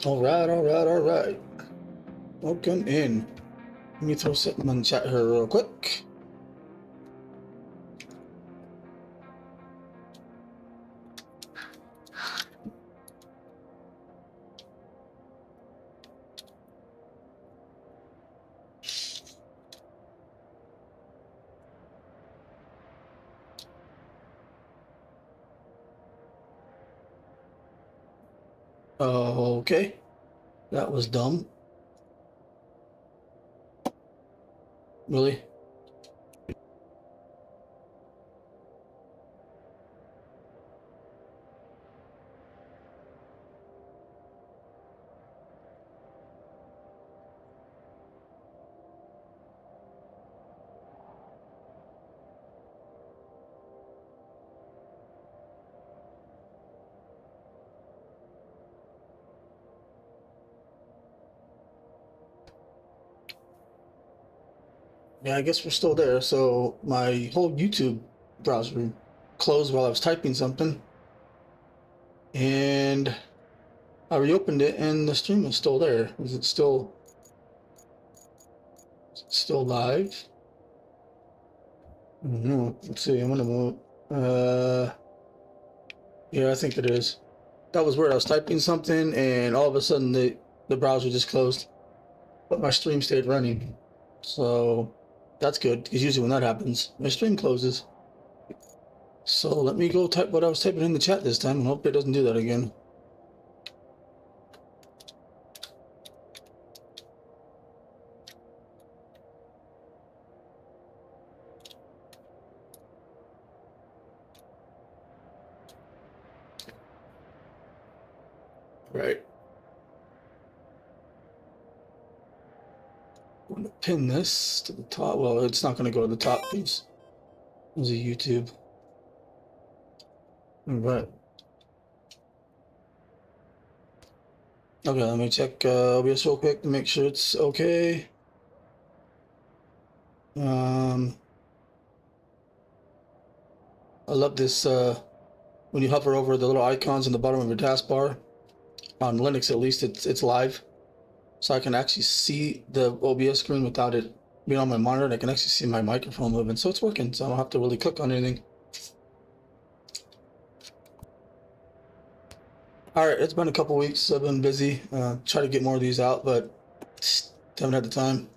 All right, all right, all right. Welcome in. Let me throw something in the chat here real quick. Okay, that was dumb. Really? Yeah, I guess we're still there. So my whole YouTube browser closed while I was typing something, and I reopened it, and the stream is still there. Is it still live? No. Let's see. I'm gonna move. Yeah, I think it is. That was weird. I was typing something, and all of a sudden the browser just closed, but my stream stayed running. So that's good, because usually when that happens, my stream closes. So let me go type what I was typing in the chat this time and hope it doesn't do that again. Right. I'm going to pin this to the top. Well, it's not going to go to the top piece. It's a YouTube. All right. Okay, let me check OBS real quick to make sure it's okay. I love this when you hover over the little icons on the bottom of your taskbar. On Linux, at least, it's live, so I can actually see the OBS screen without it being on my monitor. And I can actually see my microphone moving, so it's working. So I don't have to really click on anything. All right, it's been a couple weeks. I've been busy. Try to get more of these out, but haven't had the time.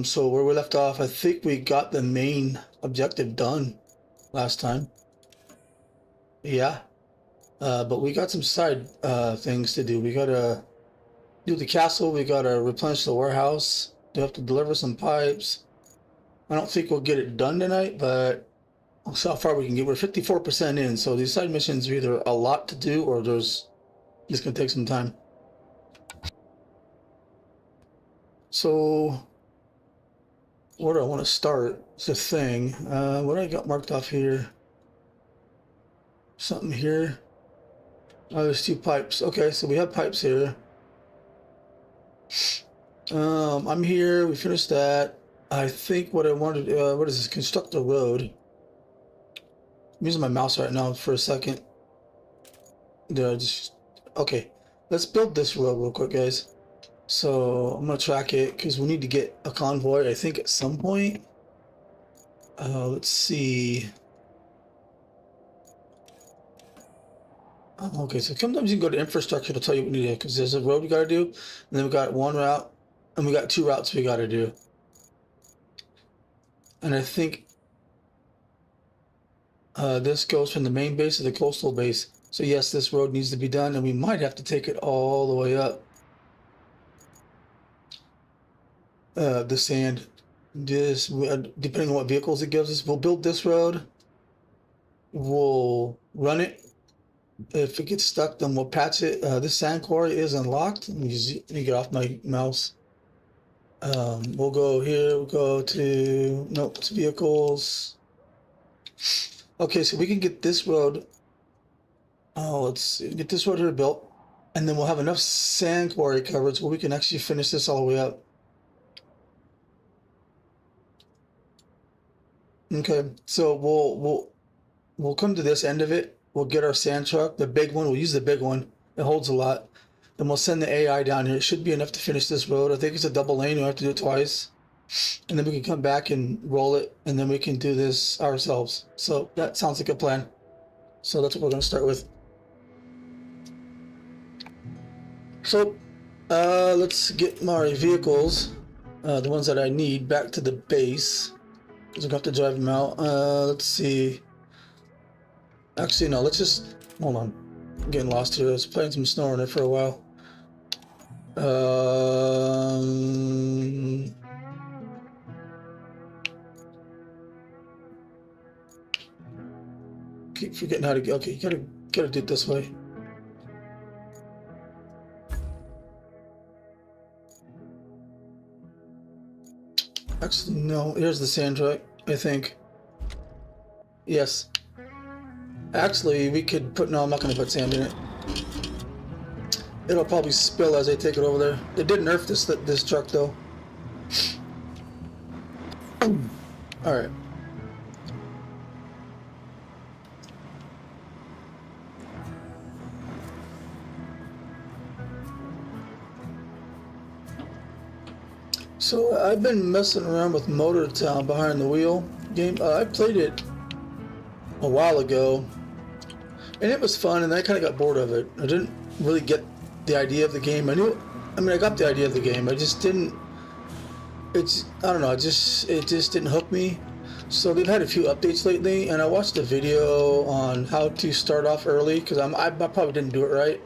So where we left off, I think we got the main objective done last time. Yeah. But we got some side things to do. We gotta do the castle. We gotta replenish the warehouse. We have to deliver some pipes. I don't think we'll get it done tonight, but we'll see how far we can get. We're 54% in, so these side missions are either a lot to do or there's just gonna take some time. So where do I want to start? It's a thing. What do I got marked off here? Something here. Oh, there's two pipes. Okay, so we have pipes here. I'm here. We finished that. I think what I wanted, what is this? Construct a road. I'm using my mouse right now for a second. Okay. Let's build this road real quick, guys. So I'm gonna track it because we need to get a convoy, I think, at some point. Let's see. Okay, so sometimes you can go to infrastructure to tell you what you need to do, because there's a road we gotta do, and then we got one route, and we got two routes we gotta do. And I think this goes from the main base to the coastal base. So yes, this road needs to be done, and we might have to take it all the way up. The sand. This, depending on what vehicles it gives us, we'll build this road. We'll run it. If it gets stuck, then we'll patch it. This sand quarry is unlocked. Let me get off my mouse. We'll go here. We'll go to nope, it's vehicles. Okay, so we can get this road. Oh, let's see, get this road here built, and then we'll have enough sand quarry coverage where we can actually finish this all the way up. Okay, so we'll come to this end of it. We'll get our sand truck, the big one. We'll use the big one. It holds a lot. Then we'll send the AI down here. It should be enough to finish this road. I think it's a double lane. We'll have to do it twice. And then we can come back and roll it, and then we can do this ourselves. So that sounds like a plan. So that's what we're going to start with. So let's get my vehicles, the ones that I need, back to the base. Because I'm going to have to drive them out. Let's see. Actually, no, let's just... Hold on. I'm getting lost here. I was playing some snow on it for a while. Keep forgetting how to get... Okay, you gotta do it this way. Actually, no. Here's the sand truck, I think. Yes. Actually, we could put... No, I'm not going to put sand in it. It'll probably spill as I take it over there. They did nerf this truck, though. Alright. So I've been messing around with Motor Town behind the wheel game. I played it a while ago, and it was fun, and I kind of got bored of it. I didn't really get the idea of the game. I got the idea of the game. I just didn't. I don't know. It just didn't hook me. So they've had a few updates lately, and I watched a video on how to start off early because I probably didn't do it right,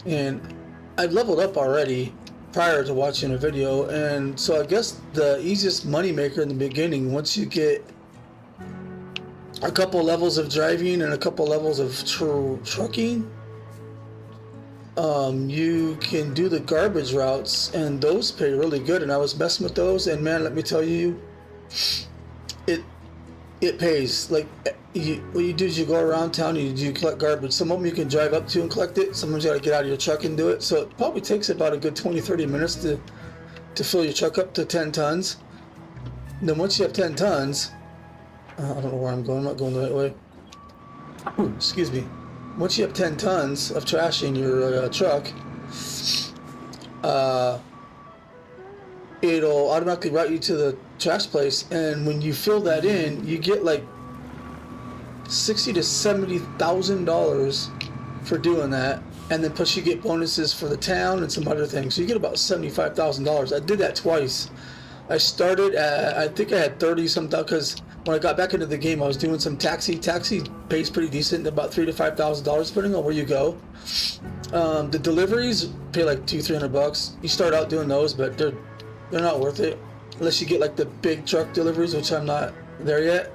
and I leveled up already prior to watching a video. And so I guess the easiest money maker in the beginning, once you get a couple levels of driving and a couple levels of trucking, you can do the garbage routes, and those pay really good. And I was messing with those, and man, let me tell you, it pays. Like, what you do is you go around town and you collect garbage. Some of them you can drive up to and collect it. Sometimes you gotta get out of your truck and do it. So it probably takes about a good 20-30 minutes to fill your truck up to 10 tons. And then once you have 10 tons, I don't know where I'm going. I'm not going the right way. Excuse me. Once you have 10 tons of trash in your truck, it'll automatically route you to the trash place, and when you fill that in, you get like $60,000 to $70,000 for doing that, and then plus you get bonuses for the town and some other things. So you get about $75,000. I did that twice. I started at, I think I had 30 something, because when I got back into the game, I was doing some taxi. Taxi pays pretty decent, about $3,000 to $5,000 depending on where you go. The deliveries pay like $200-300. You start out doing those, but they're not worth it unless you get like the big truck deliveries, which I'm not there yet.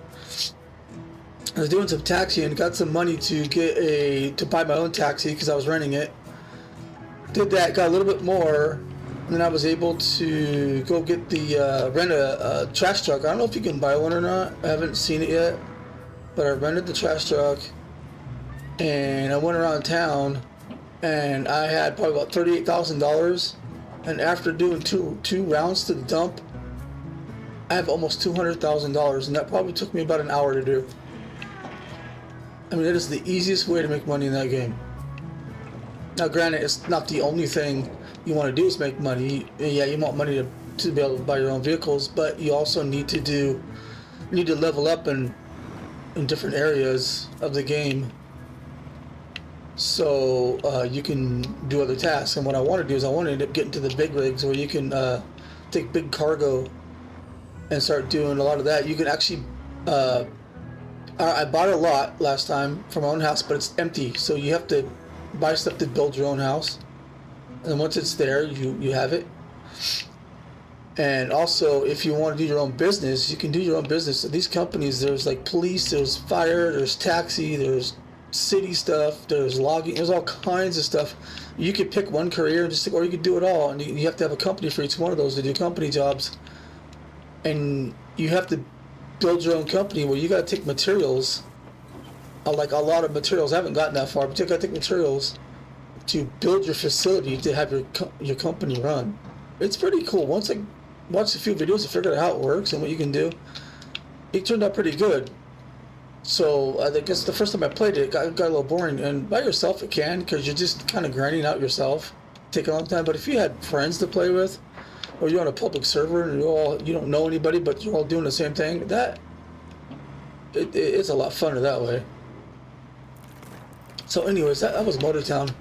I was doing some taxi and got some money to buy my own taxi because I was renting it. Did that, got a little bit more, and then I was able to go get rent a trash truck. I don't know if you can buy one or not. I haven't seen it yet, but I rented the trash truck, and I went around town, and I had probably about $38,000. And after doing two rounds to the dump, I have almost $200,000, and that probably took me about an hour to do. I mean, that is the easiest way to make money in that game. Now, granted, it's not the only thing you want to do is make money. Yeah, you want money to be able to buy your own vehicles, but you also need to level up in different areas of the game, so you can do other tasks. And what I want to do is I want to end up getting to the big rigs where you can take big cargo and start doing a lot of that. You can actually I bought a lot last time for my own house, but it's empty, so you have to buy stuff to build your own house, and once it's there, you have it. And also, if you want to do your own business, you can do your own business. So these companies, there's like police, there's fire, there's taxi, there's city stuff, there's logging, there's all kinds of stuff. You could pick one career and or you could do it all, and you have to have a company for each one of those to do company jobs. And you have to build your own company where you got to take materials, like a lot of materials. I haven't gotten that far, but you got to take materials to build your facility to have your company run. It's pretty cool. Once I watched a few videos to figure out how it works and what you can do, it turned out pretty good. So I guess the first time I played it, it got a little boring. And by yourself it can, because you're just kind of grinding out yourself, take a long time. But if you had friends to play with, or you're on a public server and you don't know anybody, but you're all doing the same thing, it's a lot funner that way. So anyways, that was Motortown.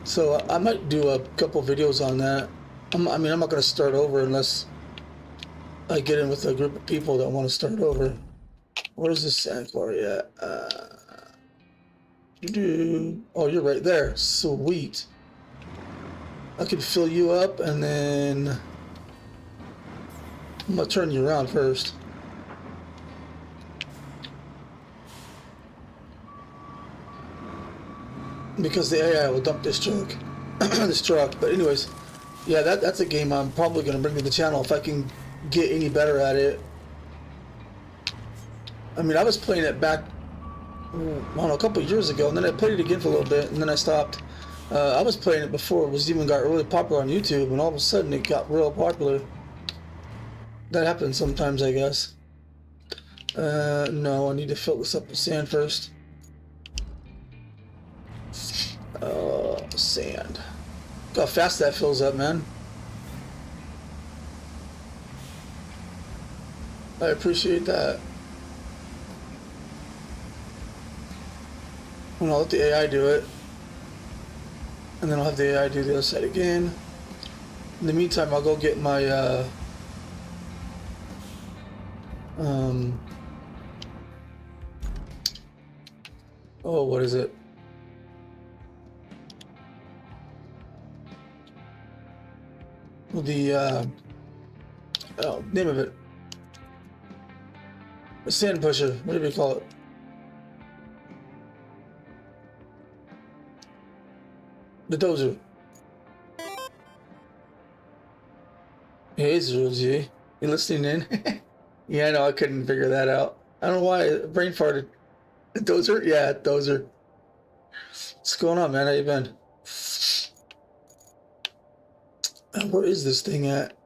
So I might do a couple videos on that. I'm not going to start over unless I get in with a group of people that want to start over. Where's this sand quarry at? Oh, you're right there. Sweet. I can fill you up, and then I'm gonna turn you around first. Because the AI will dump this truck. This truck. But anyways, yeah, that's a game I'm probably gonna bring to the channel if I can get any better at it. I mean, I was playing it back, I don't know, a couple of years ago, and then I played it again for a little bit, and then I stopped. I was playing it before it was even got really popular on YouTube, and all of a sudden it got real popular. That happens sometimes, I guess. No, I need to fill this up with sand first. Sand. Look how fast that fills up, man. I appreciate that. And I'll let the AI do it. And then I'll have the AI do the other side again. In the meantime, I'll go get my, oh, what is it? The, oh, name of it. A sand pusher, whatever you call it. The dozer. Hey, Zuji. You listening in? Yeah, I know, I couldn't figure that out. I don't know why, brain farted. Dozer? Yeah, dozer. What's going on, man? How you been? Where is this thing at?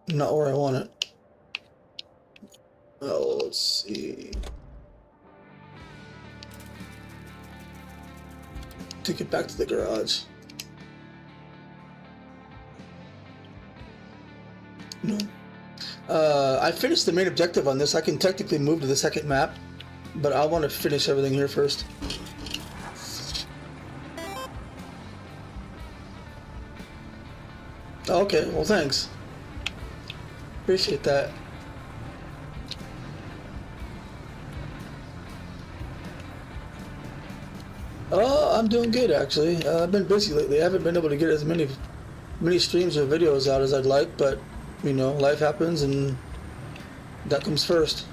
Not where I want it. Oh, let's see. Take it back to the garage. No. I finished the main objective on this. I can technically move to the second map, but I want to finish everything here first. Okay, well thanks. Appreciate that. I'm doing good actually. I've been busy lately. I haven't been able to get as many streams or videos out as I'd like, but you know, life happens and that comes first.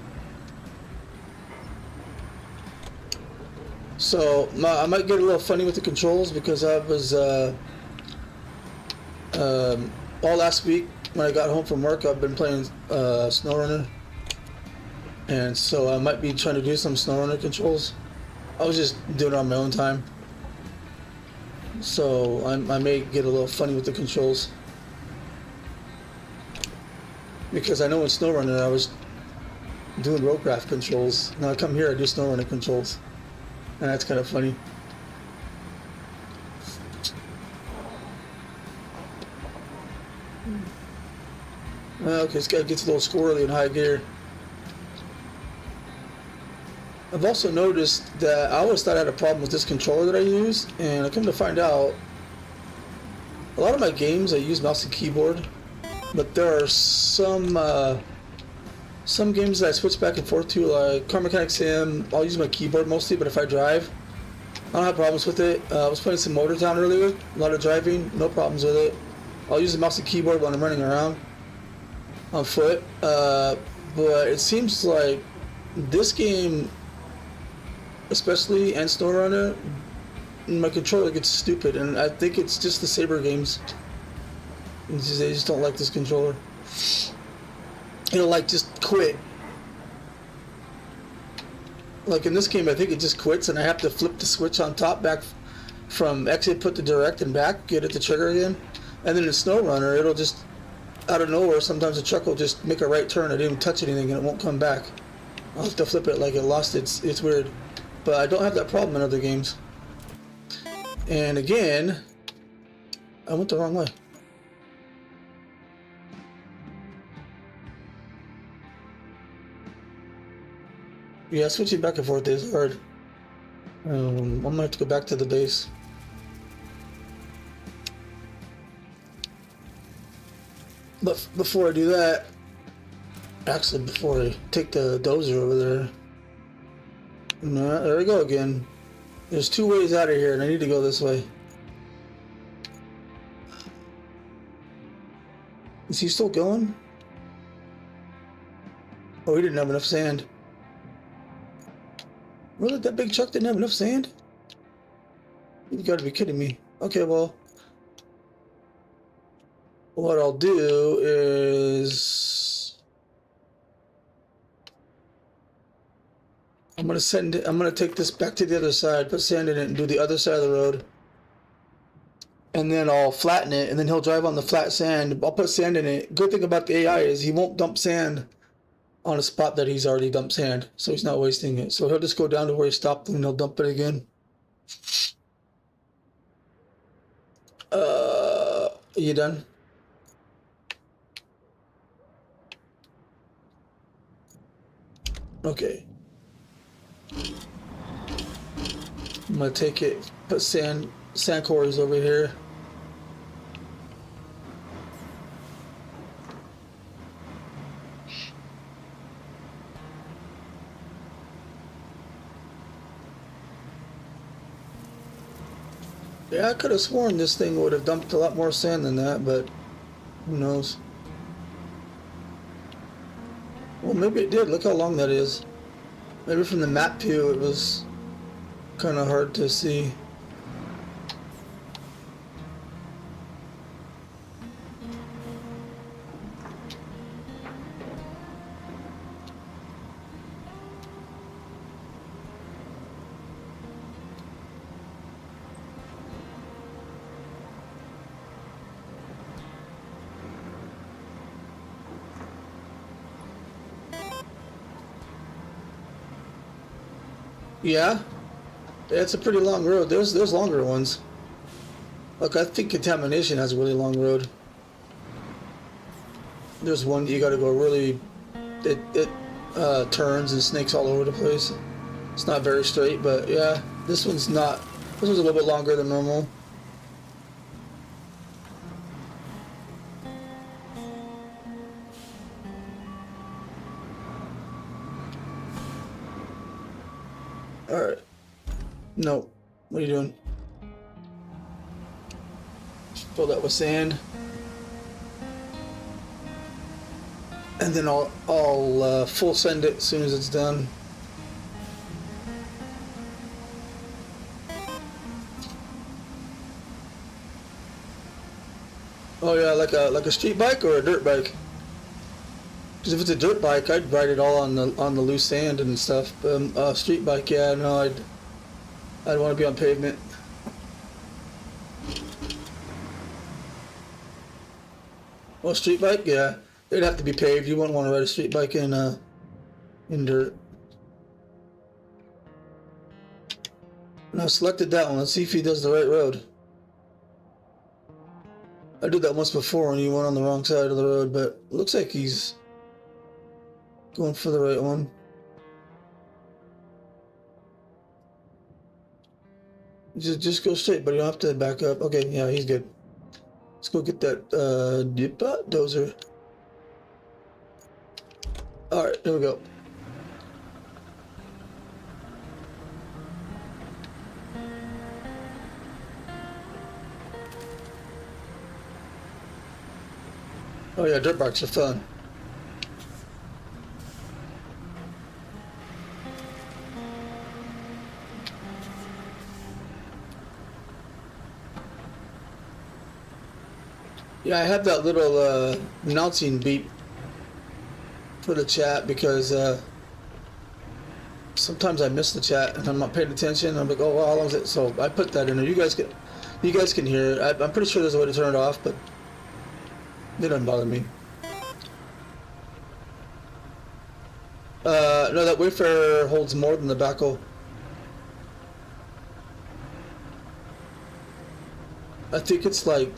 So I might get a little funny with the controls because I was all last week when I got home from work I've been playing SnowRunner, and so I might be trying to do some SnowRunner controls. I was just doing it on my own time, so I may get a little funny with the controls. Because I know in SnowRunner I was doing roadcraft controls. Now I come here, I do SnowRunner controls. And that's kind of funny. Okay, this guy gets a little squirrely in high gear. I've also noticed that I always thought I had a problem with this controller that I use, and I come to find out a lot of my games I use mouse and keyboard. But there are some games that I switch back and forth to, like Car Mechanic Sim. I'll use my keyboard mostly, but if I drive, I don't have problems with it. I was playing some Motortown earlier, a lot of driving, no problems with it. I'll use the mouse and keyboard when I'm running around on foot. But it seems like this game, especially, and SnowRunner, my controller gets stupid, and I think it's just the Saber games. They just don't like this controller. It'll like just quit. Like in this game, I think it just quits, and I have to flip the switch on top back from exit, put the direct, and back, get it to trigger again. And then in SnowRunner, it'll just out of nowhere. Sometimes the truck will just make a right turn. I didn't even touch anything, and it won't come back. I'll have to flip it like it lost it's weird. But I don't have that problem in other games. And again, I went the wrong way. Yeah, switching back and forth is hard. I'm gonna have to go back to the base. But before I do that, actually before I take the dozer over there, no, there we go again. There's two ways out of here and I need to go this way. Is he still going? Oh, he didn't have enough sand. Really? That big truck didn't have enough sand? You gotta be kidding me. Okay, well, what I'll do is I'm gonna take this back to the other side, put sand in it, and do the other side of the road. And then I'll flatten it, and then he'll drive on the flat sand. I'll put sand in it. Good thing about the AI is he won't dump sand on a spot that he's already dumped sand, so he's not wasting it. So he'll just go down to where he stopped, and he'll dump it again. Are you done? Okay. I'm gonna take it, put sand quarries over here. Yeah, I could have sworn this thing would have dumped a lot more sand than that, but who knows? Well, maybe it did. Look how long that is. Maybe from the map view it was kind of hard to see. Yeah, it's a pretty long road. There's longer ones. Look, I think Contamination has a really long road. There's one you got to go really. It turns and snakes all over the place. It's not very straight, but yeah, this one's not. This one's a little bit longer than normal. All right. No. What are you doing? Fill that with sand. And then I'll full send it as soon as it's done. Oh yeah, like a street bike or a dirt bike? Because if it's a dirt bike, I'd ride it all on the loose sand and stuff. Street bike, yeah, no, I'd want to be on pavement. Well, street bike, yeah, it'd have to be paved. You wouldn't want to ride a street bike in dirt. And I selected that one. Let's see if he does the right road. I did that once before and he went on the wrong side of the road, but it looks like he's going for the right one. Just go straight, but you don't have to back up. Okay, yeah, he's good. Let's go get that dozer. Alright, there we go. Oh yeah, dirt bikes are fun. Yeah, I have that little announcing beep for the chat because sometimes I miss the chat and I'm not paying attention. I'm like, oh, well, how long is it? So I put that in there. You guys can hear it. I'm pretty sure there's a way to turn it off, but it doesn't bother me. No, that Wayfarer holds more than the backhoe. I think it's like...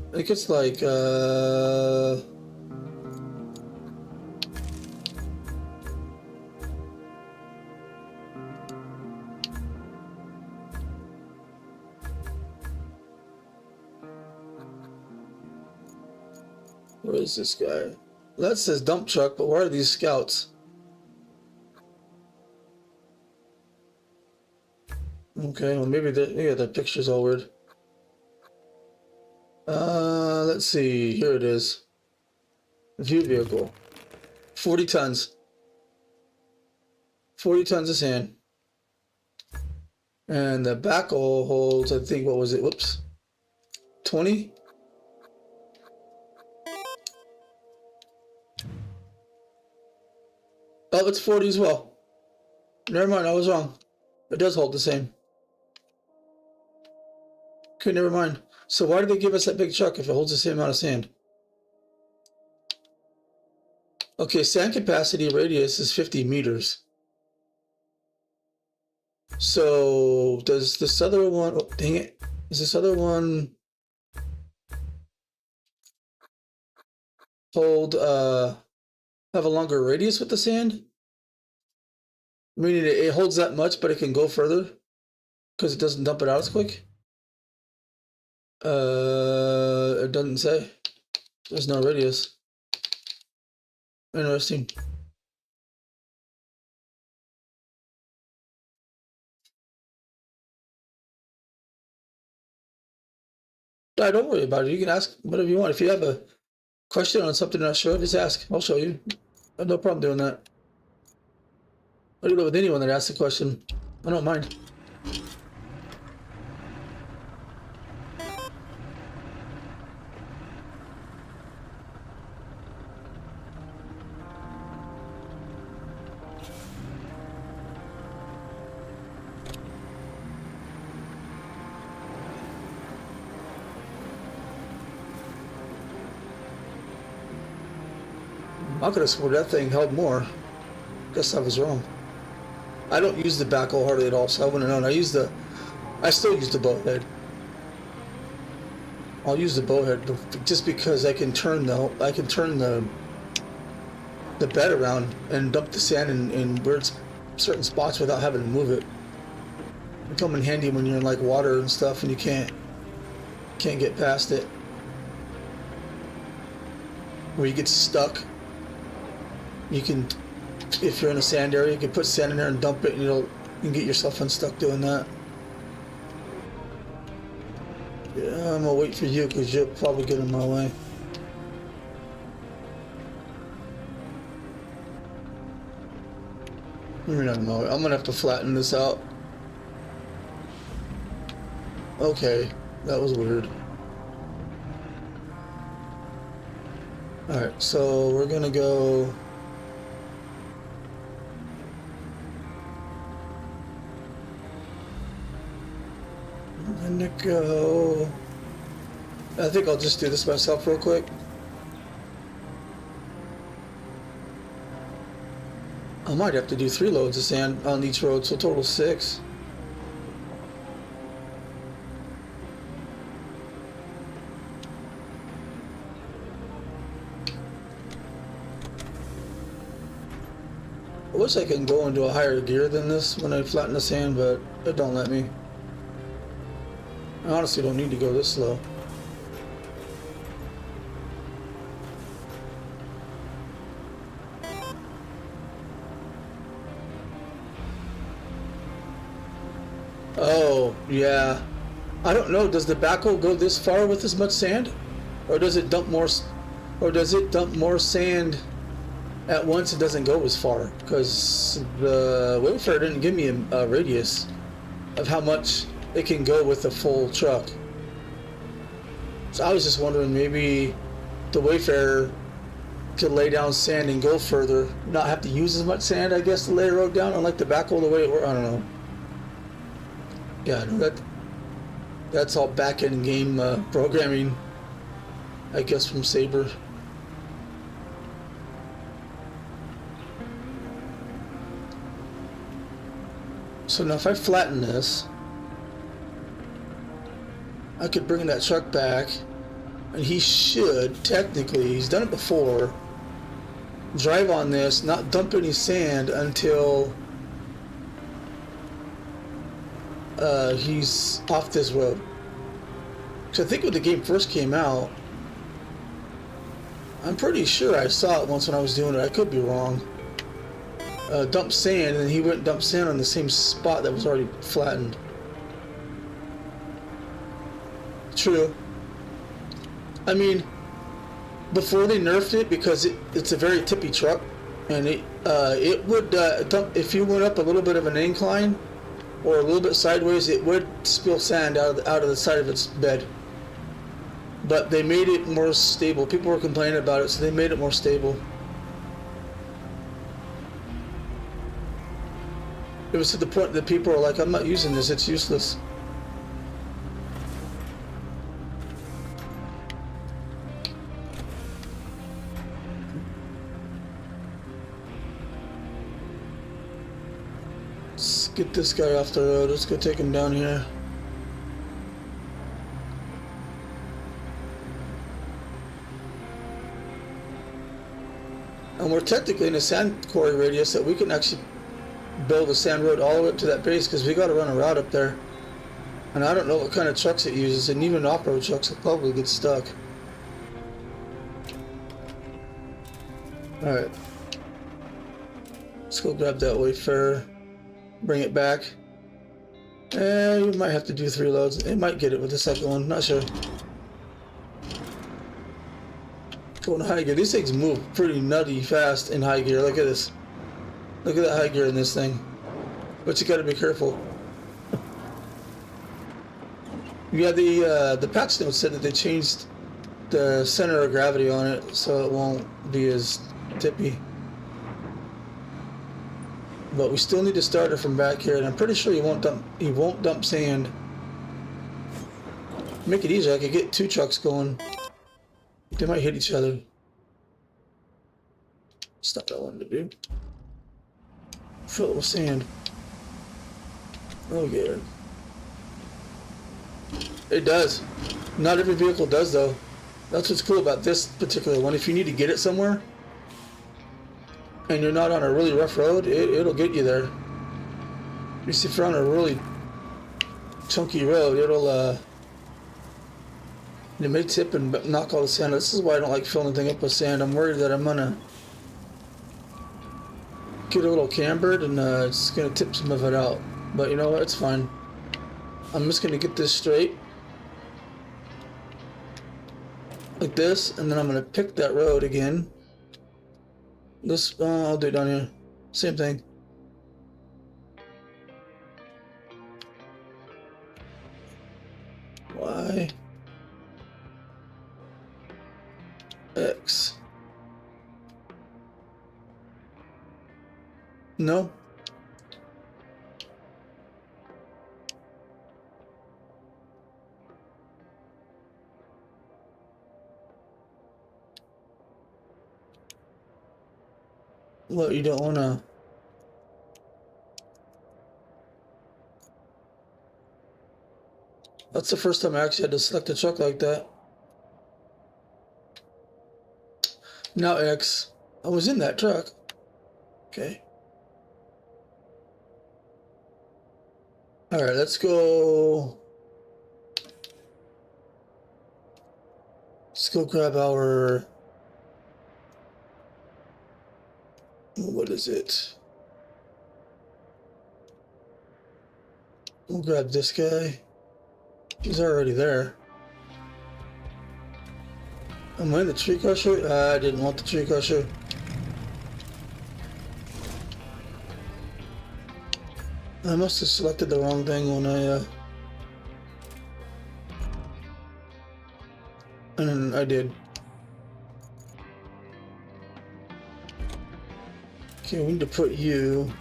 I think it's like, where is this guy? That says dump truck, but where are these scouts? Okay, well maybe the picture's all weird. Let's see. Here it is. View vehicle. 40 tons. 40 tons of sand. And the backhoe holds, I think, what was it? Whoops. 20? Oh, it's 40 as well. Never mind, I was wrong. It does hold the same. Okay, never mind. So why did they give us that big truck if it holds the same amount of sand? Okay, sand capacity radius is 50 meters. So does this other one, oh dang it, is this other one hold, have a longer radius with the sand? Meaning it holds that much, but it can go further because it doesn't dump it out as quick? It doesn't say. There's no radius. Interesting. Don't worry about it. You can ask whatever you want. If you have a question on something you're not sure, just ask. I'll show you. I have no problem doing that. I do it with anyone that asks a question. I don't mind. I could have sworn that thing held more. Guess I was wrong. I don't use the backhoe hardly at all, so I wouldn't have known. I still use the boat head. I'll use the boat head just because I can turn the bed around and dump the sand in weird certain spots without having to move it. It'll come in handy when you're in like water and stuff and you can't get past it. Where you get stuck. You can, if you're in a sand area, you can put sand in there and dump it, and you can get yourself unstuck doing that. Yeah, I'm gonna wait for you because you'll probably get in my way. I don't know. I'm gonna have to flatten this out. Okay, that was weird. Alright, so we're gonna go... I'm gonna go... I think I'll just do this myself real quick. I might have to do 3 loads of sand on each road, so total 6. I wish I could go into a higher gear than this when I flatten the sand, but it don't let me. I honestly don't need to go this slow. Oh, yeah. I don't know, does the backhoe go this far with this much sand? Or does it dump more sand at once and doesn't go as far? Because the Wayfarer didn't give me a radius of how much it can go with a full truck. So I was just wondering, maybe the Wayfarer could lay down sand and go further, not have to use as much sand, I guess, to lay a road down, unlike the backhoe the way it works. I don't know. Yeah, no, That's all back-end game programming, I guess, from Saber. So now if I flatten this, I could bring that truck back, and he should, technically, he's done it before, drive on this, not dump any sand until he's off this road. So I think when the game first came out, I'm pretty sure I saw it once when I was doing it. I could be wrong. Dump sand, and then he went and dumped sand on the same spot that was already flattened. True. I mean, before they nerfed it, because it's a very tippy truck, and it would dump, if you went up a little bit of an incline or a little bit sideways, it would spill sand out of the side of its bed. But they made it more stable. People were complaining about it, so they made it more stable. It was to the point that people were like, I'm not using this, it's useless. Let's get this guy off the road. Let's go take him down here. And we're technically in a sand quarry radius that we can actually build a sand road all the way up to that base, because we got to run a route up there. And I don't know what kind of trucks it uses, and even off-road trucks will probably get stuck. Alright. Let's go grab that Wayfarer. Bring it back. You might have to do 3 loads. It might get it with the second one, not sure. Going high gear. These things move pretty nutty fast in high gear. Look at this. Look at that high gear in this thing. But you gotta be careful. Yeah, the patch notes said that they changed the center of gravity on it so it won't be as tippy. But we still need to start it from back here, and I'm pretty sure he won't dump sand. Make it easier, I could get 2 trucks going. They might hit each other. It's not what I wanted to do. Fill it with sand. Oh yeah. It does. Not every vehicle does though. That's what's cool about this particular one. If you need to get it somewhere and you're not on a really rough road, it'll get you there. If you're on a really chunky road, it may tip and knock all the sand. This is why I don't like filling the thing up with sand. I'm worried that I'm gonna get a little cambered and it's gonna tip some of it out. But you know what? It's fine. I'm just gonna get this straight like this, and then I'm gonna pick that road again. This I'll do it down here. Same thing. Y X. No. What, you don't wanna? That's the first time I actually had to select a truck like that. Now X. I was in that truck. Okay. Alright, let's go. Let's go grab our. What is it? We'll grab this guy. He's already there. Am I in the tree crusher? I didn't want the tree crusher. I must have selected the wrong thing when and I did. Okay, we need to put you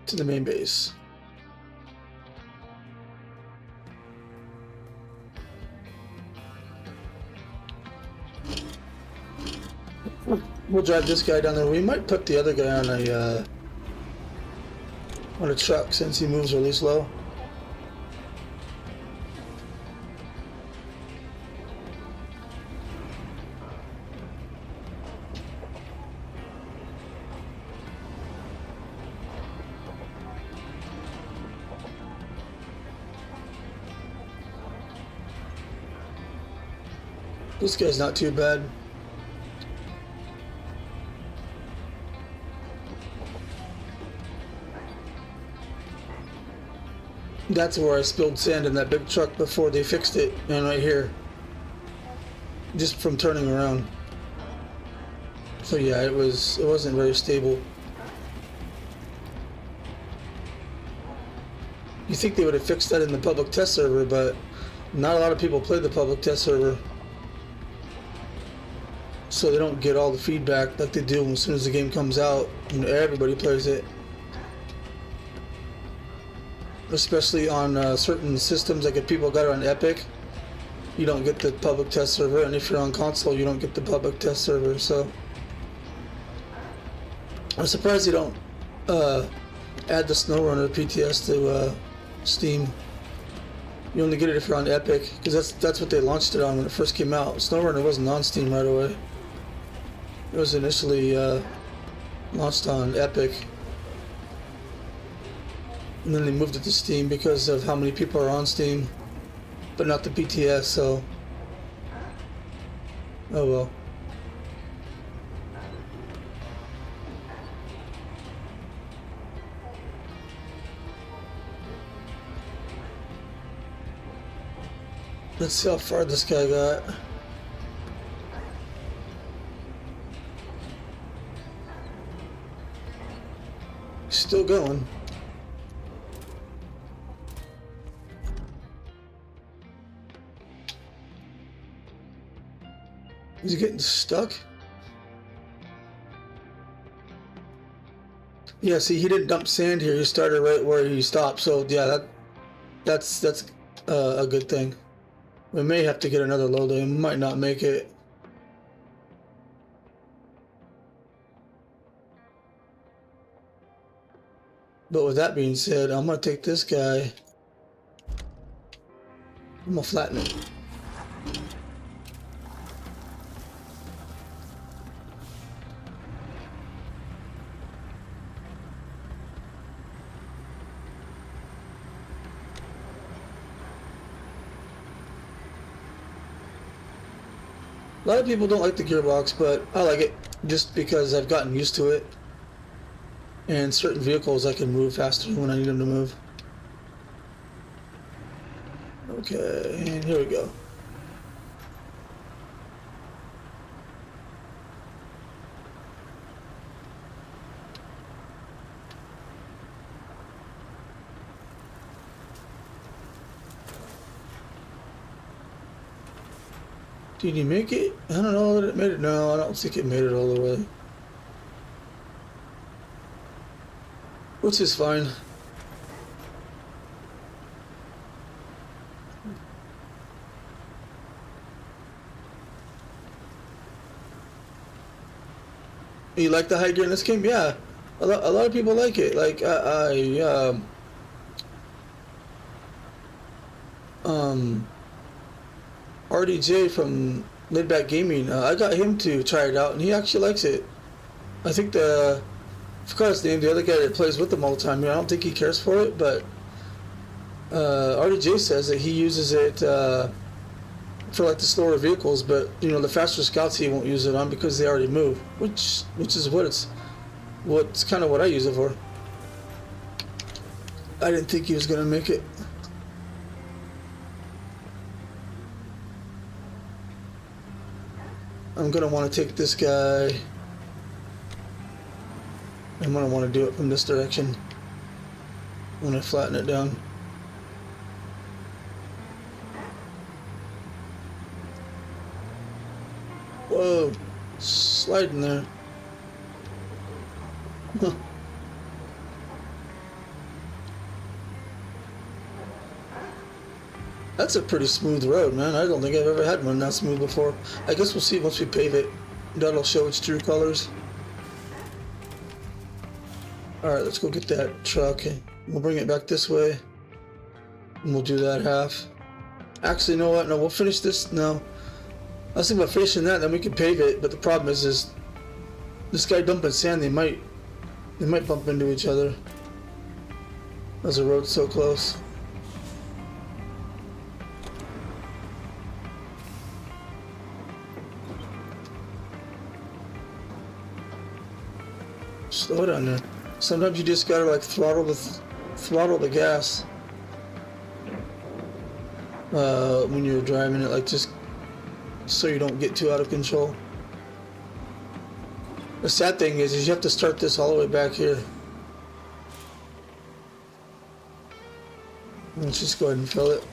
to the main base. We'll drive this guy down there. We might put the other guy on a truck since he moves really slow. This guy's not too bad. That's where I spilled sand in that big truck before they fixed it, and right here. Just from turning around. So yeah, it wasn't very stable. You think they would have fixed that in the public test server, but not a lot of people play the public test server. So they don't get all the feedback like they do as soon as the game comes out. You know, everybody plays it. Especially on certain systems, like if people got it on Epic, you don't get the public test server, and if you're on console, you don't get the public test server. So I'm surprised you don't add the SnowRunner PTS to Steam. You only get it if you're on Epic, because that's what they launched it on when it first came out. SnowRunner wasn't on Steam right away. It was initially launched on Epic, and then they moved it to Steam because of how many people are on Steam, but not the PTS. So, oh well. Let's see how far this guy got. Still going. Is he getting stuck? Yeah, see, he didn't dump sand here. He started right where he stopped. So yeah, that's a good thing. We may have to get another load. We might not make it. But with that being said, I'm gonna take this guy. I'm gonna flatten it. A lot of people don't like the gearbox, but I like it just because I've gotten used to it. And certain vehicles I can move faster when I need them to move. Okay, and here we go. Did he make it? I don't know that it made it. No, I don't think it made it all the way. Which is fine. You like the high gear in this game? Yeah, a lot of people like it. Like RDJ from Laidback Gaming, I got him to try it out, and he actually likes it. I think I forgot his name, the other guy that plays with him all the time. I don't think he cares for it, but RDJ says that he uses it for like the slower vehicles, but you know, the faster scouts he won't use it on because they already move, which is what's kind of what I use it for. I didn't think he was gonna make it. I'm gonna want to take this guy. I'm gonna want to do it from this direction when I flatten it down. Whoa, sliding there. Huh. That's a pretty smooth road, man. I don't think I've ever had one that smooth before. I guess we'll see once we pave it. That'll show its true colors. Alright, let's go get that truck. We'll bring it back this way. And we'll do that half. Actually, you know what? No, we'll finish this. No. I was thinking about finishing that, then we can pave it. But the problem is this guy dumping sand, they might bump into each other. As the road's so close. Slow down there. Sometimes you just gotta like throttle the gas when you're driving it, like just so you don't get too out of control. The sad thing is you have to start this all the way back here. Let's just go ahead and fill it.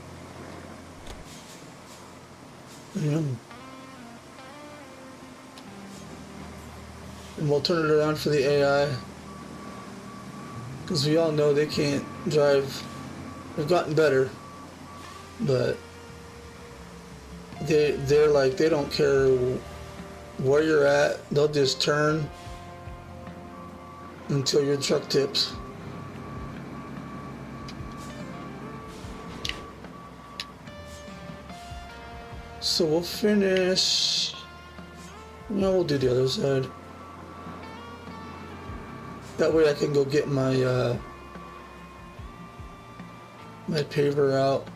Yeah. And we'll turn it around for the AI. Because we all know they can't drive. They've gotten better. But they're like, they don't care where you're at. They'll just turn until your truck tips. So we'll finish. No, we'll do the other side. That way I can go get my my paver out.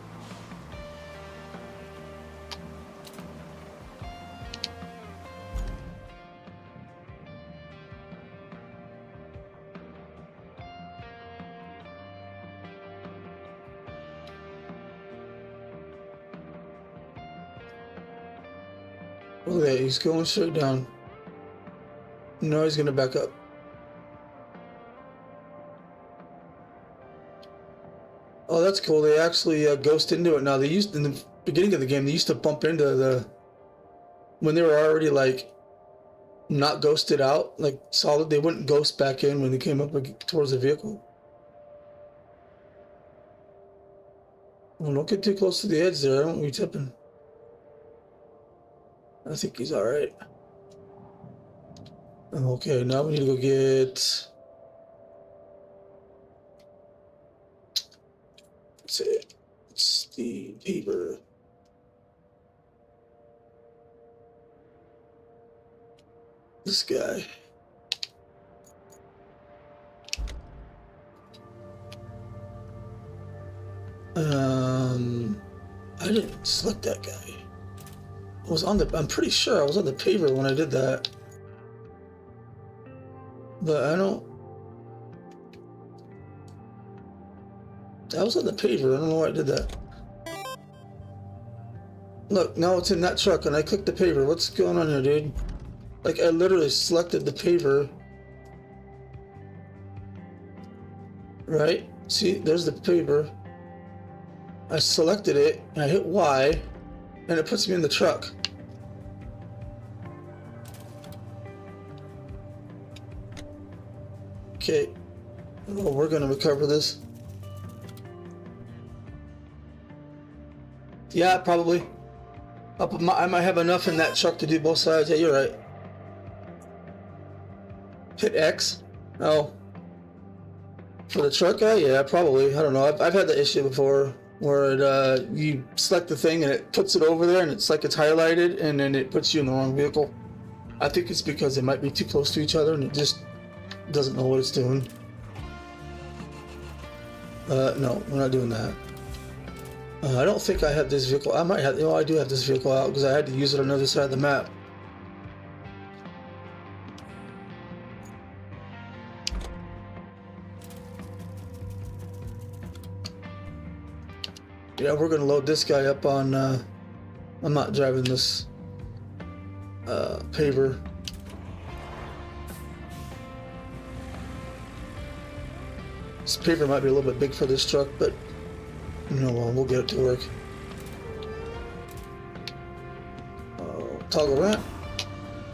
Look at that, he's going straight down. No, he's gonna back up. Oh, that's cool. They actually ghost into it now. They used in the beginning of the game. They used to bump into the when they were already like not ghosted out, like solid. They wouldn't ghost back in when they came up towards the vehicle. Well, don't get too close to the edge there. I don't want you tipping. I think he's all right. Okay, now we need to go get. Let's see. It's the paper. This guy. I didn't select that guy. I was on the. I'm pretty sure I was on the paver when I did that. But I don't. I was on the paver. I don't know why I did that. Look, now it's in that truck, and I clicked the paver. What's going on here, dude? Like, I literally selected the paver. Right? See, there's the paver. I selected it, and I hit Y, and it puts me in the truck. Okay. Well, we're gonna recover this. Yeah, probably. I might have enough in that truck to do both sides. Yeah, you're right. Hit X? Oh. For the truck guy? Yeah, probably. I don't know. I've had the issue before where it, you select the thing and it puts it over there and it's like it's highlighted and then it puts you in the wrong vehicle. I think it's because they might be too close to each other and it just doesn't know what it's doing. No, we're not doing that. I don't think I have this vehicle. I might have. I do have this vehicle out because I had to use it on the other side of the map. Yeah, we're gonna load this guy up on. I'm not driving this paver. This paver might be a little bit big for this truck, but. No, well, we'll get it to work. Toggle ramp.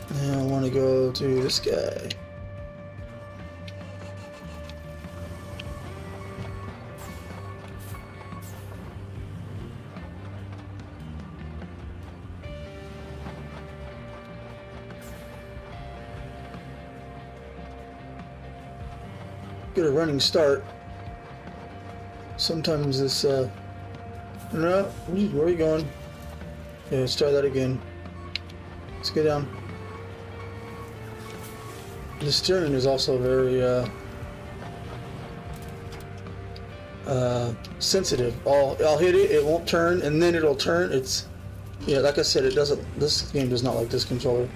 And I want to go to this guy. get a running start. Sometimes this, no, where are you going? Yeah, let's try that again. Let's get down. The steering is also very, sensitive. I'll hit it, it won't turn, and then it'll turn. It's, yeah, like I said, it doesn't, this game does not like this controller.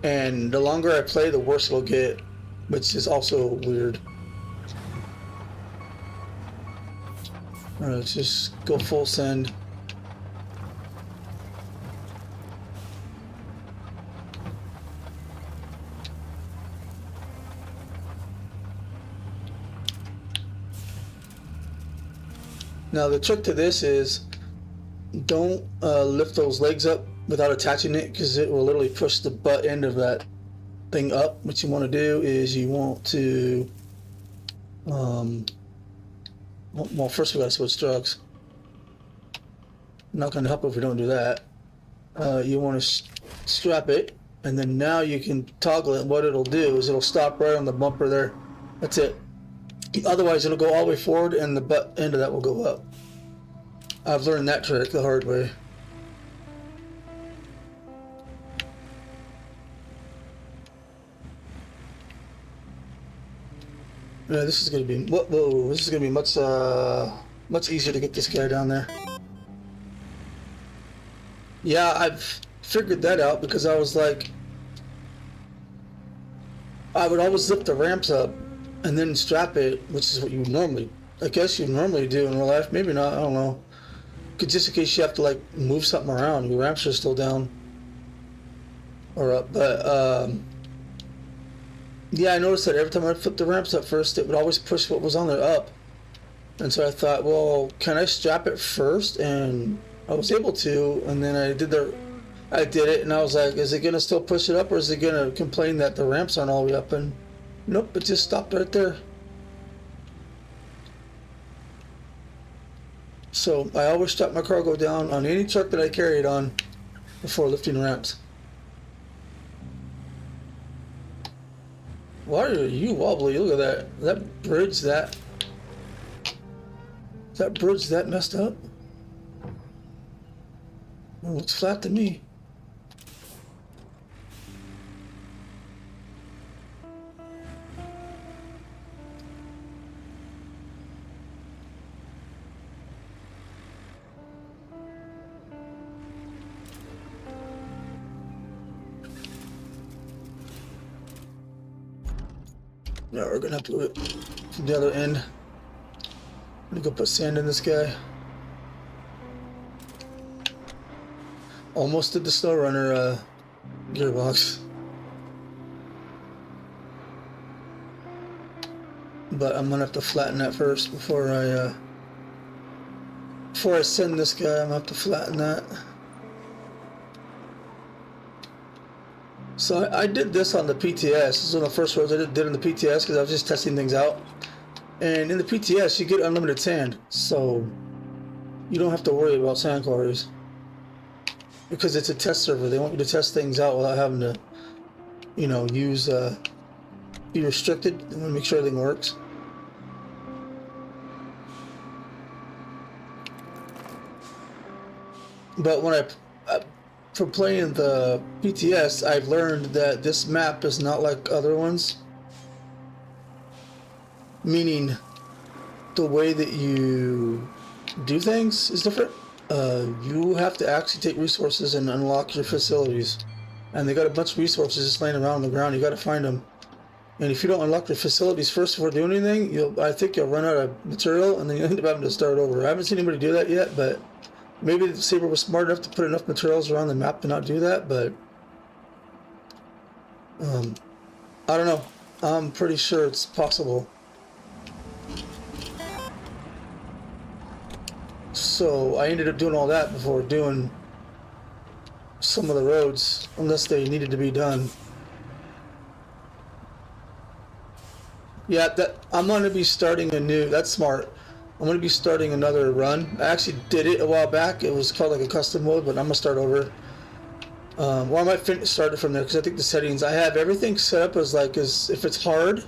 And the longer I play, the worse it'll get, which is also weird. Alright, let's just go full send. Now the trick to this is don't lift those legs up without attaching it, because it will literally push the butt end of that thing up. What you want to do is you want to well, first we gotta switch drugs. Not gonna help if we don't do that. You want to strap it, and then now you can toggle it. What it'll do is it'll stop right on the bumper there. That's it. Otherwise it'll go all the way forward and the butt end of that will go up. I've learned that trick the hard way. Yeah, this is gonna be whoa, this is gonna be much easier to get this guy down there. Yeah, I've figured that out, because I was like, I would always lift the ramps up and then strap it, which is what you normally, I guess you normally do in real life. Maybe not, I don't know. Just in case you have to like move something around, your ramps are still down or up. But yeah, I noticed that every time I flipped the ramps up first, it would always push what was on there up. And so I thought, well, can I strap it first? And I was able to, and then I did it, and I was like, is it gonna still push it up, or is it gonna complain that the ramps aren't all the way up? And nope, it just stopped right there. So I always strap my cargo down on any truck that I carry it on before lifting ramps. Why are you wobbly? Look at that. That bridge that. Is that bridge that messed up? It looks flat to me. No, we're gonna have to do it from the other end. I'm gonna go put sand in this guy. Almost did the Snow Runner gearbox. But I'm gonna have to flatten that first before I send this guy. I'm gonna have to flatten that. So I did this on the PTS. This is one of the first roads I did in the PTS, because I was just testing things out. And in the PTS, you get unlimited sand, so you don't have to worry about sand quarries, because it's a test server. They want you to test things out without having to, you know, be restricted. They want to make sure everything works. But when from playing the PTS, I've learned that this map is not like other ones. Meaning, the way that you do things is different. You have to actually take resources and unlock your facilities. And they got a bunch of resources just laying around on the ground. You got to find them. And if you don't unlock your facilities first before doing anything, I think you'll run out of material, and then you end up having to start over. I haven't seen anybody do that yet, but maybe the Saber was smart enough to put enough materials around the map to not do that, but I don't know. I'm pretty sure it's possible. So I ended up doing all that before doing some of the roads, unless they needed to be done. Yeah, I'm going to be starting that's smart. I'm going to be starting another run. I actually did it a while back. It was called like a custom mode, but I'm going to start over. Or I might start it from there because I think the settings, I have everything set up as like as if it's hard,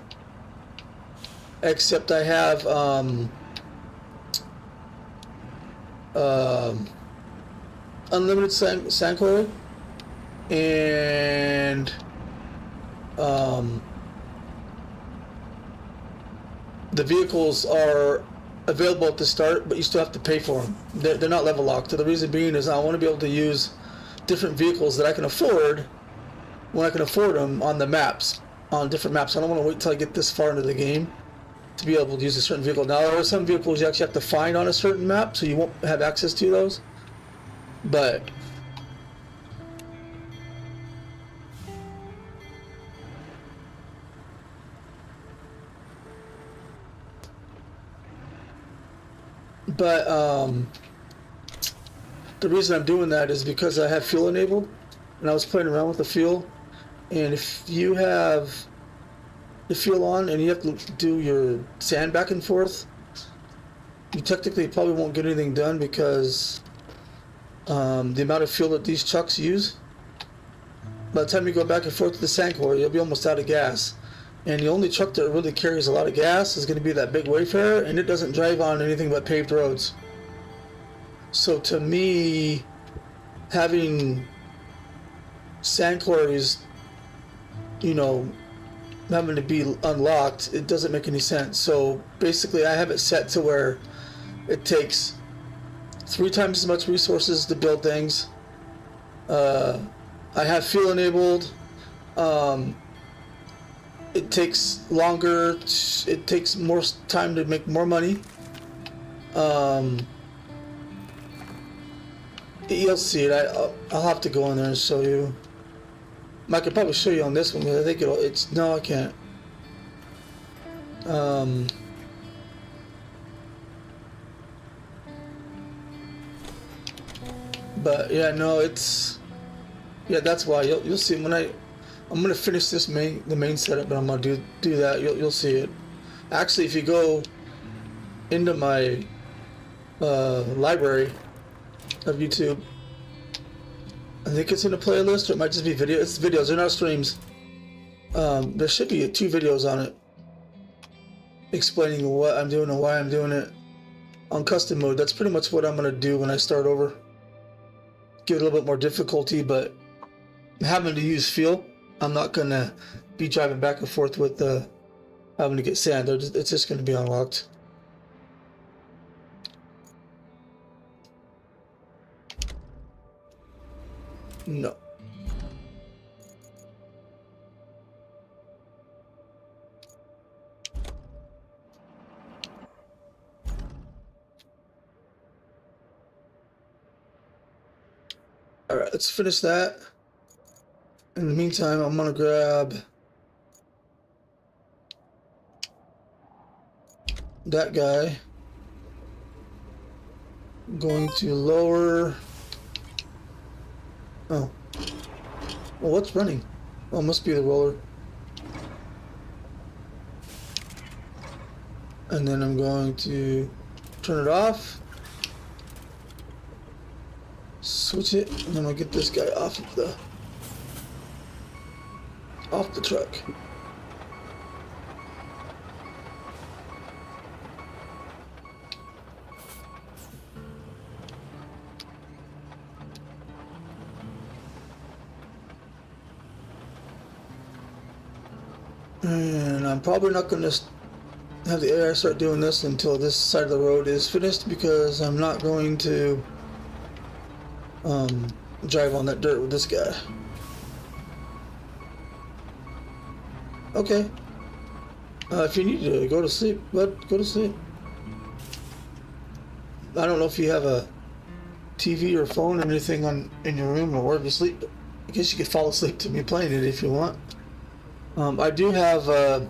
except I have unlimited sand quarry, and the vehicles are available at the start, but you still have to pay for them. They're not level locked. So the reason being is I want to be able to use different vehicles that I can afford when I can afford them on the maps, on different maps. I don't want to wait until I get this far into the game to be able to use a certain vehicle. Now, there are some vehicles you actually have to find on a certain map, so you won't have access to those. But the reason I'm doing that is because I have fuel enabled, and I was playing around with the fuel. And if you have the fuel on and you have to do your sand back and forth, you technically probably won't get anything done because the amount of fuel that these trucks use. By the time you go back and forth to the sand quarry, you'll be almost out of gas. And the only truck that really carries a lot of gas is going to be that big Wayfarer, and it doesn't drive on anything but paved roads. So to me, having sand quarries, you know, having to be unlocked, it doesn't make any sense. So basically I have it set to where it takes 3 times as much resources to build things. I have fuel enabled. It takes longer. It takes more time to make more money. You'll see it. I'll have to go in there and show you. I could probably show you on this one, but I think no, I can't. But yeah, no, that's why you'll see when I'm gonna finish the main setup, but I'm gonna do that. You'll see it. Actually, if you go into my library of YouTube, I think it's in a playlist, or it might just be video. It's videos, they're not streams. There should be 2 videos on it explaining what I'm doing and why I'm doing it on custom mode. That's pretty much what I'm gonna do when I start over. Give it a little bit more difficulty, but having to use fuel, I'm not gonna be driving back and forth with having to get sand. It's just gonna be unlocked. No. All right, let's finish that. In the meantime, I'm gonna grab that guy. I'm going to lower. Oh. Well, what's running? Oh, it must be the roller. And then I'm going to turn it off. Switch it, and then I'll get this guy off the truck. And I'm probably not going to have the AI start doing this until this side of the road is finished, because I'm not going to drive on that dirt with this guy. Okay. If you need to go to sleep, bud, go to sleep. I don't know if you have a TV or phone or anything in your room or wherever you sleep, but I guess you could fall asleep to me playing it if you want. I do have,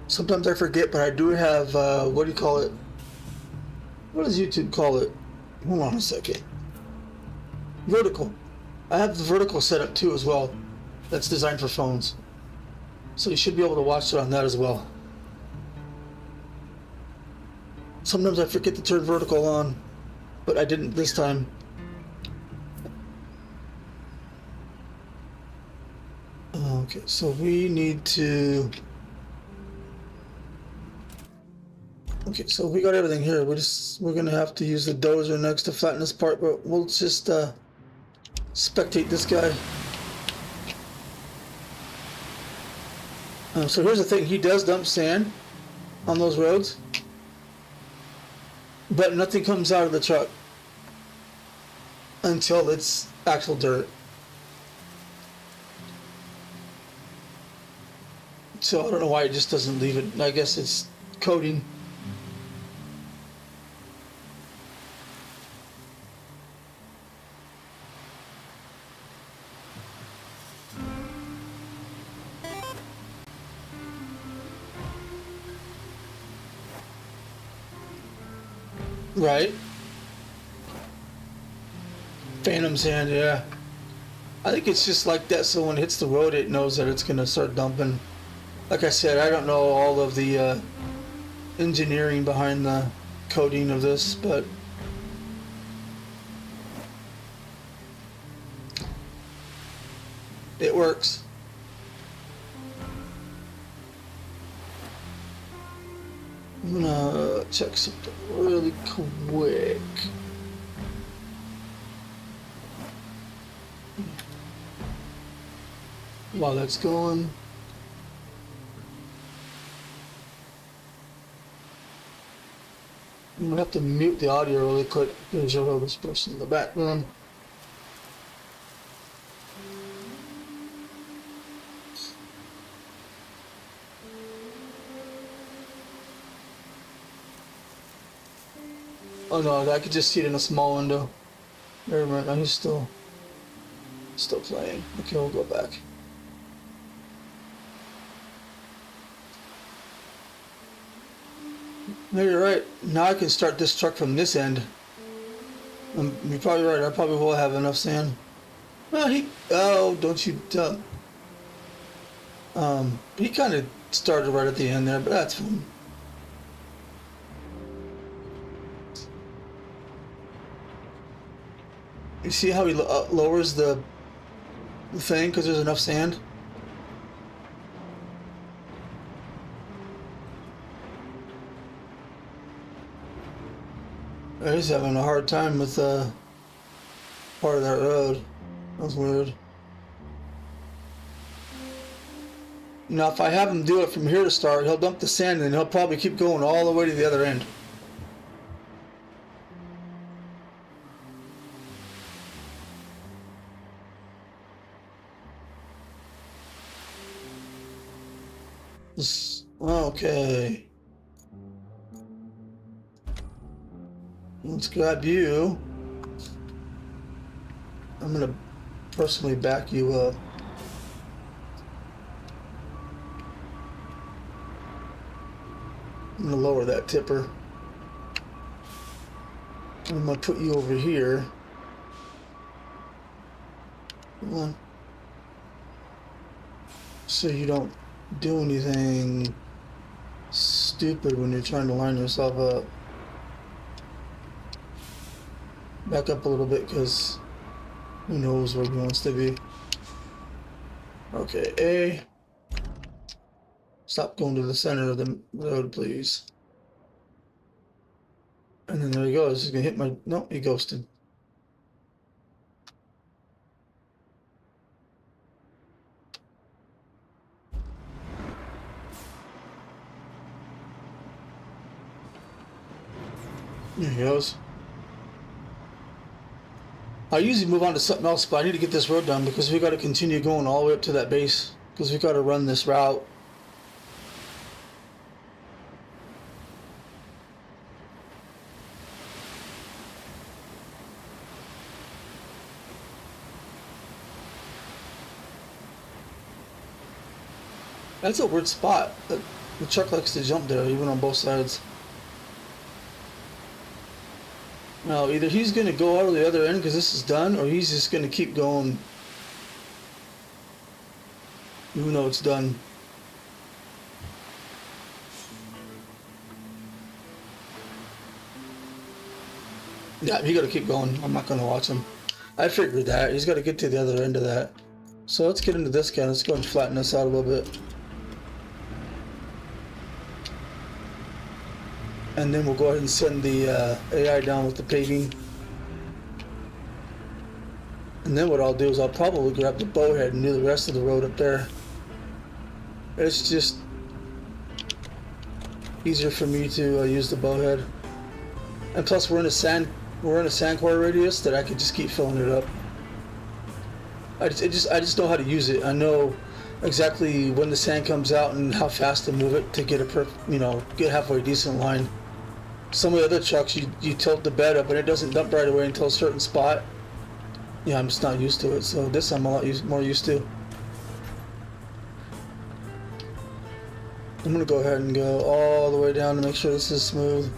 sometimes I forget, but I do have, what do you call it? What does YouTube call it? Hold on a second. Vertical. I have the vertical set up too as well. That's designed for phones. So you should be able to watch it on that as well. Sometimes I forget to turn vertical on, but I didn't this time. Okay, so we need to... Okay, so we got everything here. We're gonna have to use the dozer next to flatten this part, but we'll just spectate this guy. So here's the thing, he does dump sand on those roads, but nothing comes out of the truck until it's actual dirt. So I don't know why it just doesn't leave it. I guess it's coating. Right. Phantom sand, yeah. I think it's just like that, so when it hits the road, it knows that it's gonna start dumping. Like I said, I don't know all of the engineering behind the coating of this, but it works. I'm gonna check something really quick. While that's going, I'm gonna have to mute the audio really quick because you'll hear this person in the background. Oh no, I could just see it in a small window. Never mind, no, he's still playing. Okay, we'll go back. No, you're right. Now I can start this truck from this end. You're probably right. I probably will have enough sand. Well, oh, don't you dump. He kind of started right at the end there, but that's fine. You see how he lowers the thing because there's enough sand? He's having a hard time with part of that road. That's weird. Now, if I have him do it from here to start, he'll dump the sand and he'll probably keep going all the way to the other end. Okay. Let's grab you. I'm gonna personally back you up. I'm gonna lower that tipper. I'm gonna put you over here. Come on. So you don't do anything stupid when you're trying to line yourself up. Back up a little bit because who knows where he wants to be. Okay, A. Stop going to the center of the road, please. And then there he goes. He's gonna hit my... No, he ghosted. There he goes. I usually move on to something else, but I need to get this road done because we got to continue going all the way up to that base because we got to run this route. That's a weird spot. The truck likes to jump there, even on both sides. Now, either he's going to go out of the other end because this is done, or he's just going to keep going even though it's done. Yeah, he got to keep going. I'm not going to watch him. I figured that. He's got to get to the other end of that. So let's get into this guy. Let's go and flatten this out a little bit. And then we'll go ahead and send the AI down with the paving. And then what I'll do is I'll probably grab the bowhead and do the rest of the road up there. It's just easier for me to use the bowhead. And plus we're in a sand core radius that I could just keep filling it up. I just know how to use it. I know exactly when the sand comes out and how fast to move it to get get halfway decent line. Some of the other trucks, you tilt the bed up and it doesn't dump right away until a certain spot. Yeah, I'm just not used to it. So this I'm a lot more used to. I'm gonna go ahead and go all the way down to make sure this is smooth.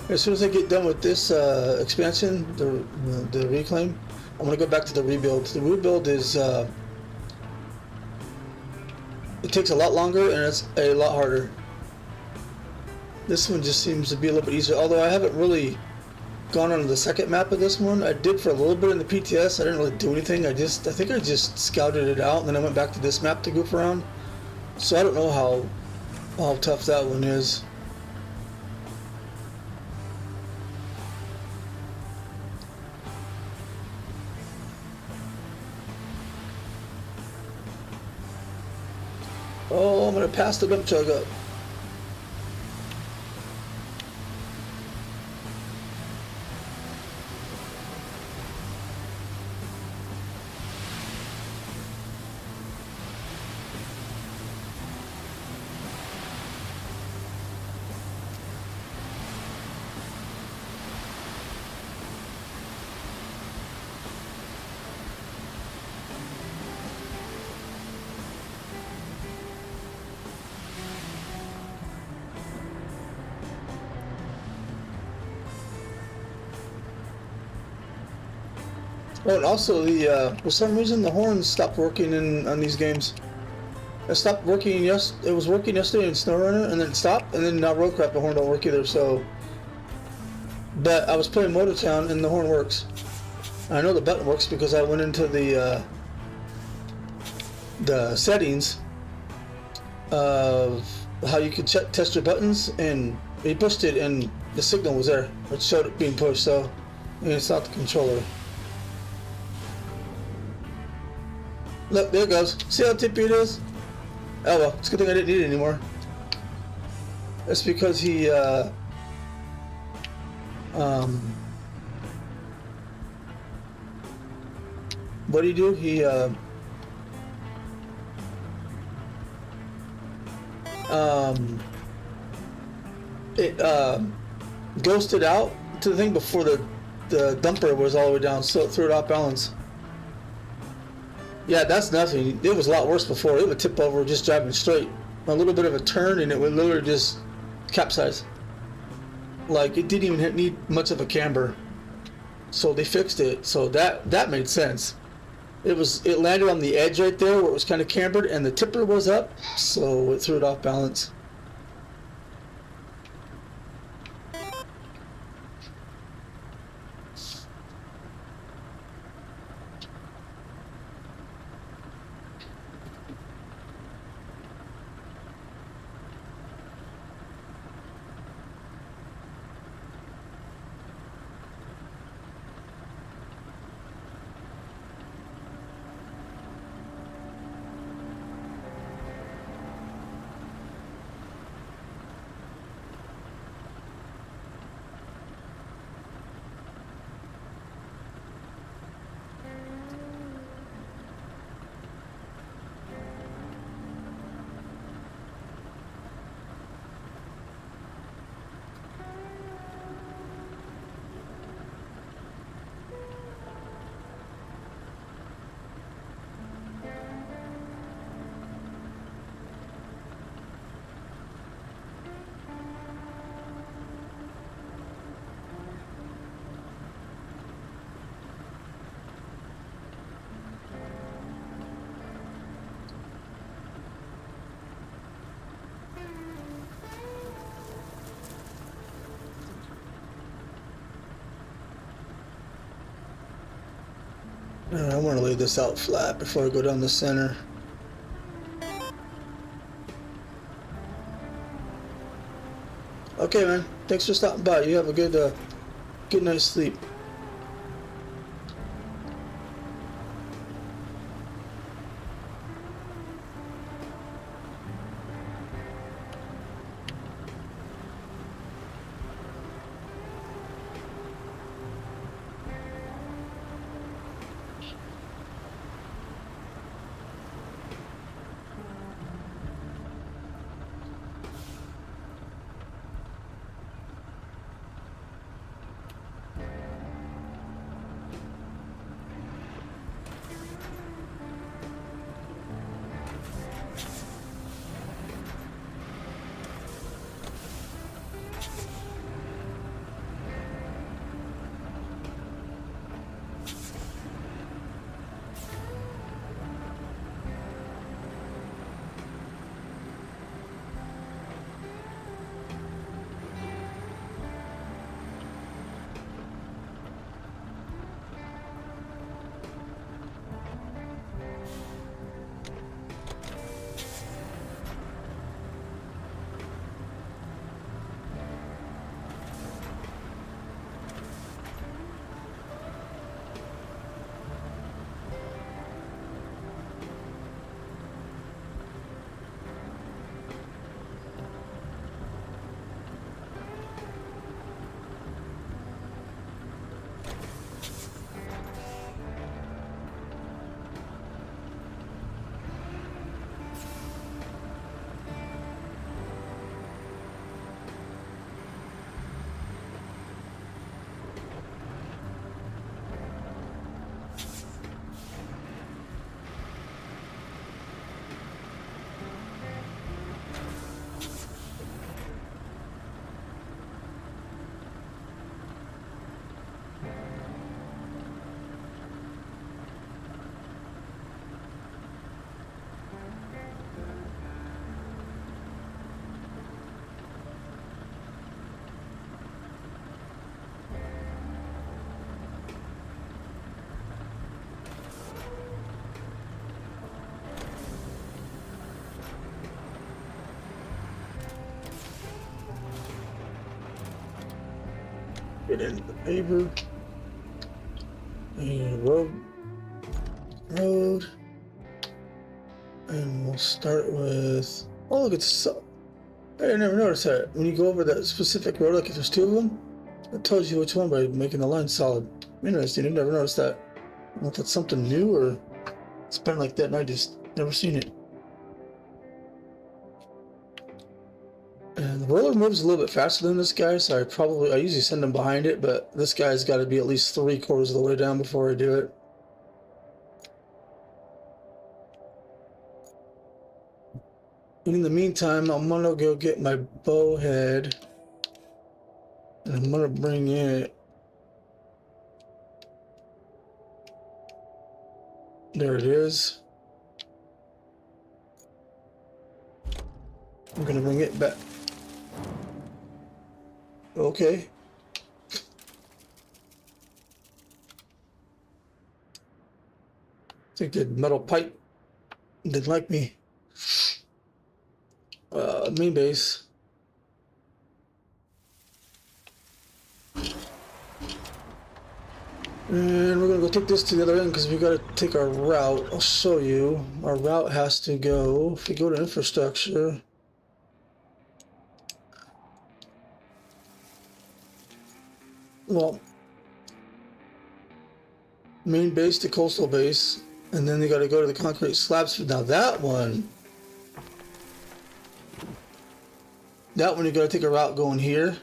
As soon as I get done with this expansion, the reclaim, I'm gonna go back to the rebuild. The rebuild is it takes a lot longer and it's a lot harder. This one just seems to be a little bit easier. Although I haven't really gone on the second map of this one. I did for a little bit in the PTS. I didn't really do anything. I think I just scouted it out and then I went back to this map to goof around. So I don't know how tough that one is. Oh, I'm gonna pass the dump truck up. Oh, and also for some reason the horns stopped working on these games. It stopped working. It was working yesterday in SnowRunner, and then it stopped, and then now Roadcraft the horn don't work either. So, but I was playing Motortown and the horn works. I know the button works because I went into the settings of how you could test your buttons, and he pushed it, and the signal was there. It showed it being pushed. So, it's not the controller. Look, there it goes. See how tippy it is? Oh well, it's a good thing I didn't need it anymore. That's because he, what do you do? He, ghosted out to the thing before the dumper was all the way down, so it threw it off balance. Yeah, that's nothing. It was a lot worse before. It would tip over just driving straight. A little bit of a turn and it would literally just capsize. Like, it didn't even need much of a camber. So they fixed it. So that made sense. It landed on the edge right there where it was kind of cambered and the tipper was up, so it threw it off balance. I want to lay this out flat before I go down the center. Okay, man. Thanks for stopping by. You have a good night's sleep. Get into the paper. And road. And we'll start with, oh look, it's so, I never noticed that. When you go over that specific road, like if there's two of them, it tells you which one by making the line solid. Interesting, I never noticed that. I don't know if that's something new or it's been like that and I just never seen it. And the roller moves a little bit faster than this guy, so I usually send him behind it, but this guy's got to be at least 3/4 of the way down before I do it. In the meantime, I'm gonna go get my bow head, and I'm gonna bring it. There it is. I'm gonna bring it back. Okay. I think the metal pipe didn't like me. Main base. And we're gonna go take this to the other end because we gotta take our route. I'll show you. Our route has to go, if we go to infrastructure, well, main base to coastal base, and then they gotta go to the concrete slabs. Now that one you gotta take a route going here,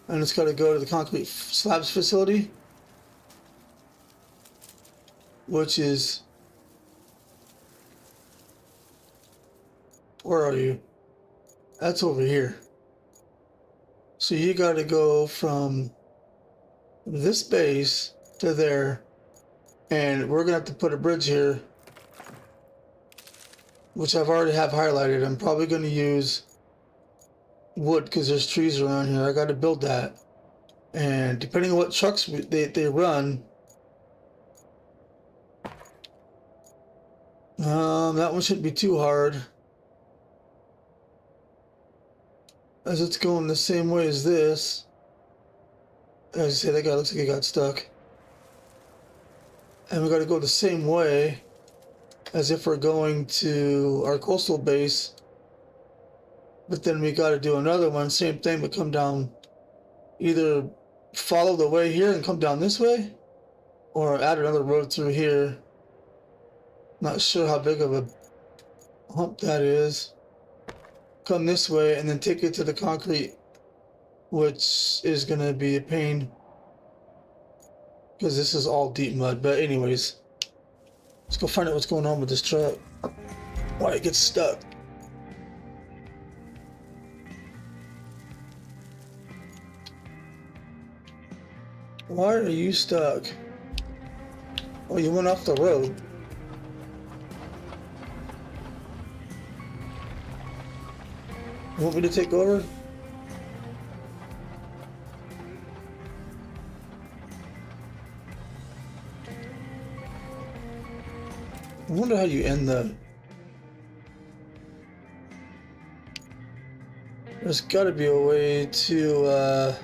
and it's gotta go to the concrete slabs facility, which is, where are you? That's over here. So you gotta go from this base to there, and we're gonna have to put a bridge here, which I've already have highlighted. I'm probably gonna use wood because there's trees around here. I gotta build that, and depending on what trucks they run, That one shouldn't be too hard, as it's going the same way as this. As I say, that guy looks like he got stuck. And we got to go the same way as if we're going to our coastal base. But then we got to do another one, same thing, but come down, either follow the way here and come down this way, or add another road through here. Not sure how big of a hump that is. Come this way and then take it to the concrete, which is going to be a pain because this is all deep mud. But anyways, let's go find out what's going on with this truck, why it gets stuck. Why are you stuck? Oh, you went off the road. You want me to take over? I wonder how you end that. There's got to be a way to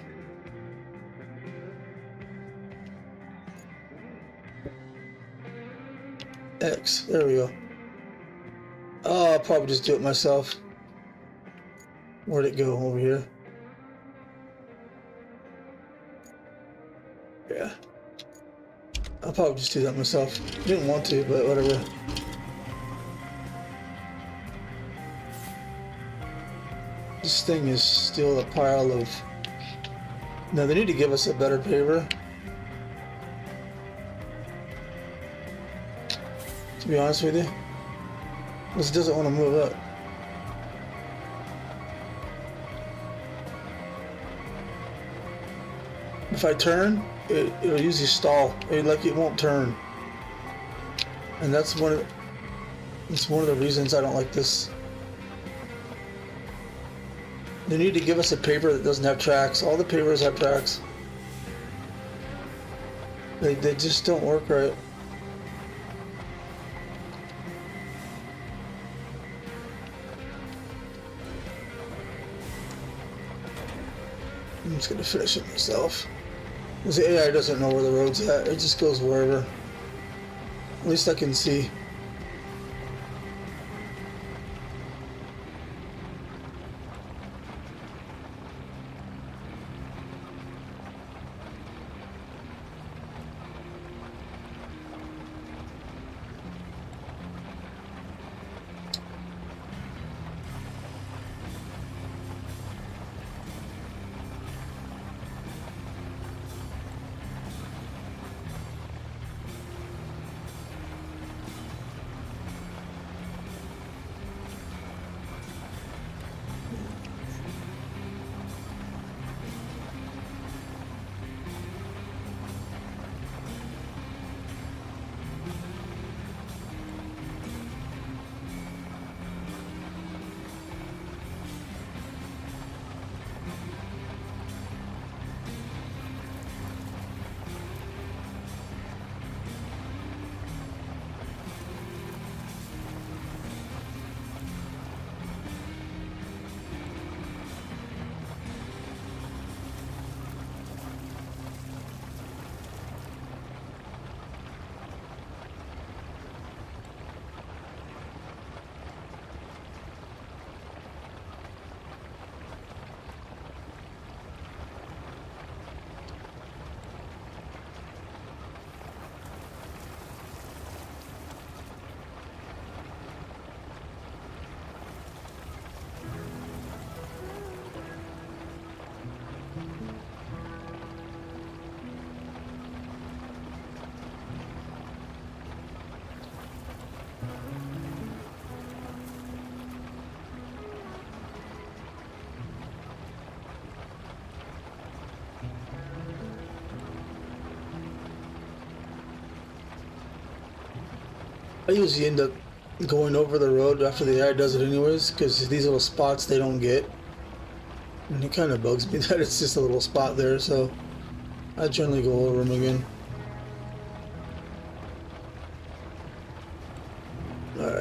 X. There we go. Oh, I'll probably just do it myself. Where'd it go? Over here? Yeah. I'll probably just do that myself. Didn't want to, but whatever. This thing is still a pile of... No, they need to give us a better paver. To be honest with you. This doesn't want to move up. If I turn, it'll usually stall. It won't turn. And that's one of the reasons I don't like this. They need to give us a paper that doesn't have tracks. All the papers have tracks. They just don't work right. I'm just gonna finish it myself. Because the AI doesn't know where the road's at. It just goes wherever. At least I can see. I usually end up going over the road after the AI does it anyways, because these little spots they don't get. And it kind of bugs me that it's just a little spot there, so I generally go over them again. Alright.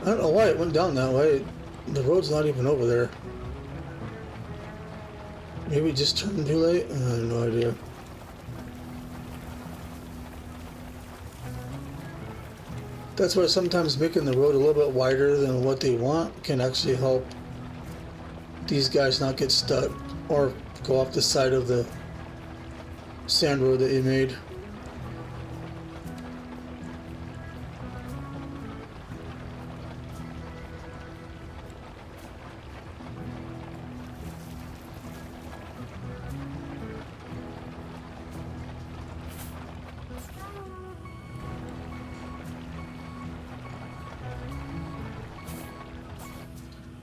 don't know why it went down that way. The road's not even over there. Maybe it just turned too late? I have no idea. That's why sometimes making the road a little bit wider than what they want can actually help these guys not get stuck or go off the side of the sand road that you made.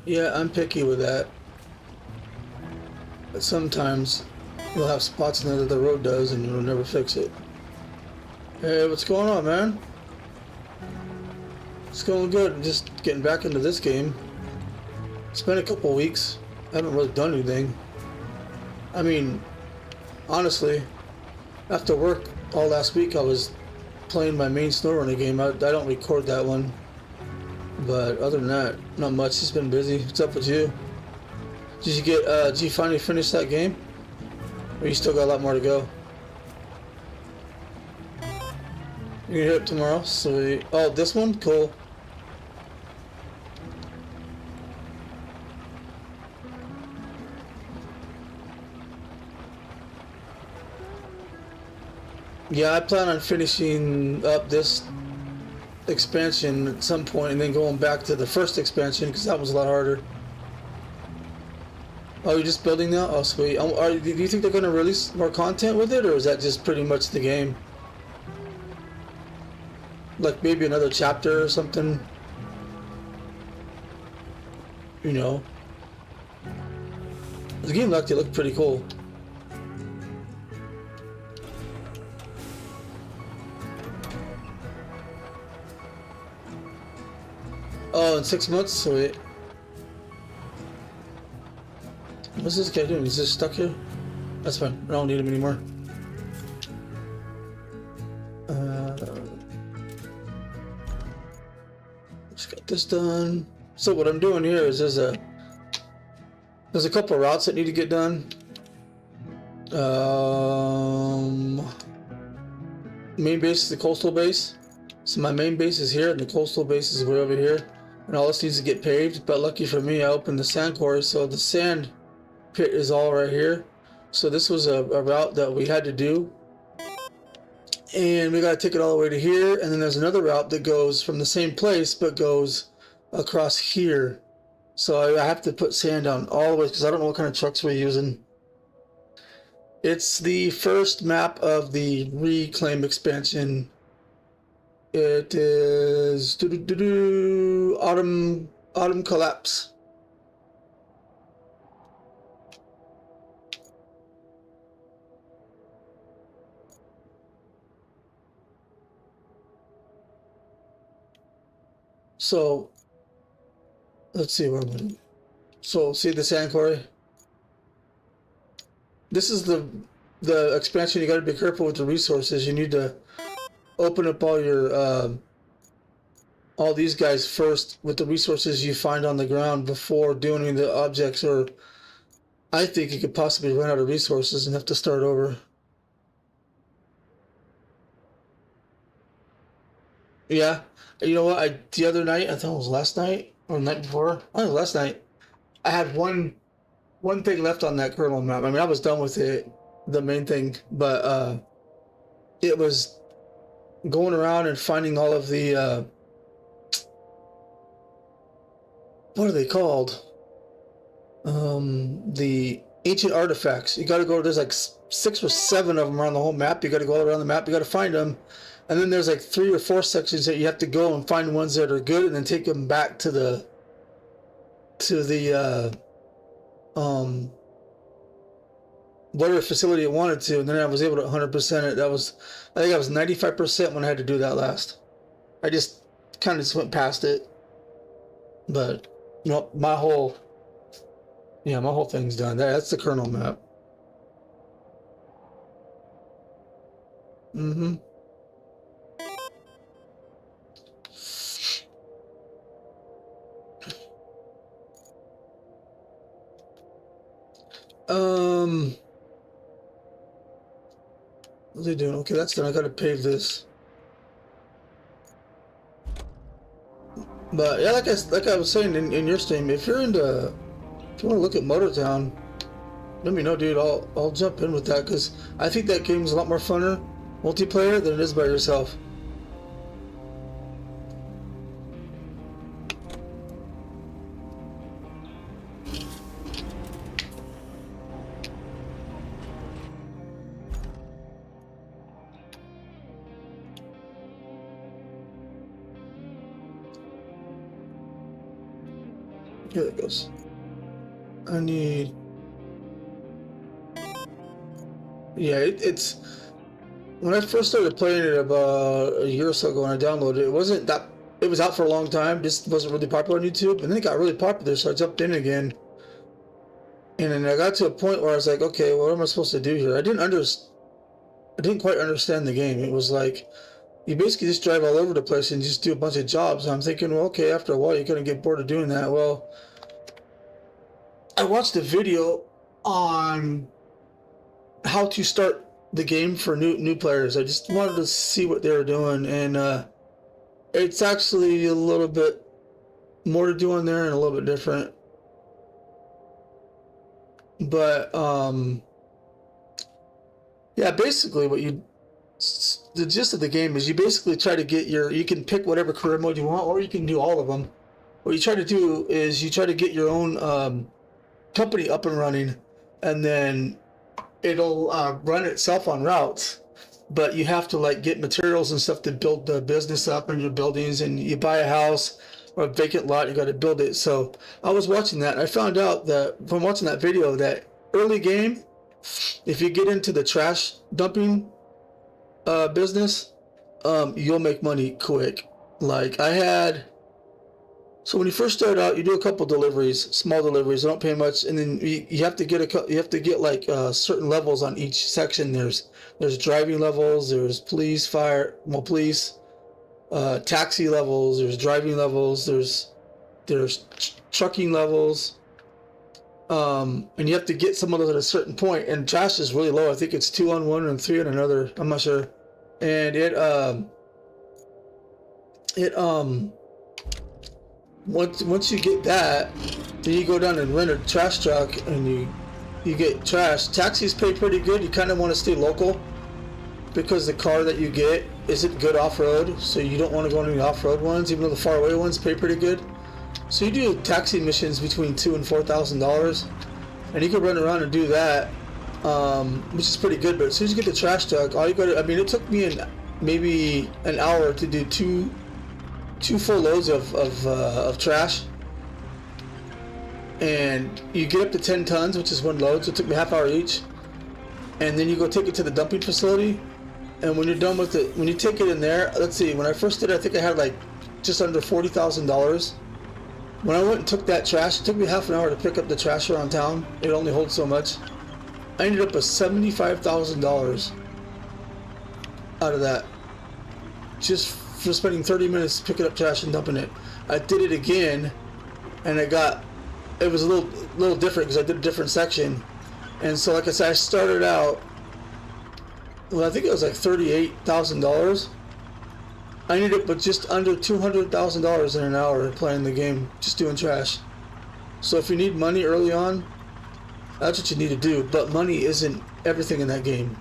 Yeah, I'm picky with that. But sometimes you'll have spots in there that the road does and you'll never fix it. Hey, what's going on, man? It's going good. I'm just getting back into this game. It's been a couple of weeks. I haven't really done anything. I mean, honestly, after work all last week I was playing my main SnowRunner game. I don't record that one. But other than that, not much. It's been busy. What's up with you? Did you finally finish that game? Or you still got a lot more to go? You can hit it tomorrow? Sweet. Oh, this one? Cool. Yeah, I plan on finishing up this expansion at some point and then going back to the first expansion because that was a lot harder. Oh, you're just building now? Oh, sweet. Do you think they're going to release more content with it, or is that just pretty much the game? Like maybe another chapter or something? You know? The game actually looked pretty cool. Oh, in 6 months? Sweet. What's this guy doing? He's just stuck here? That's fine. I don't need him anymore. Just got this done. So what I'm doing here is there's a couple of routes that need to get done. Main base is the coastal base. So my main base is here and the coastal base is way over here. And all this needs to get paved, but lucky for me I opened the sand quarry, so the sand pit is all right here. So this was a route that we had to do, and we got to take it all the way to here, and then there's another route that goes from the same place but goes across here. So I have to put sand down all the way because I don't know what kind of trucks we're using. It's the first map of the Reclaim expansion. It is Autumn Collapse. So let's see where I'm at. So see the sand quarry. This is the expansion. You got to be careful with the resources. You need to open up all your all these guys first with the resources you find on the ground before doing any of the objects, or I think you could possibly run out of resources and have to start over. Yeah, you know what? The other night, I think it was last night or the night before. Oh, last night. I had one thing left on that kernel map. I mean, I was done with it, the main thing, but it was going around and finding all of the what are they called? The ancient artifacts. You got to go. There's like 6 or 7 of them around the whole map. You got to go all around the map. You got to find them, and then there's like 3 or 4 sections that you have to go and find ones that are good, and then take them back to the whatever facility it wanted to, and then I was able to 100% it. I think I was 95% when I had to do that last. I just kind of just went past it, but you know, my whole thing's done. That's the kernel map. Mm-hmm. What are they doing? Okay, that's done. I gotta pave this. But yeah, like I was saying in your stream, if you want to look at Motortown, let me know, dude. I'll jump in with that because I think that game's a lot more funner multiplayer than it is by yourself. Here it goes. I need. Yeah, it's when I first started playing it about a year or so ago when I downloaded it, it wasn't that it was out for a long time, just wasn't really popular on YouTube, and then it got really popular, so I jumped in again. And then I got to a point where I was like, okay, what am I supposed to do here? I didn't quite understand the game. It was like you basically just drive all over the place and just do a bunch of jobs. And I'm thinking, well, okay, after a while you're gonna get bored of doing that. Well, I watched a video on how to start the game for new players. I just wanted to see what they were doing, and it's actually a little bit more to do on there and a little bit different. But yeah, basically the gist of the game is you basically try to get you can pick whatever career mode you want, or you can do all of them. What you try to do is you try to get your own company up and running, and then it'll run itself on routes. But you have to like get materials and stuff to build the business up in your buildings, and you buy a house or a vacant lot, you got to build it. So I was watching that, and I found out that from watching that video that early game, if you get into the trash dumping business, you'll make money quick. Like so when you first start out, you do a couple deliveries, small deliveries. They don't pay much, and then you have to get like certain levels on each section. There's driving levels, there's police, taxi levels, there's driving levels, there's trucking levels, and you have to get some of those at a certain point. And trash is really low. I think it's 2 on one and 3 on another. I'm not sure. And once you get that, then you go down and rent a trash truck, and you get trash. Taxis pay pretty good. You kind of want to stay local because the car that you get isn't good off-road, so you don't want to go on any off-road ones, even though the far-away ones pay pretty good. So you do taxi missions between $2,000 and $4,000, and you can run around and do that, which is pretty good. But as soon as you get the trash truck, all you got to, I mean, it took me maybe an hour to do two full loads of trash, and you get up to 10 tons, which is one load, so it took me half hour each. And then you go take it to the dumping facility, and when you're done with it, when you take it in there, let's see, when I first did it, I think I had like just under $40,000. When I went and took that trash, it took me half an hour to pick up the trash around town. It only holds so much. I ended up with $75,000 out of that, just for spending 30 minutes picking up trash and dumping it. I did it again, and it was a little different because I did a different section. And so, like I said, I started out, well, I think it was like $38,000. I ended up with just under $200,000 in an hour playing the game, just doing trash. So if you need money early on, that's what you need to do. But money isn't everything in that game.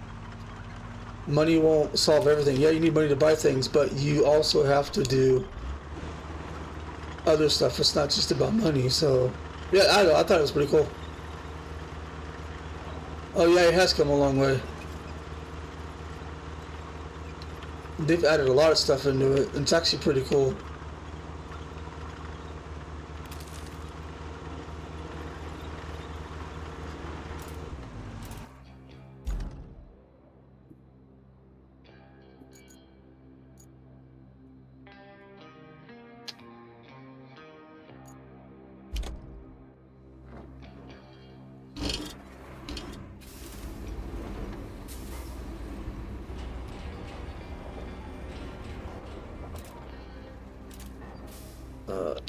Money won't solve everything. Yeah, you need money to buy things, but you also have to do other stuff. It's not just about money. So, yeah, I don't know. I thought it was pretty cool. Oh yeah, it has come a long way. They've added a lot of stuff into it, and it's actually pretty cool.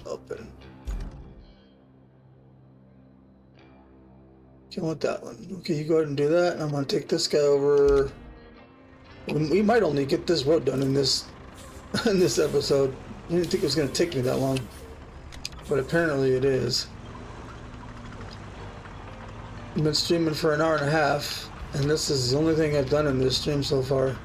Open. Don't want that one. Okay, you go ahead and do that. And I'm gonna take this guy over. We might only get this road done in this in this episode. I didn't think it was gonna take me that long, but apparently it is. I've been streaming for an hour and a half, and this is the only thing I've done in this stream so far.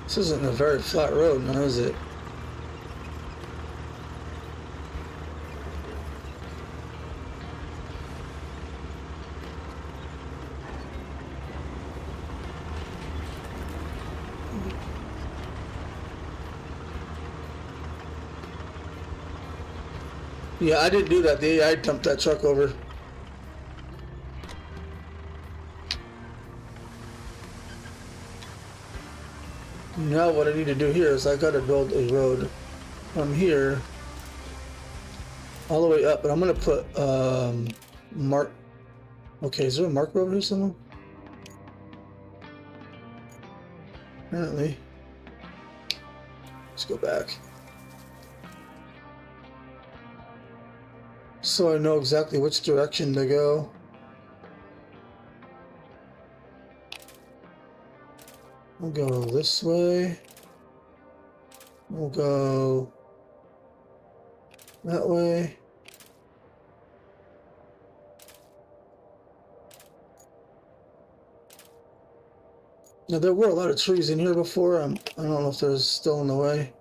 This isn't a very flat road now, is it? Yeah, I didn't do that. The AI dumped that truck over. Now what I need to do here is I gotta build a road from here all the way up, but I'm gonna put mark. Okay, is there a mark road here somewhere? Apparently. Let's go back. So I know exactly which direction to go. We'll go this way. We'll go that way. Now there were a lot of trees in here before. I don't know if they're still in the way.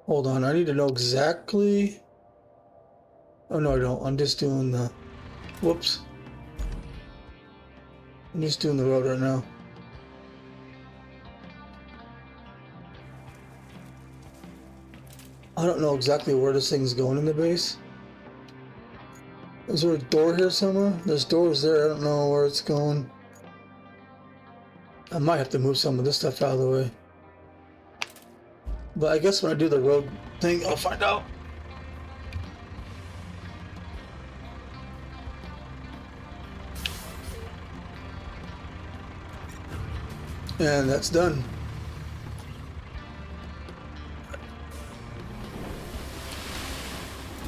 Hold on, I need to know exactly. Oh no, I don't. I'm just doing the. Whoops. I'm just doing the road right now. I don't know exactly where this thing's going in the base. Is there a door here somewhere? There's doors there. I don't know where it's going. I might have to move some of this stuff out of the way. But I guess when I do the road thing, I'll find out. And that's done.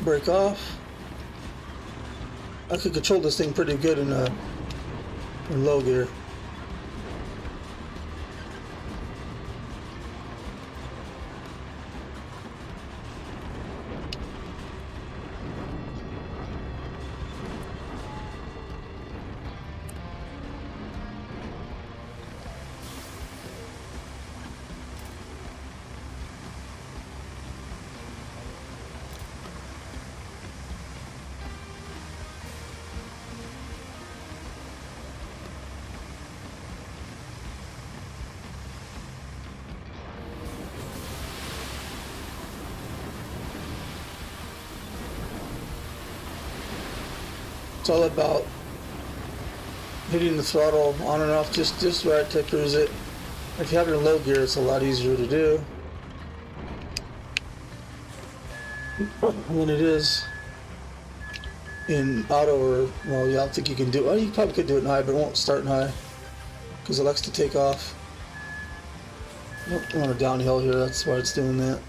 Break off. I could control this thing pretty good in low gear. It's all about hitting the throttle on and off just right to cruise it. If you have it in low gear, it's a lot easier to do than it is in auto or, well, yeah, I don't think you can do it. Well, you probably could do it in high, but it won't start in high because it likes to take off. Nope, I want a downhill here, that's why it's doing that.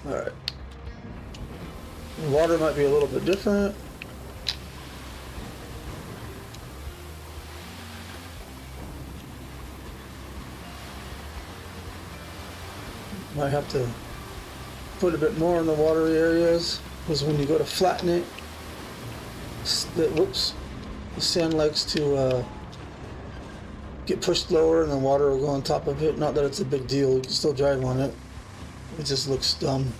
Alright. The water might be a little bit different. Might have to put a bit more in the watery areas because when you go to flatten it, whoops, the sand likes to get pushed lower and the water will go on top of it. Not that it's a big deal, you can still drive on it. It just looks dumb.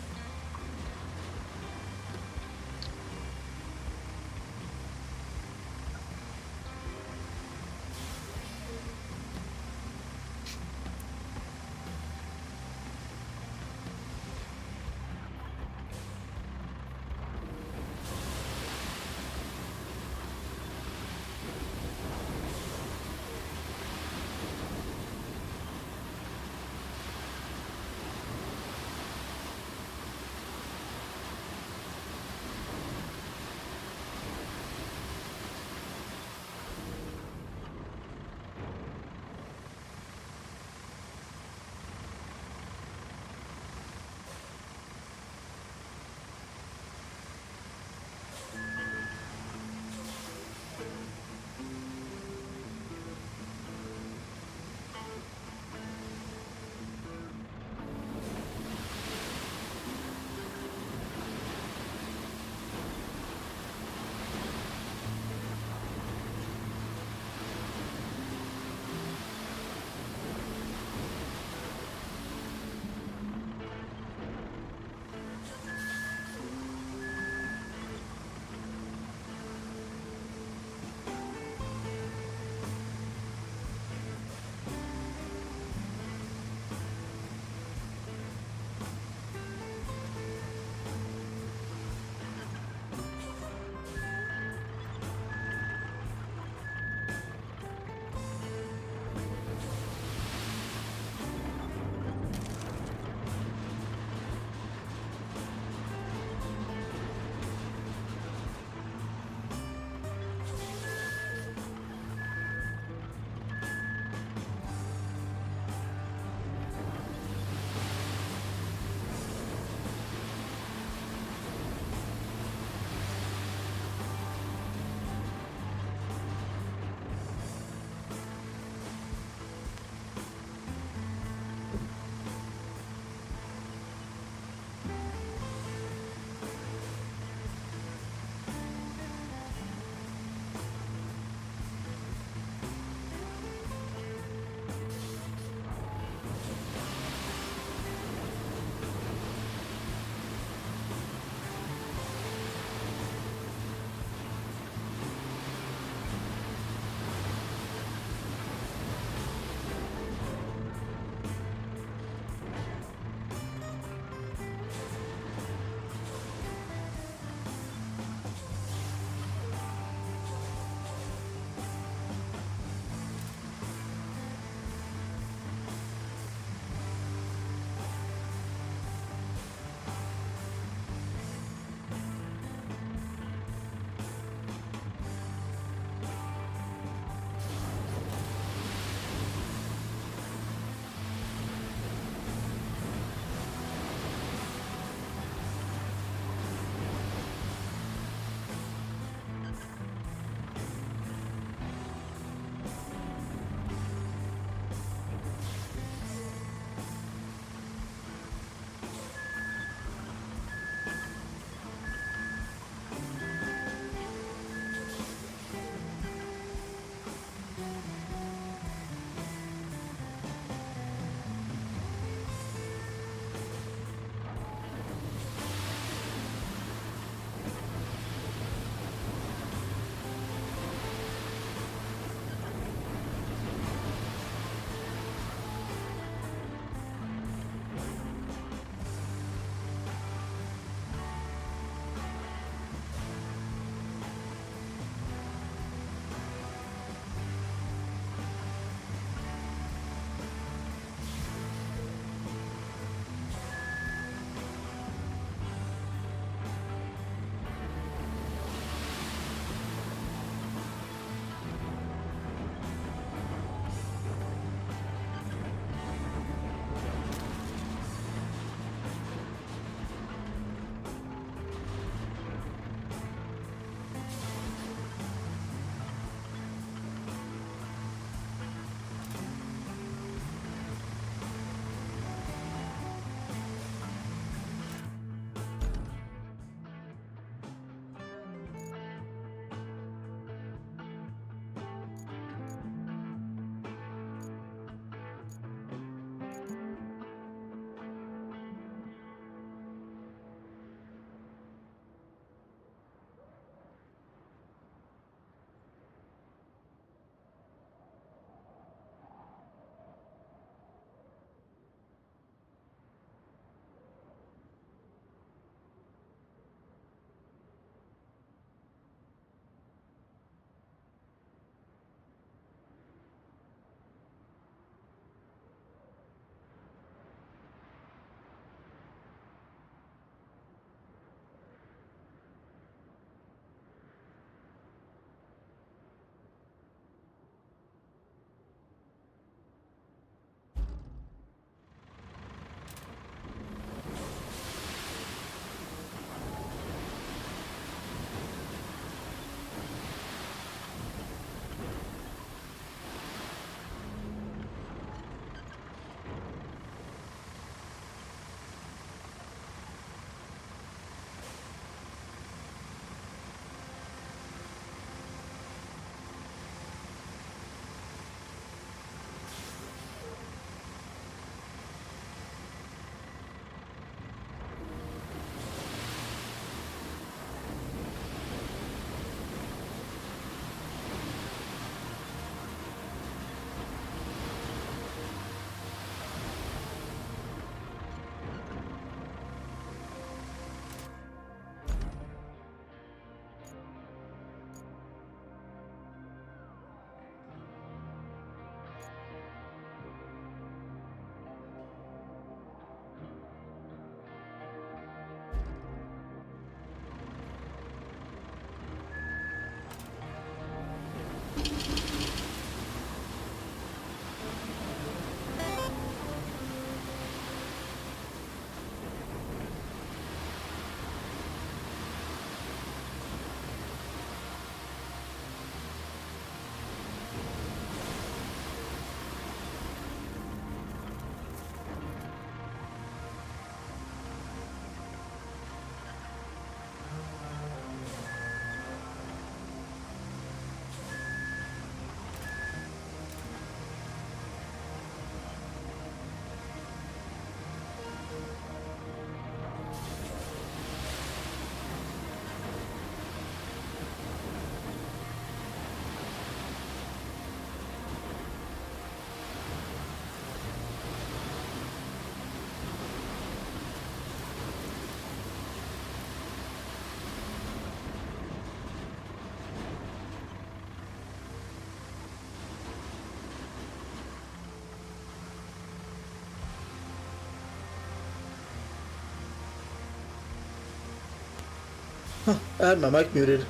I had my mic muted,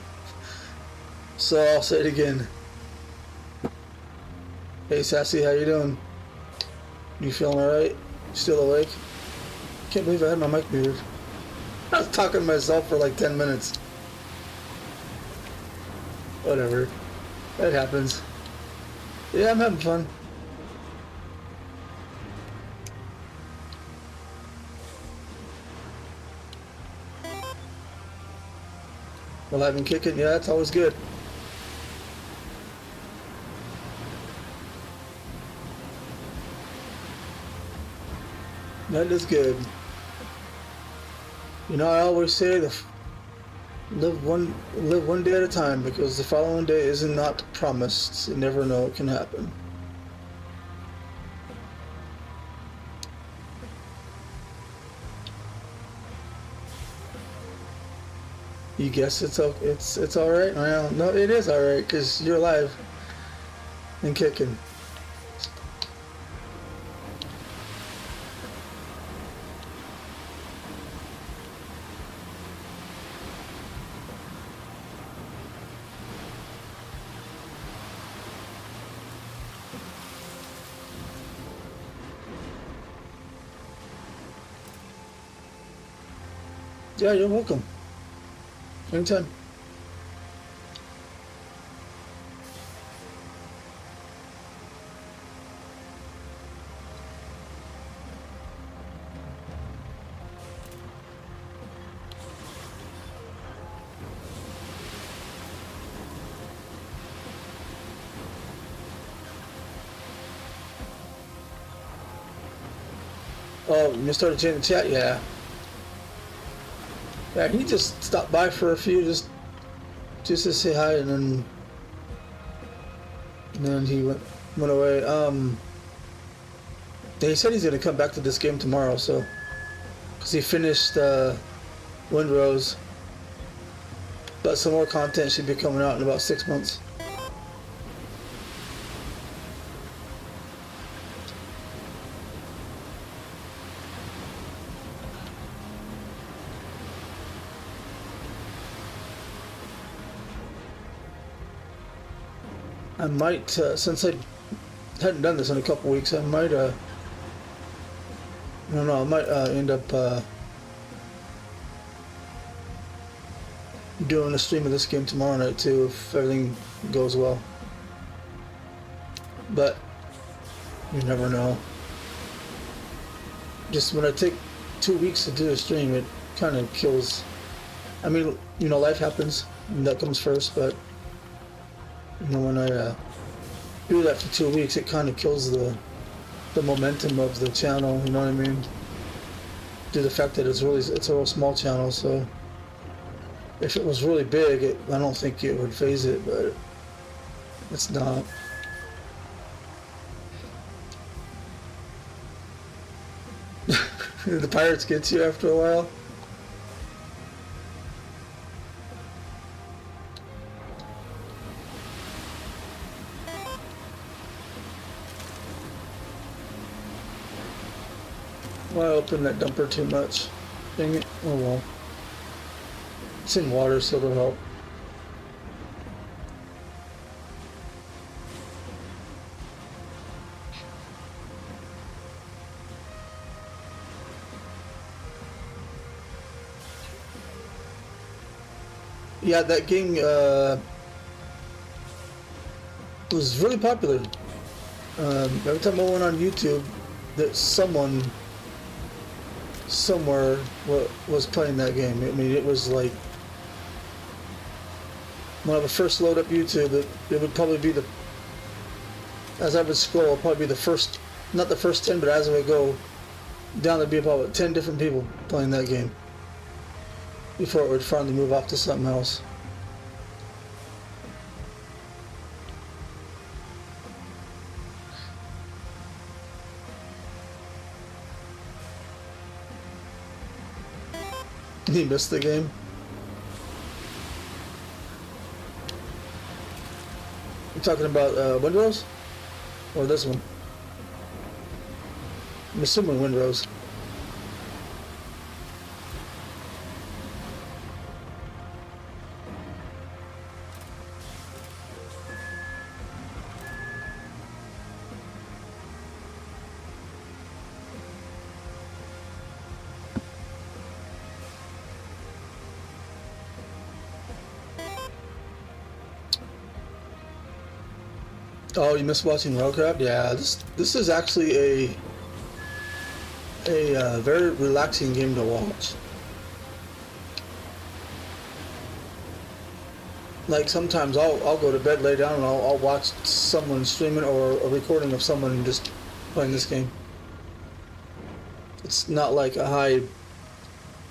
so I'll say it again. Hey Sassy, how you doing? You feeling alright? Still awake? Can't believe I had my mic muted. I was talking to myself for like 10 minutes. Whatever. That happens. Yeah, I'm having fun. Well, I've been kicking. Yeah, that's always good. That is good. You know, I always say live one day at a time, because the following day is not promised. You never know what can happen. You guess it's all right? Well, no, it is all right because you're alive and kicking. Yeah, you're welcome. Anytime. Oh, you started changing the chat? Yeah. Yeah, he just stopped by for a few, just to say hi, and then he went away. He said he's gonna come back to this game tomorrow, so because he finished Windrose, but some more content should be coming out in about 6 months. I might, since I hadn't done this in a couple weeks, I might, I don't know, I might end up doing a stream of this game tomorrow night too, if everything goes well. But you never know. Just when I take 2 weeks to do a stream, it kind of kills. I mean, you know, life happens, and that comes first, but you know, when I do that for 2 weeks, it kind of kills the momentum of the channel. You know what I mean? Due to the fact that it's a real small channel. So if it was really big, I don't think it would phase it, but it's not. The pirates get you after a while. Why open that dumper too much? Dang it. Oh well. It's in water, so it'll help. Yeah, that game was really popular. Every time I went on YouTube, that someone somewhere was playing that game. I mean, it was like when I would first load up YouTube, it would probably be as I would scroll, it'd probably be the first, not the first 10, but as I would go down, there'd be about 10 different people playing that game before it would finally move off to something else. He missed the game. You're talking about Windrose? Or this one? I'm assuming Windrose. Oh, you miss watching Roadcraft? Yeah, this is actually a very relaxing game to watch. Like sometimes I'll go to bed, lay down, and I'll watch someone streaming or a recording of someone just playing this game. It's not like a high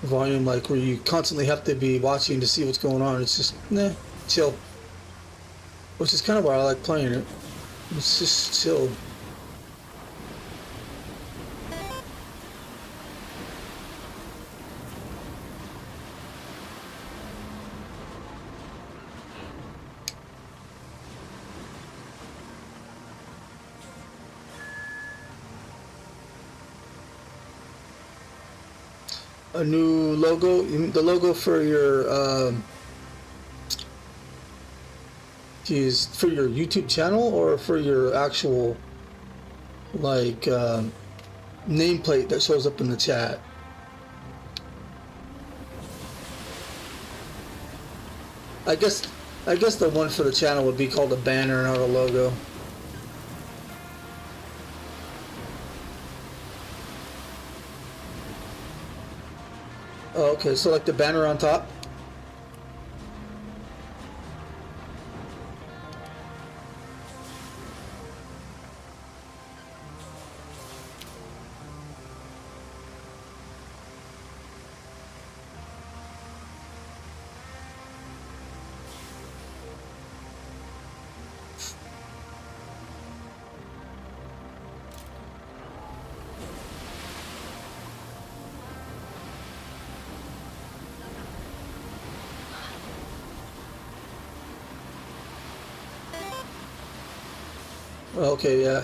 volume like where you constantly have to be watching to see what's going on. It's just chill, which is kind of why I like playing it. It's just chill. A new logo, the logo for your for your YouTube channel or for your actual like nameplate that shows up in the chat. I guess the one for the channel would be called a banner, not a logo. Oh, okay, so like the banner on top. Okay, yeah.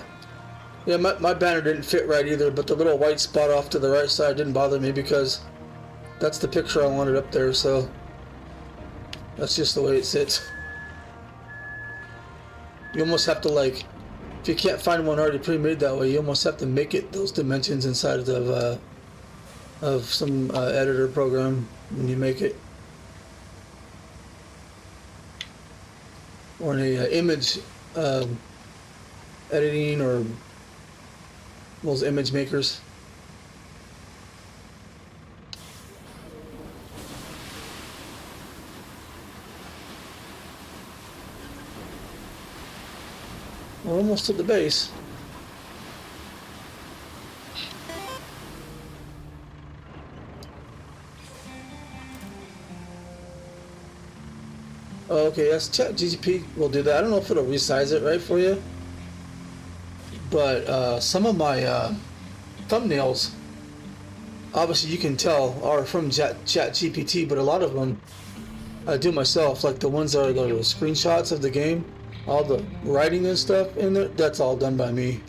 Yeah, my banner didn't fit right either, but the little white spot off to the right side didn't bother me because that's the picture I wanted up there, so that's just the way it sits. You almost have to, like, if you can't find one already pre-made that way, you almost have to make it those dimensions inside of some editor program when you make it. Or in a image editing or those image makers. We're almost at the base. Oh, okay, yes, ChatGPT will do that. I don't know if it'll resize it right for you, but some of my thumbnails, obviously you can tell, are from ChatGPT, but a lot of them I do myself, like the ones that are the screenshots of the game, all the writing and stuff in there, that's all done by me.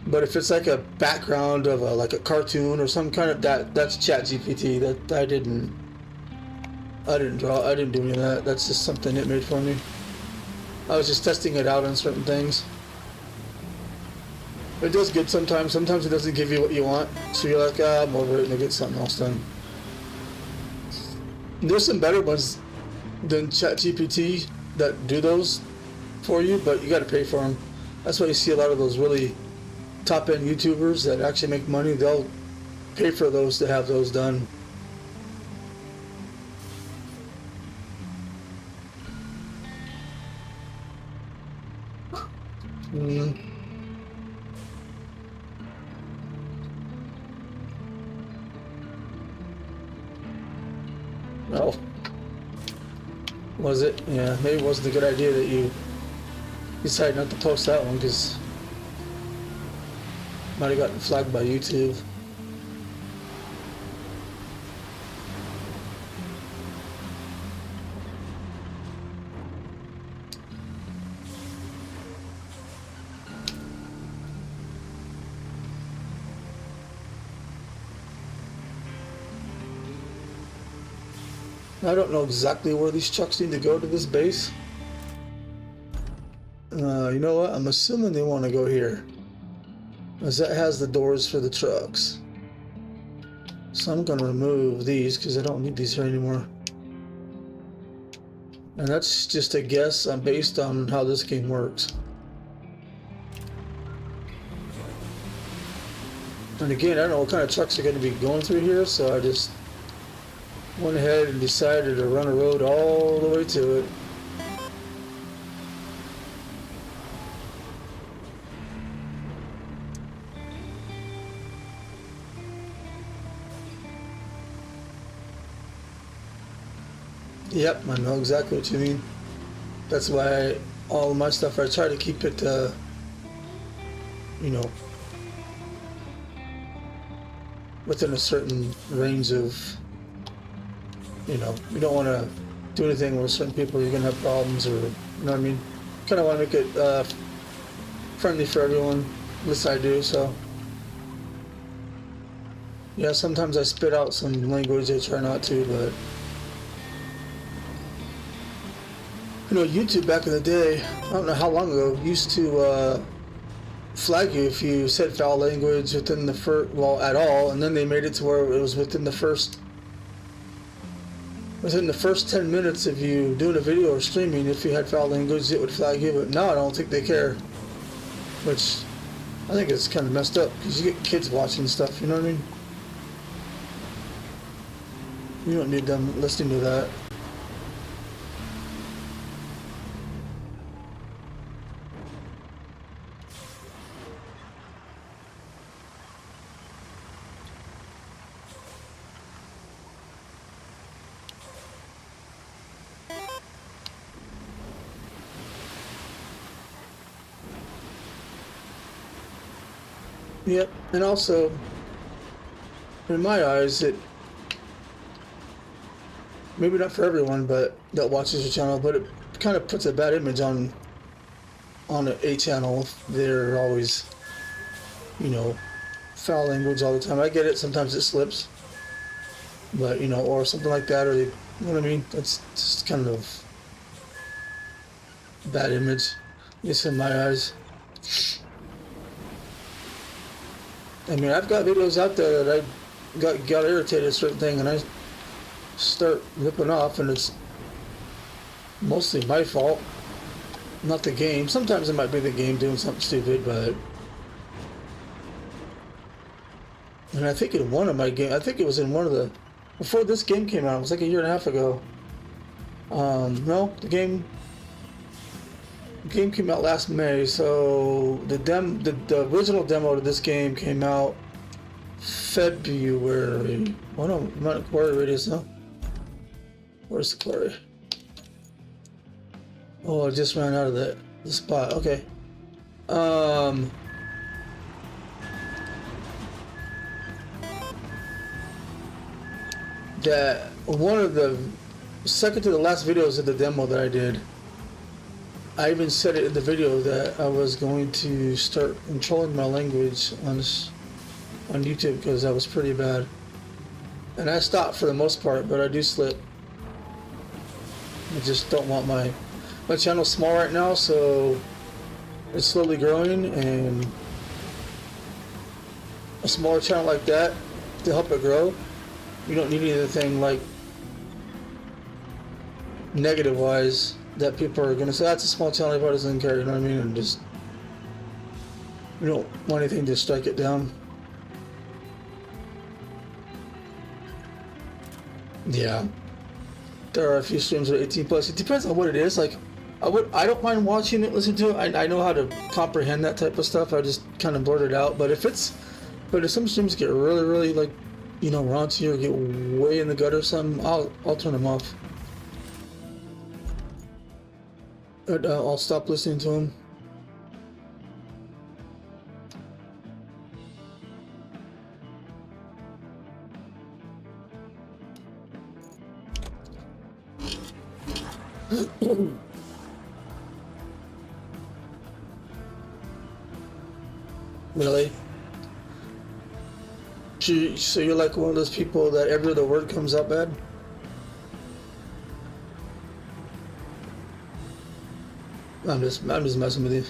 But if it's like a background of like a cartoon or some kind of that's ChatGPT. That I didn't draw. I didn't do any of that. That's just something it made for me. I was just testing it out on certain things. It does good sometimes. Sometimes it doesn't give you what you want, so you're like, I'm over it, and I get something else done. There's some better ones than ChatGPT that do those for you, but you got to pay for them. That's why you see a lot of those really top-end YouTubers that actually make money. They'll pay for those to have those done. Oh. Was it? Yeah, maybe it wasn't a good idea that you decided not to post that one, because might have gotten flagged by YouTube. I don't know exactly where these trucks need to go to this base. You know what? I'm assuming they want to go here, as that has the doors for the trucks. So I'm going to remove these because I don't need these here anymore. And that's just a guess based on how this game works. And again, I don't know what kind of trucks are going to be going through here, so I just went ahead and decided to run a road all the way to it. Yep, I know exactly what you mean. That's why all of my stuff, I try to keep it, you know, within a certain range of, you know, you don't want to do anything where certain people are going to have problems, or, you know what I mean? Kind of want to make it friendly for everyone. At least I do, so. Yeah, sometimes I spit out some language, I try not to, but. You know, YouTube back in the day, I don't know how long ago, used to flag you if you said foul language within the first, well, at all, and then they made it to where it was within the first 10 minutes of you doing a video or streaming. If you had foul language, it would flag you. But now I don't think they care, which I think it's kind of messed up, because you get kids watching stuff, you know what I mean? You don't need them listening to that. Yep, and also, in my eyes, it, maybe not for everyone, but that watches your channel, but it kind of puts a bad image on a channel if they're always, you know, foul language all the time. I get it, sometimes it slips, but, you know, or something like that, or they, you know what I mean? It's just kind of bad image, at least in my eyes. I mean, I've got videos out there that I got irritated at a certain thing, and I start ripping off, and it's mostly my fault, not the game. Sometimes it might be the game doing something stupid, but. And I think in one of my games, I think it was in one of the, before this game came out, it was like a year and a half ago. No, the game came out last May, so the original demo to this game came out February. Oh no, not Quarry it is now. Where's the Quarry? Oh, I just ran out of the spot. Okay. That one of the second to the last videos of the demo that I did, I even said it in the video that I was going to start controlling my language on YouTube, because that was pretty bad. And I stopped for the most part, but I do slip. I just don't want my channel's small right now, so it's slowly growing, and a smaller channel like that to help it grow, you don't need anything like negative wise that people are gonna say that's a small channel, everybody doesn't care, you know what I mean? And just, you don't want anything to strike it down. Yeah, there are a few streams that are 18 plus. It depends on what it is. Like, I don't mind watching it, listening to it. I know how to comprehend that type of stuff. I just kind of blurt it out. But if some streams get really like, you know, raunchy or get way in the gut or something, I'll turn them off. But, I'll stop listening to them. Really? So you're like one of those people that every other word comes out bad? I'm just messing with you.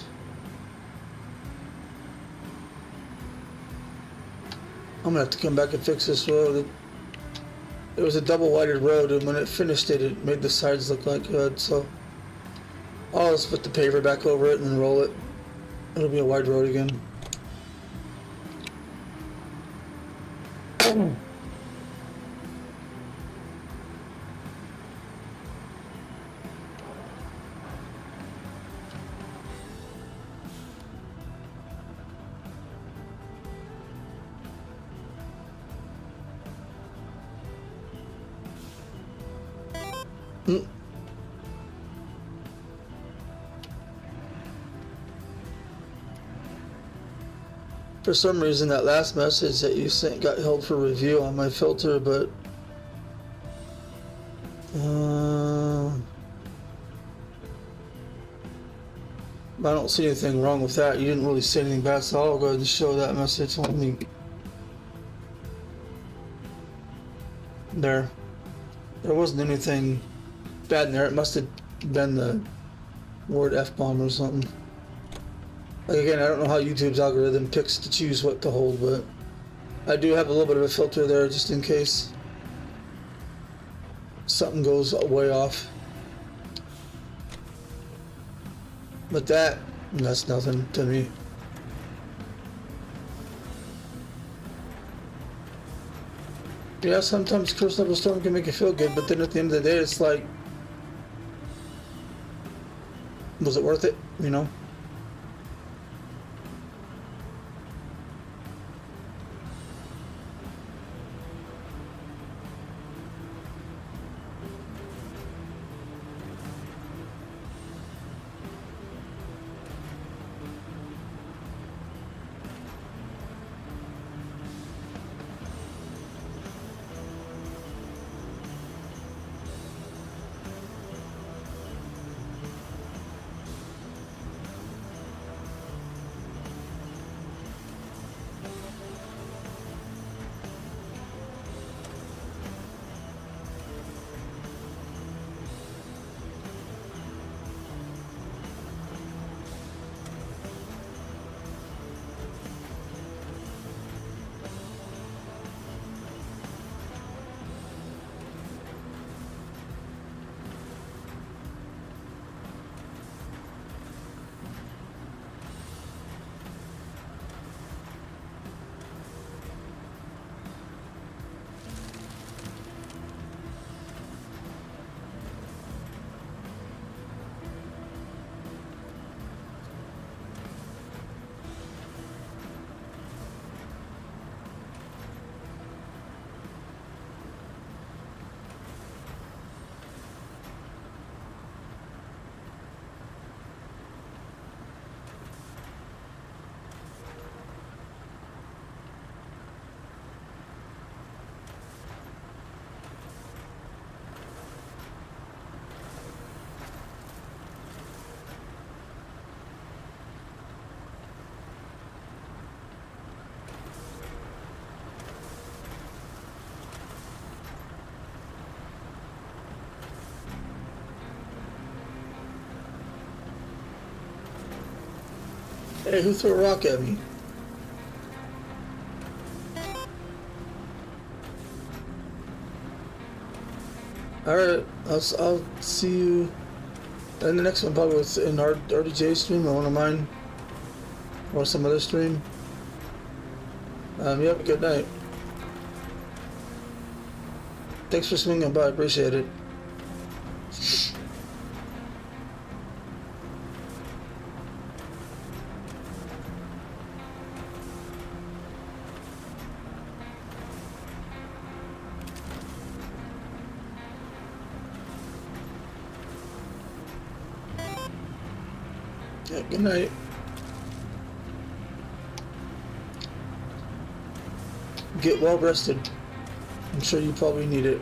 I'm gonna have to come back and fix this road. it was a double whited road, and when it finished it, it made the sides look like good. So I'll just put the paver back over it and then roll it. It'll be a wide road again. For some reason, that last message that you sent got held for review on my filter, but I don't see anything wrong with that. You didn't really say anything bad, so I'll go ahead and show that message. Let me. There wasn't anything bad in there. It must have been the word F-bomb or something. Like, again, I don't know how YouTube's algorithm picks to choose what to hold, but I do have a little bit of a filter there just in case something goes way off. But that's nothing to me. Yeah, sometimes Curse Level Storm can make you feel good, but then at the end of the day, it's like, was it worth it? You know? Hey, who threw a rock at me? Alright, I'll see you in the next one, probably with an RDJ stream or one of mine, or some other stream. You have a good night. Thanks for swinging by, appreciate it. Yeah, good night. Get well rested. I'm sure you probably need it.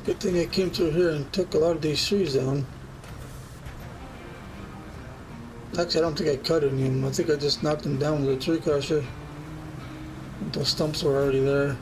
Good thing I came through here and took a lot of these trees down. Actually, I don't think I cut any of them. I think I just knocked them down with a tree crusher. The stumps were already there.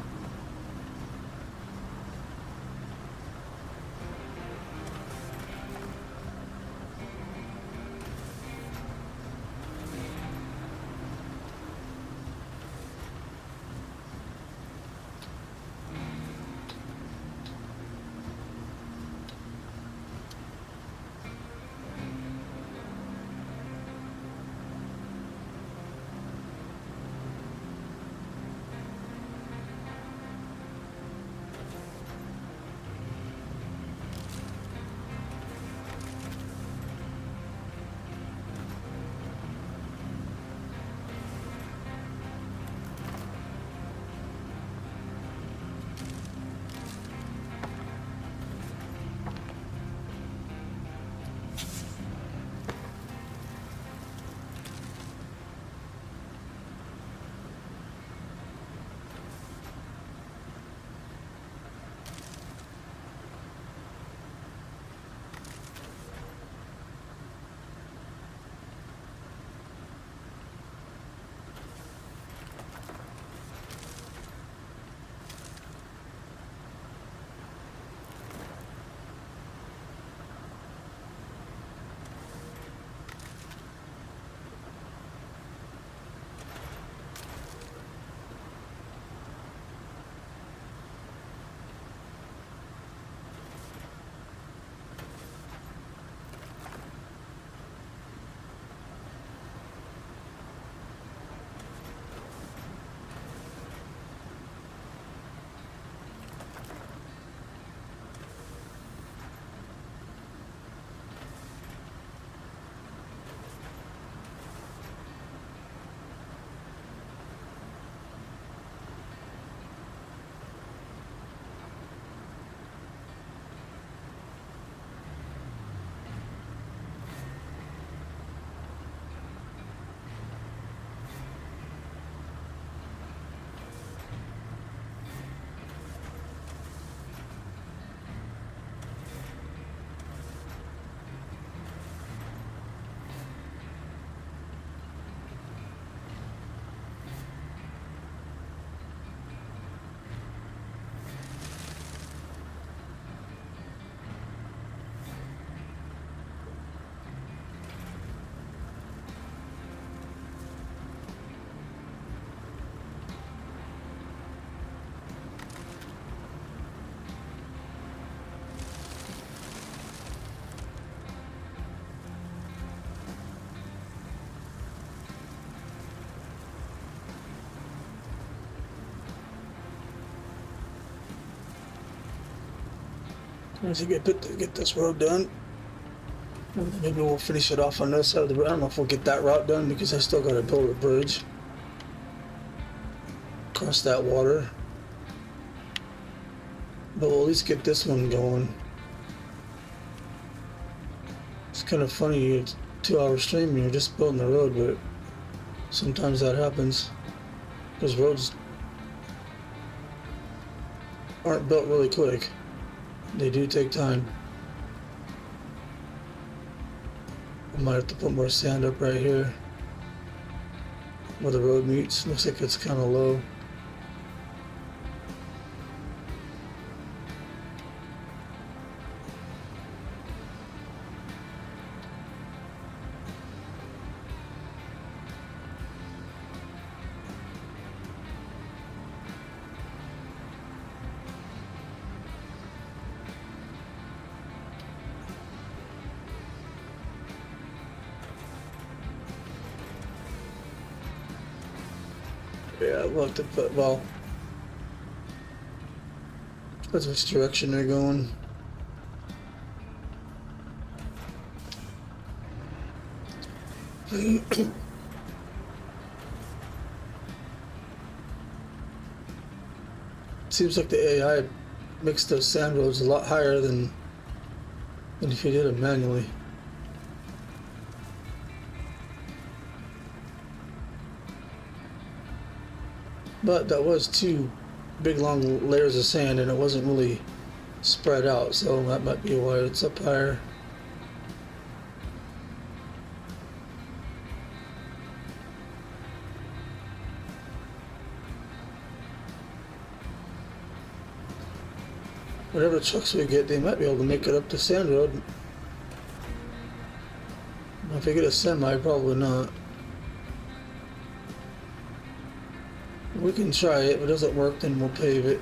Once I get this road done, maybe we'll finish it off on this side of the road. I don't know if we'll get that route done because I still got to build a bridge across that water. But we'll at least get this one going. It's kind of funny, it's a 2-hour stream and you're just building the road, but sometimes that happens because roads aren't built really quick. They do take time. I might have to put more sand up right here where the road meets. Looks like it's kind of low. Yeah, we'll have to put, well, depends which direction they're going. Seems like the AI makes those sand roads a lot higher than if you did it manually. But that was 2 big long layers of sand and it wasn't really spread out, so that might be why it's up higher. Whatever trucks we get, they might be able to make it up to Sand Road. If I get a semi, probably not. We can try it. If it doesn't work, then we'll pave it.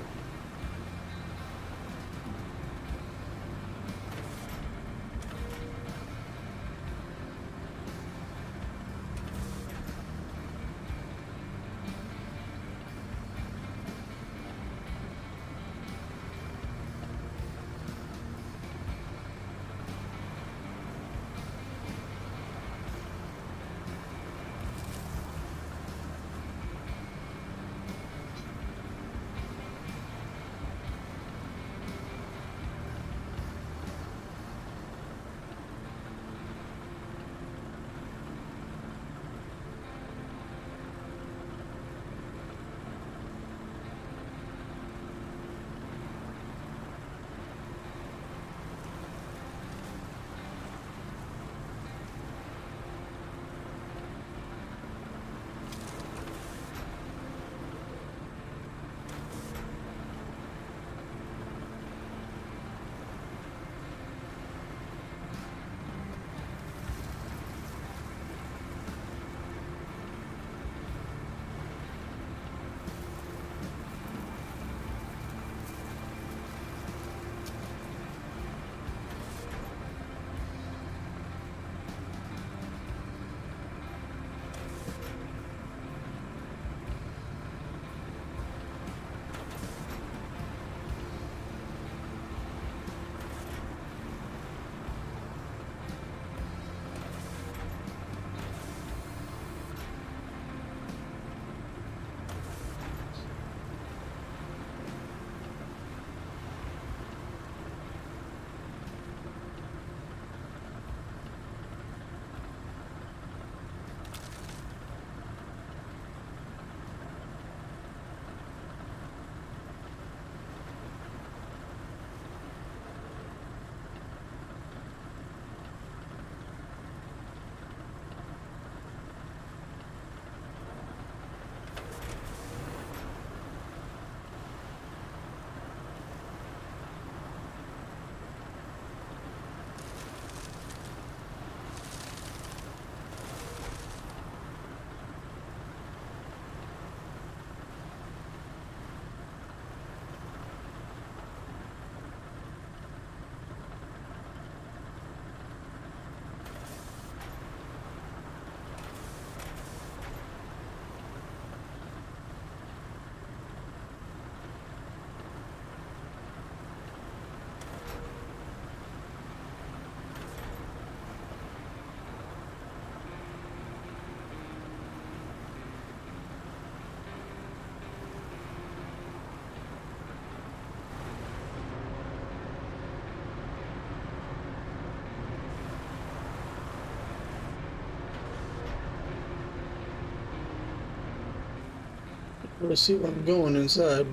Let's see where I'm going inside.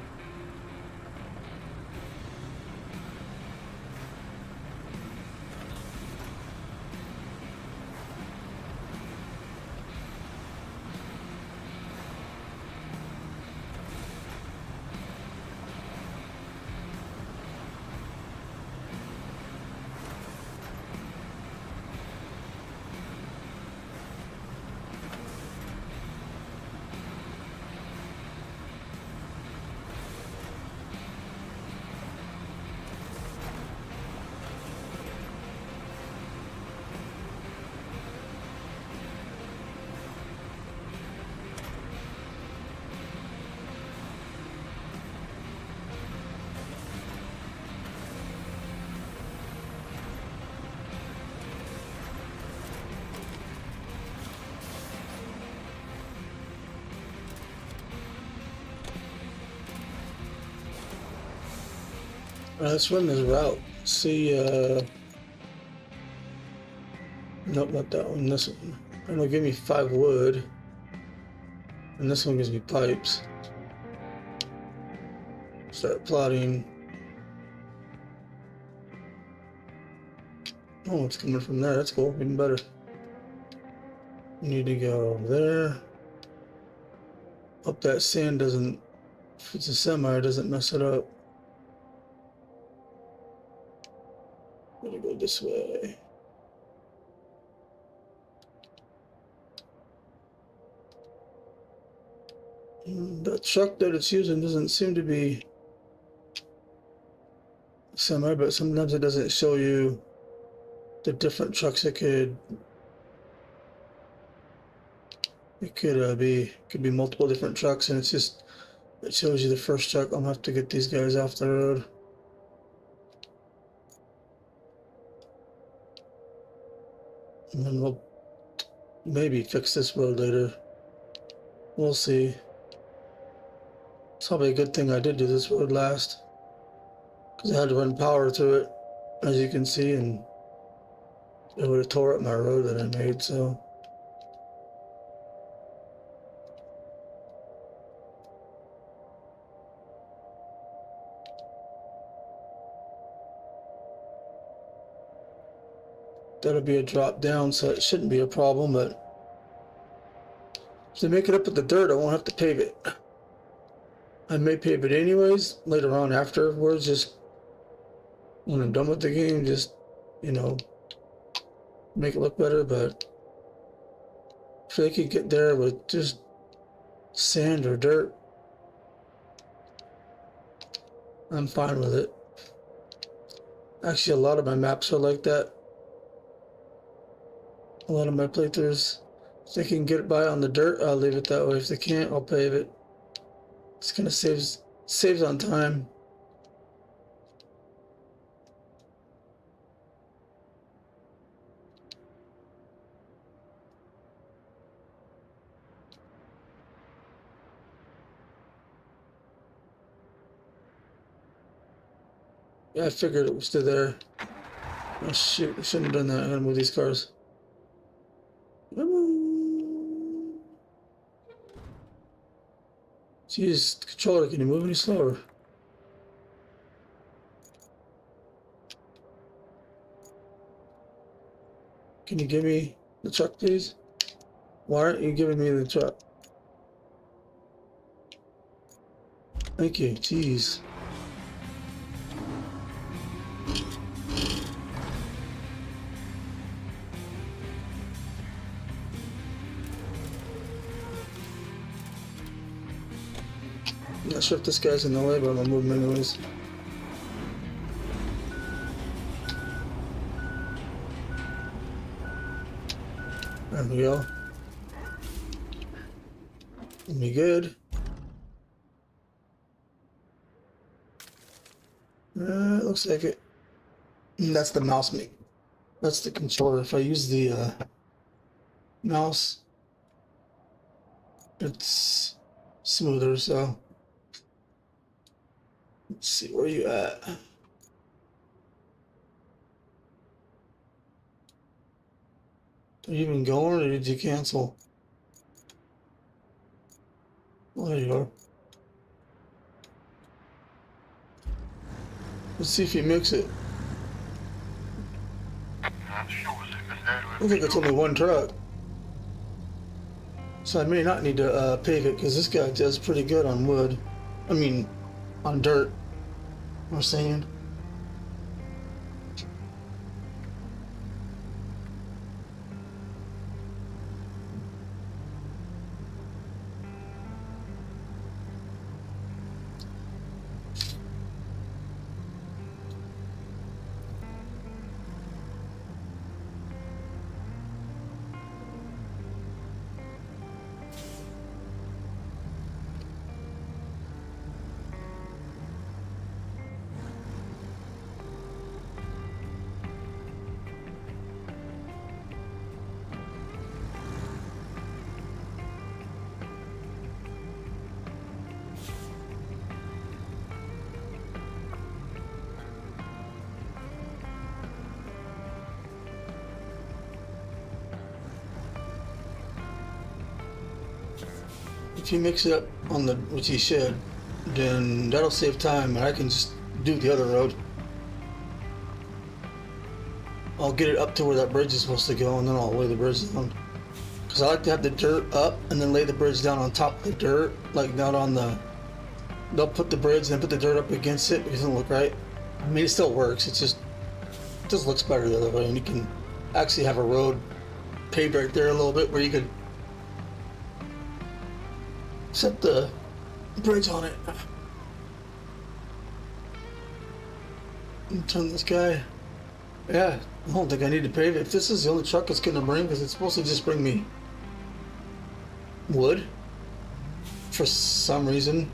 Let's run this route. See, nope, not that one. This one. It'll give me 5 wood. And this one gives me pipes. Start plotting. Oh, it's coming from there. That's cool. Even better. You need to go there. Hope that sand doesn't, if it's a semi, it doesn't mess it up. I'm gonna go this way. The truck that it's using doesn't seem to be semi, but sometimes it doesn't show you the different trucks. It could be multiple different trucks, and it shows you the first truck. I'm gonna have to get these guys off the road. And then we'll maybe fix this road later. We'll see. It's probably a good thing I did do this road last, because I had to run power through it, as you can see, and it would have tore up my road that I made, so. That'll be a drop down, so it shouldn't be a problem, but if they make it up with the dirt, I won't have to pave it. I may pave it anyways, later on afterwards, just when I'm done with the game, just, you know, make it look better, but if they could get there with just sand or dirt, I'm fine with it. Actually, a lot of my maps are like that. A lot of my playthroughs, if they can get by on the dirt, I'll leave it that way. If they can't, I'll pave it. It's kind of saves on time. Yeah, I figured it was still there. Oh shoot, I shouldn't have done that. I gotta move these cars. Jeez, controller, can you move any slower? Can you give me the truck, please? Why aren't you giving me the truck? Thank you, jeez. I'm not sure if this guy's in the way, but I'm gonna move him anyways. There we go. We good. Looks like it. That's the mouse make. That's the controller. If I use the mouse, it's smoother, so. Let's see, where you at? Are you even going, or did you cancel? Well, there you are. Let's see if you mix it. Looks like it's only one truck. So I may not need to pave it, because this guy does pretty good on wood. I mean, on dirt or sand. If you mix it up on the, which you should, then that'll save time, and I can just do the other road. I'll get it up to where that bridge is supposed to go, and then I'll lay the bridge down. Because I like to have the dirt up and then lay the bridge down on top of the dirt, like not on the... They'll put the bridge and then put the dirt up against it because it doesn't look right. I mean, it still works, it just looks better the other way, and you can actually have a road paved right there a little bit where you could set the bridge on it. And turn this guy. Yeah, I don't think I need to pave it. If this is the only truck it's gonna bring, because it's supposed to just bring me wood for some reason.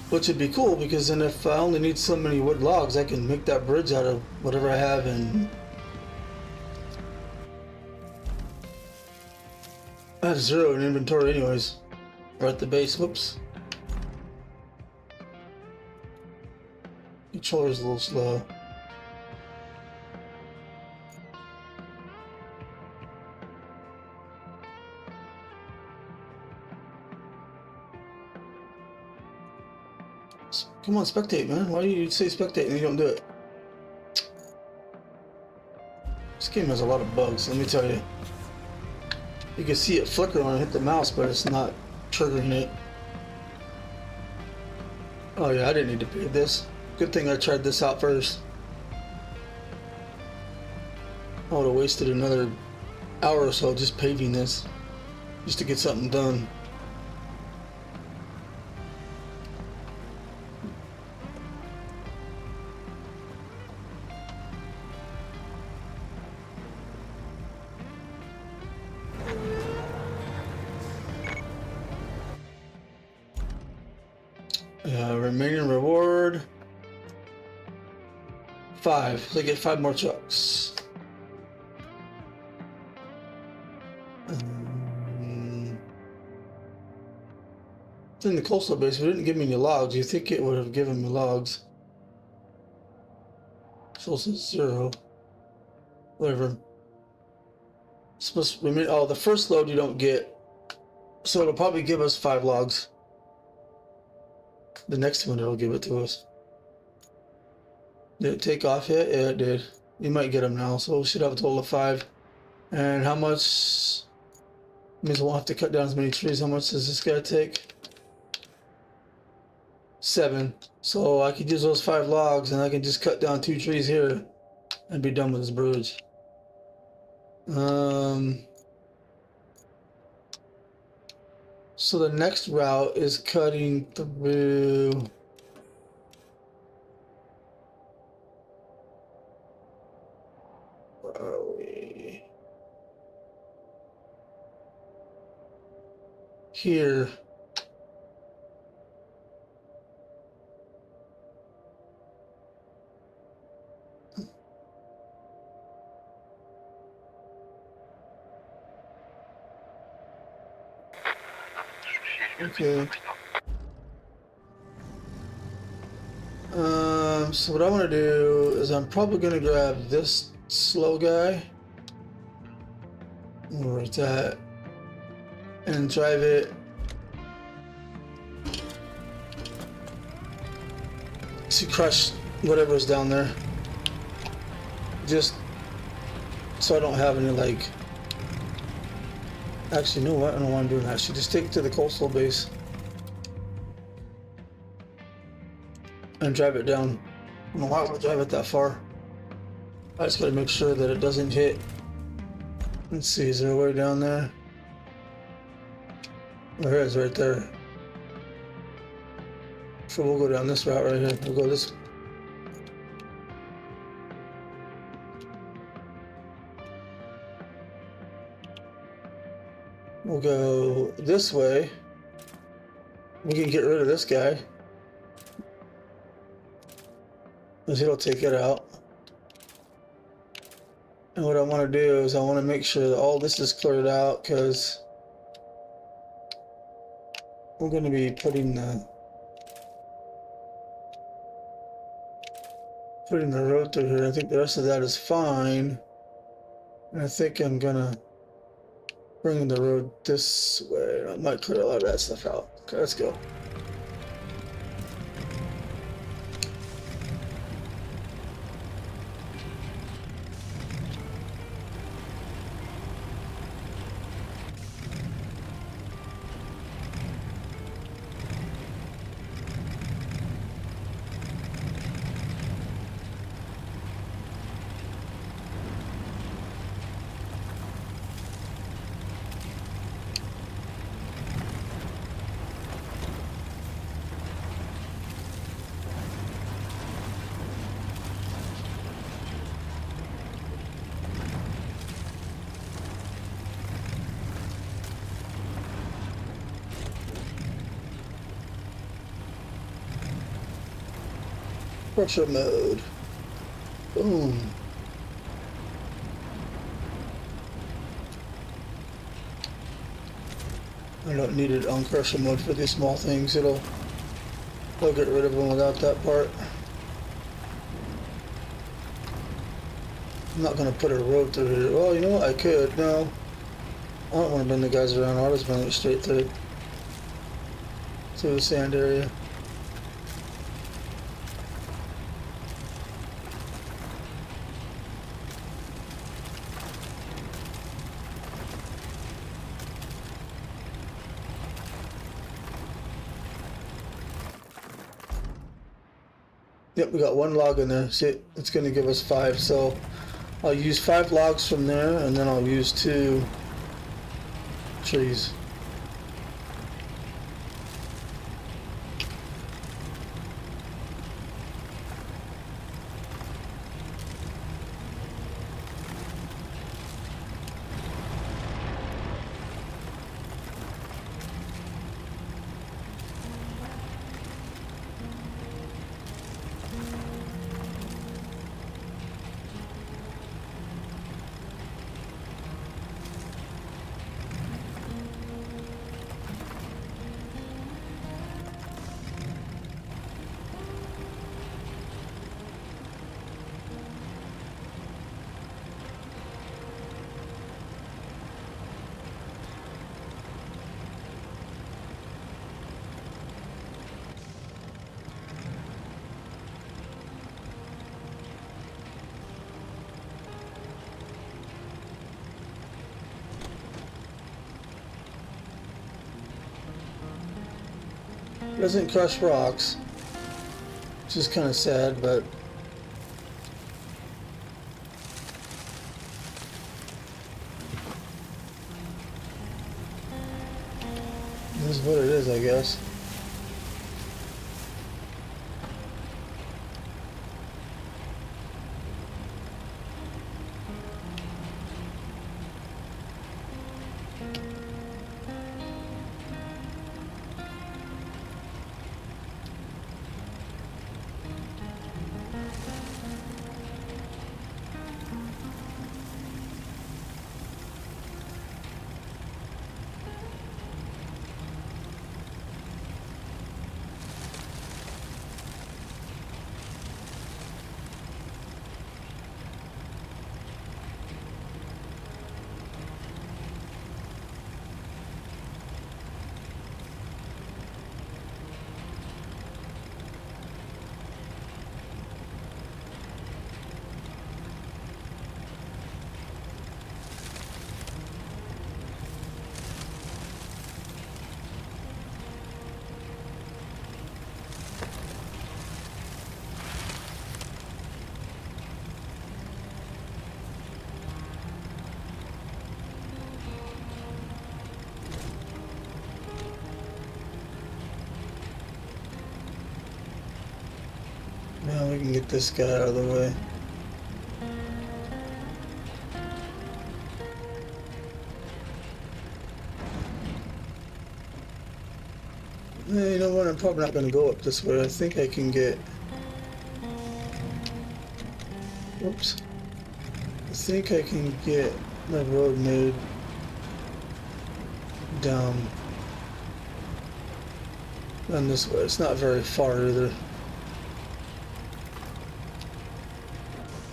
Which would be cool, because then if I only need so many wood logs, I can make that bridge out of whatever I have. And I have 0 in inventory anyways, or at the base. Whoops. Controller's a little slow. Come on, spectate, man. Why do you say spectate and you don't do it? This game has a lot of bugs, let me tell you. You can see it flicker when I hit the mouse, but it's not triggering it. Oh yeah, I didn't need to pay this. Good thing I tried this out first. I would have wasted another hour or so just paving this, just to get something done. Remaining reward 5. So I get 5 more trucks. It's in the coastal base, but it didn't give me any logs. You think it would have given me logs? So it's 0. Whatever. It's supposed to remain. Oh, the first load you don't get, so it'll probably give us 5 logs. The next one it'll give it to us. Did it take off yet? Yeah, it did. You might get them now, so we should have a total of 5. And how much? Means we'll have to cut down as many trees. How much does this guy take? 7. So I could use those 5 logs, and I can just cut down 2 trees here, and be done with this bridge. So the next route is cutting through. Where are we? Here. Okay. So what I want to do is I'm probably going to grab this slow guy. Where's that? And drive it to crush whatever's down there. Just so I don't have any, like... Actually, you know what? I don't know why I'm doing that. I should just take it to the coastal base and drive it down. I don't know why I would drive it that far. I just gotta make sure that it doesn't hit. Let's see, is there a way down there? There is, right there. So we'll go down this route right here. We'll go this. We'll go this way. We can get rid of this guy, because it'll take it out. And what I want to do is I want to make sure that all this is cleared out, because we're going to be putting the road through here. I think the rest of that is fine. And I think I'm gonna bring the road this way. I might clear a lot of that stuff out. Okay, let's go. Crusher mode. Boom. I don't need it on crusher mode for these small things. It'll get rid of them without that part. I'm not gonna put a road through here. Well, you know what? I could. No, I don't want to bend the guys around. I'll just bring it straight through the sand area. Yep, we got one log in there. See, it's going to give us 5. So I'll use 5 logs from there, and then I'll use 2 trees. Doesn't crush rocks, which is kind of sad, but this is what it is, I guess. Now we can get this guy out of the way. You know what? I'm probably not going to go up this way. I think I can get... Oops. I think I can get my road made down this way. It's not very far either.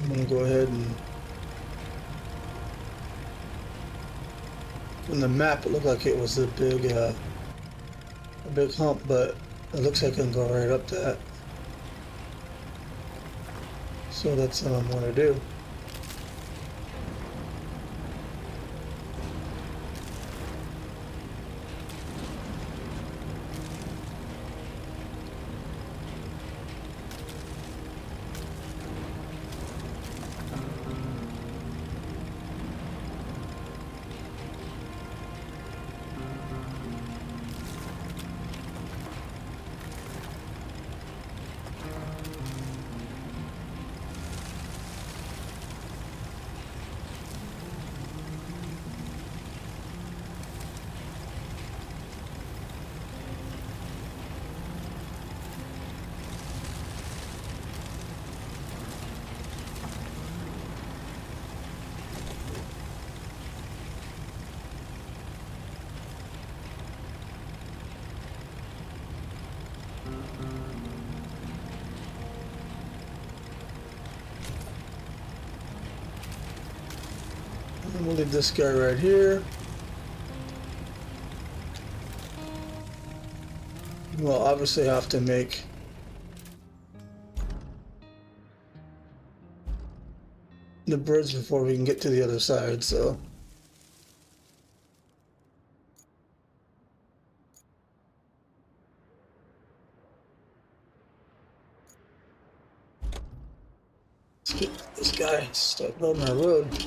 I'm going to go ahead and... From the map, it looked like it was a big hump, but it looks like I can go right up that. So that's what I'm going to do. And we'll leave this guy right here. We'll obviously have to make the bridge before we can get to the other side, so. Let's get this guy, start building our road.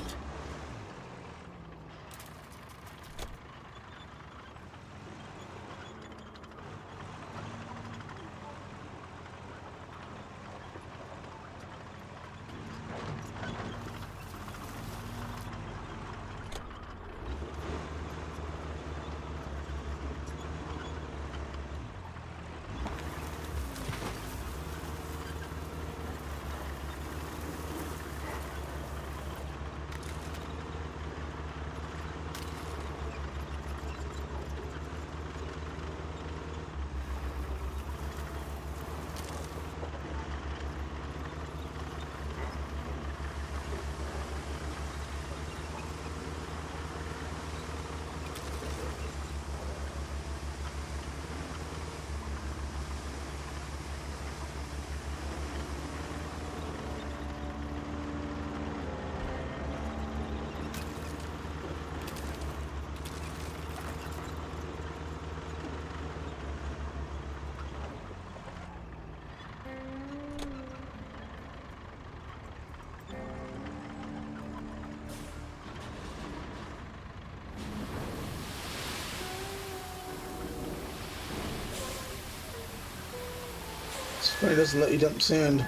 It doesn't let you dump sand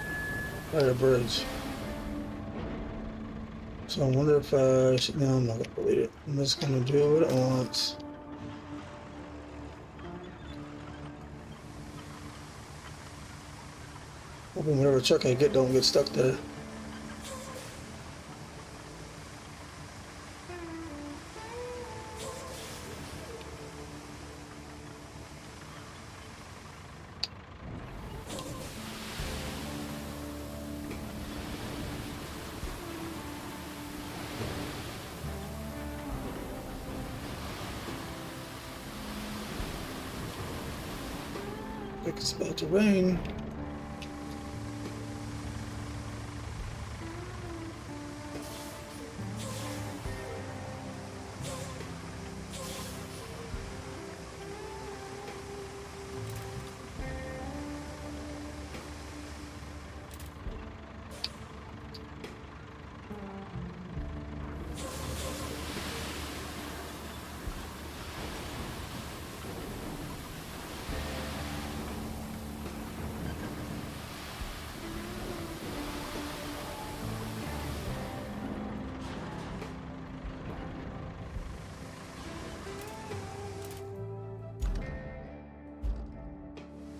by the bridge. So I wonder if I should, no, I'm not gonna delete it. I'm just gonna do what it wants. Hoping whatever truck I get don't get stuck there. Like it's about to rain.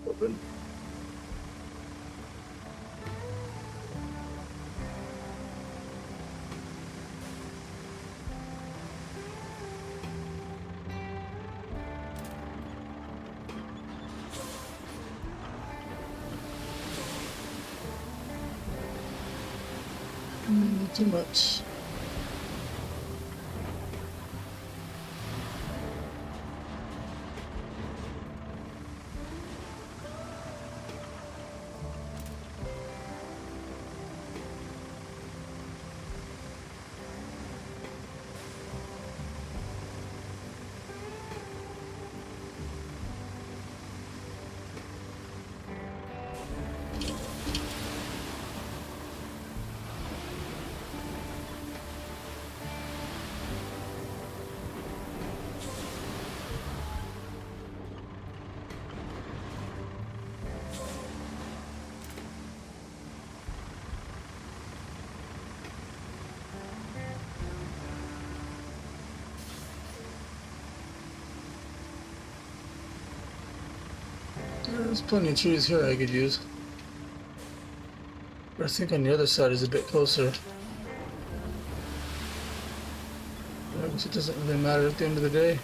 Open. Too much. There's plenty of trees here I could use. But I think on the other side is a bit closer. But I guess it doesn't really matter at the end of the day.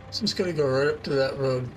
So it's gonna go right up to that road.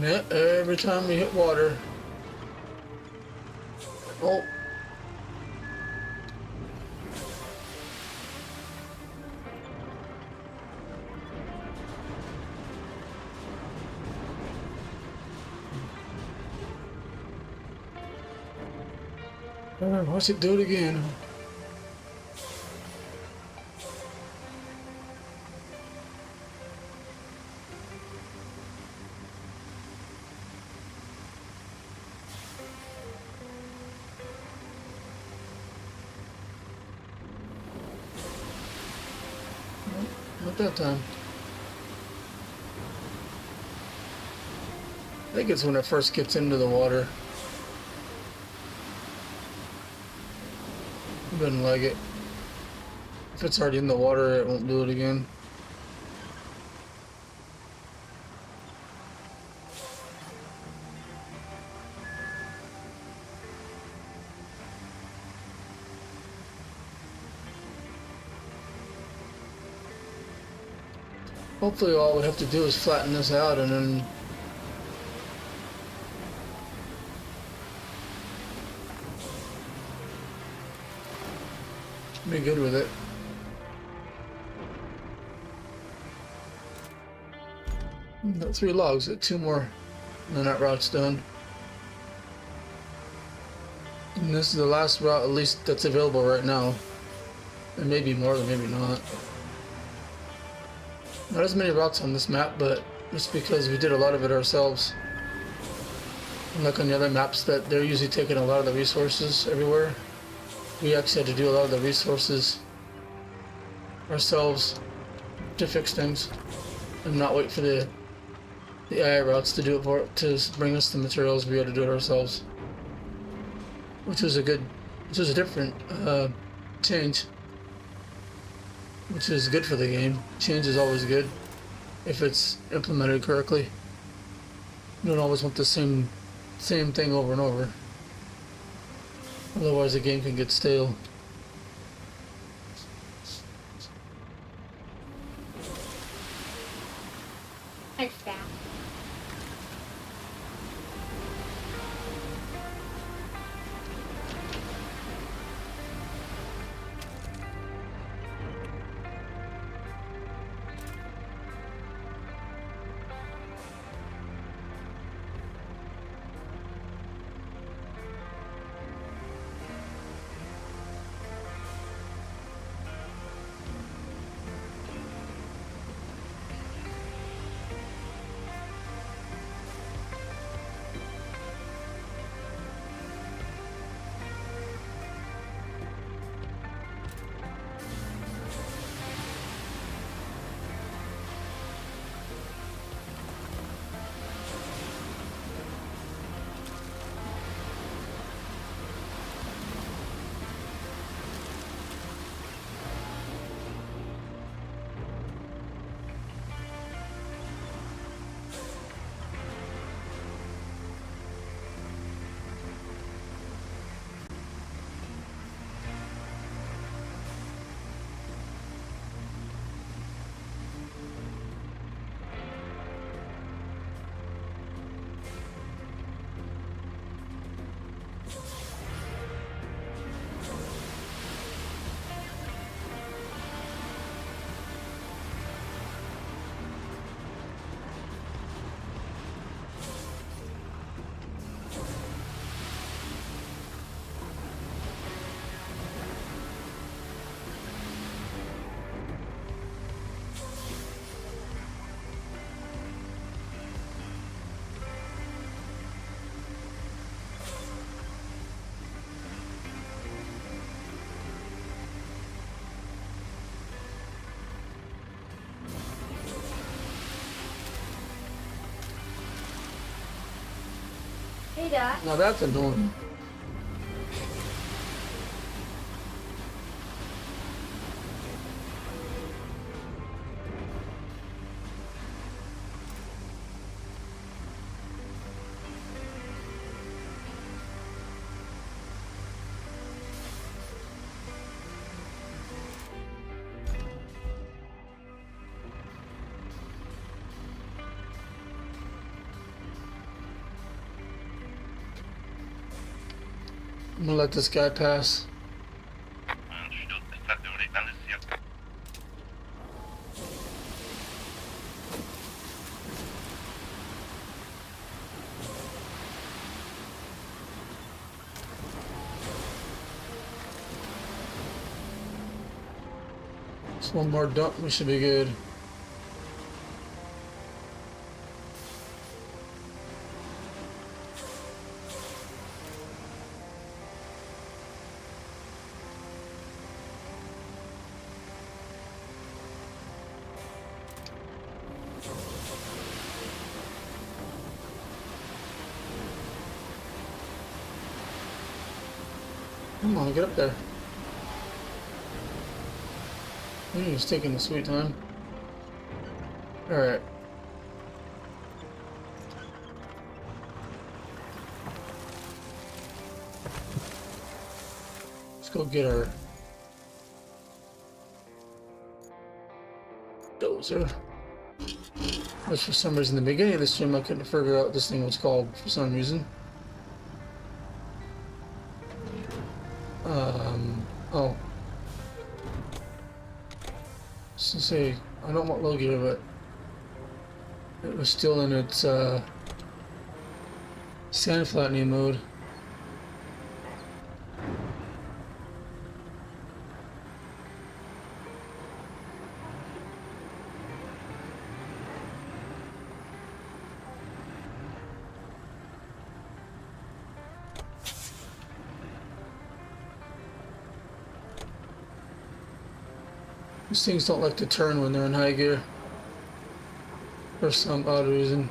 Yeah, every time we hit water. Oh. Watch it do it again. Not that time. I think it's when it first gets into the water. It doesn't like it. If it's already in the water, it won't do it again. Hopefully all we have to do is flatten this out and then be good with it. Got 3 logs, got 2 more, and then that route's done. And this is the last route, at least that's available right now. There may be more, or maybe not. Not as many routes on this map, but it's because we did a lot of it ourselves. Like on the other maps that they're usually taking a lot of the resources everywhere. We actually had to do a lot of the resources ourselves to fix things and not wait for the AI routes to do it for to bring us the materials. We had to do it ourselves, which was a different change, which is good for the game. Change is always good if it's implemented correctly. You don't always want the same thing over and over. Otherwise the game can get stale. Thanks, Dad. that. Now that's annoying. I'm gonna let this guy pass. Just one more dump, we should be good. Come on, get up there. He's taking the sweet time. Alright. Let's go get our dozer. Which for some reason, in the beginning of the stream, I couldn't figure out what this thing was called for some reason. Oh. So say, I don't want low gear, but it was still in its sand flattening mode. These things don't like to turn when they're in high gear for some odd reason.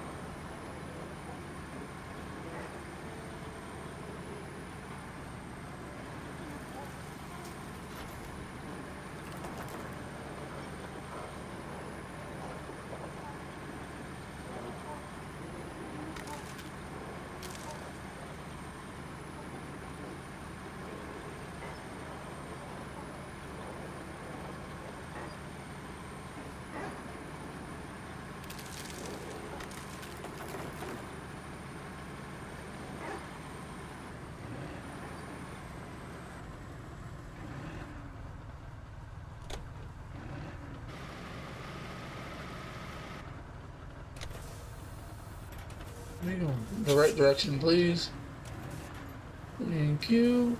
Go the right direction, please. Thank you.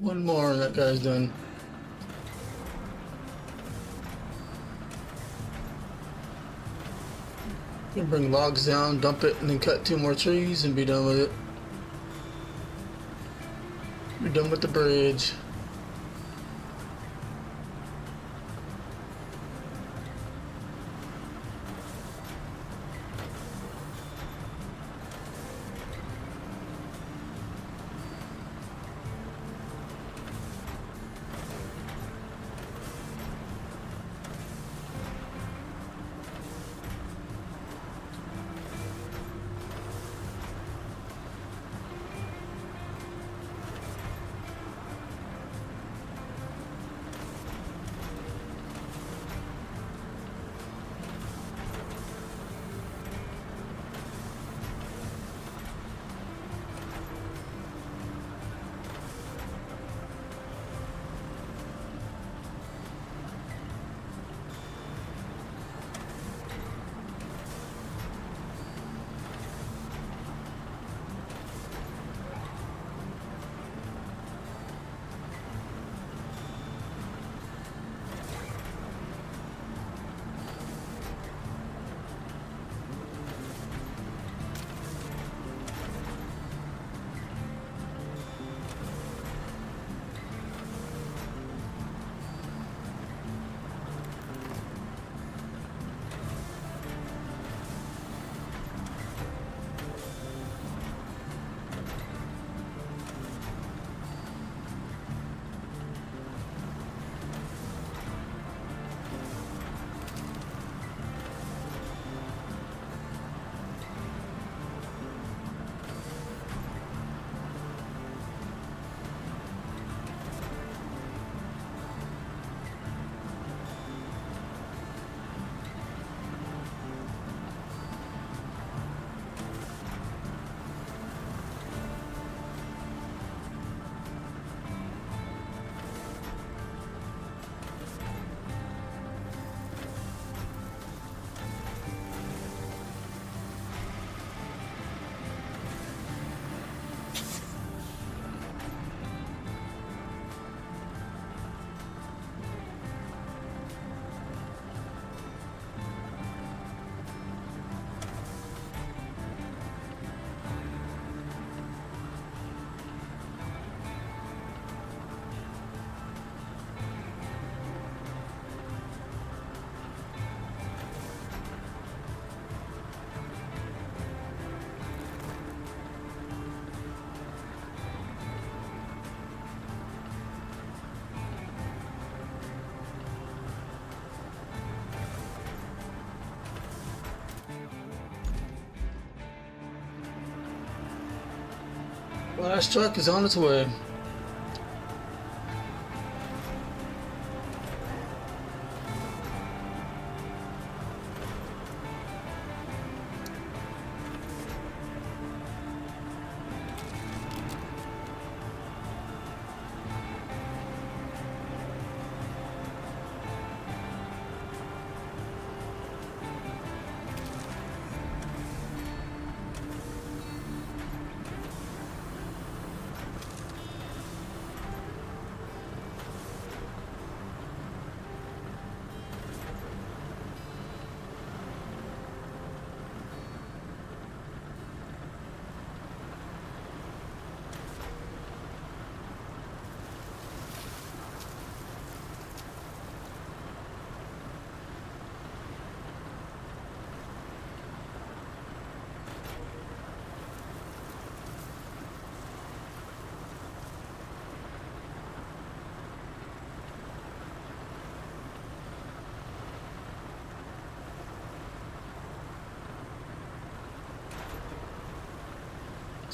One more and that guy's done. Gonna bring logs down, dump it, and then cut 2 more trees and be done with it. Be done with the bridge. Last truck is on its way.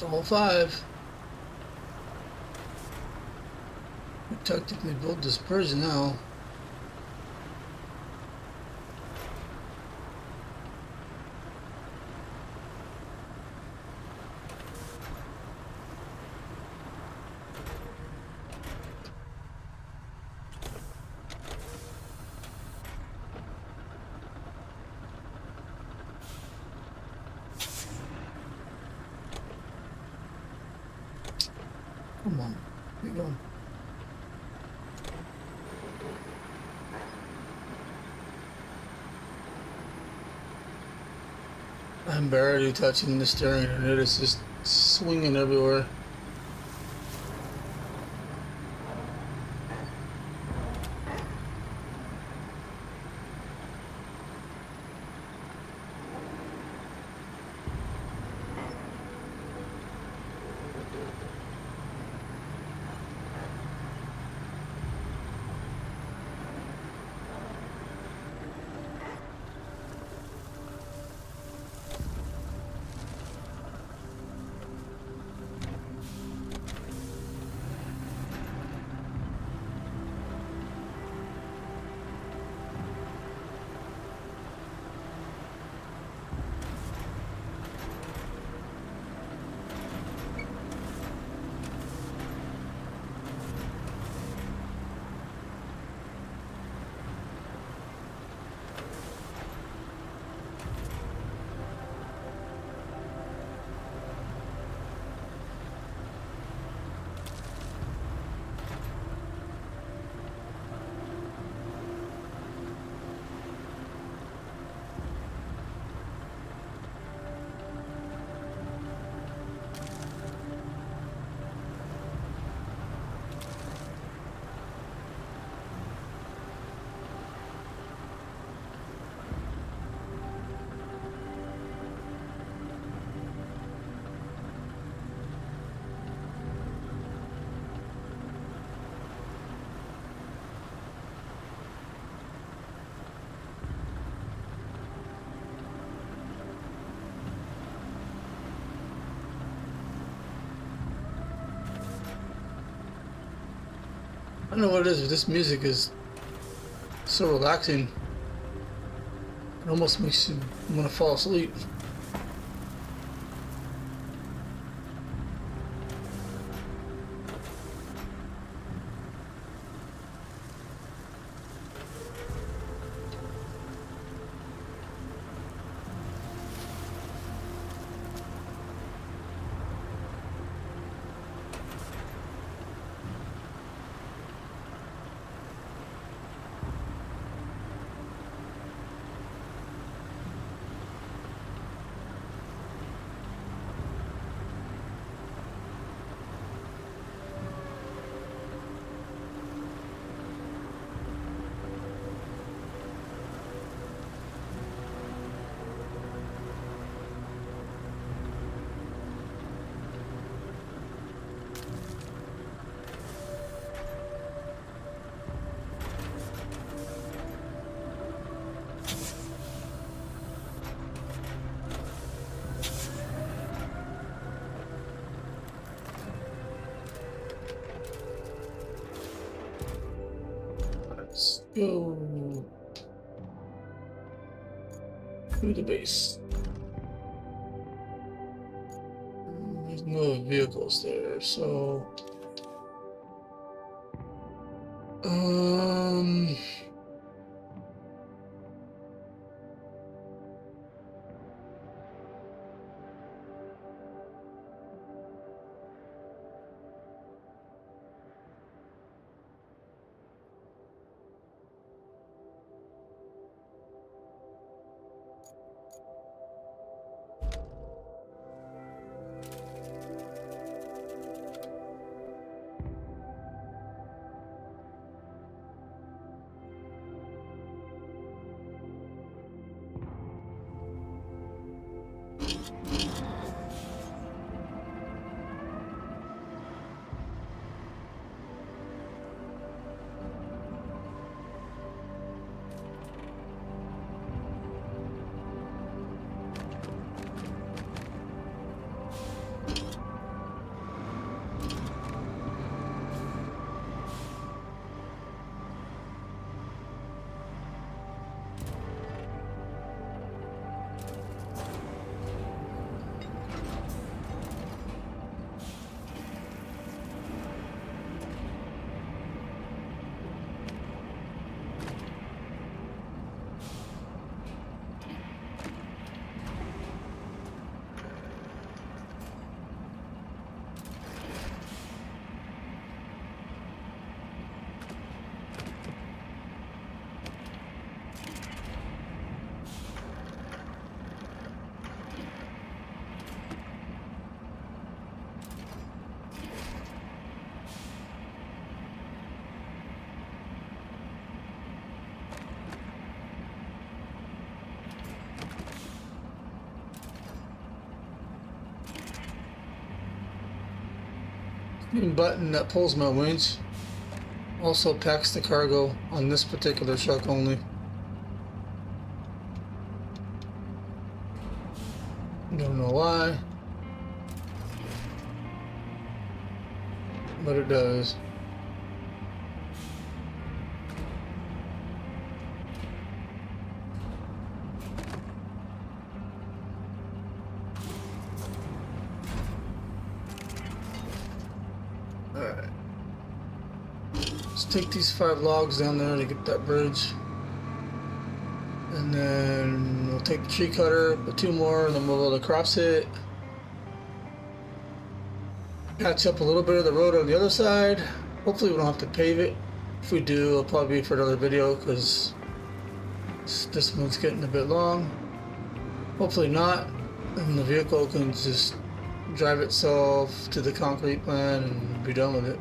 It's all five. We technically built dispersion now. Come on, keep going. I'm barely touching the steering and it is just swinging everywhere. I don't know what it is, but this music is so relaxing. It almost makes you want to fall asleep. Go to the base. There's no vehicles there, so button that pulls my winch also packs the cargo on this particular truck only. Don't know why, but it does. Alright. Let's take these 5 logs down there to get that bridge. And then we'll take the tree cutter, put 2 more, and then we'll be able to cross it. Patch up a little bit of the road on the other side. Hopefully we don't have to pave it. If we do, it'll probably be for another video because this one's getting a bit long. Hopefully not. And the vehicle can just drive itself to the concrete plant and be done with it.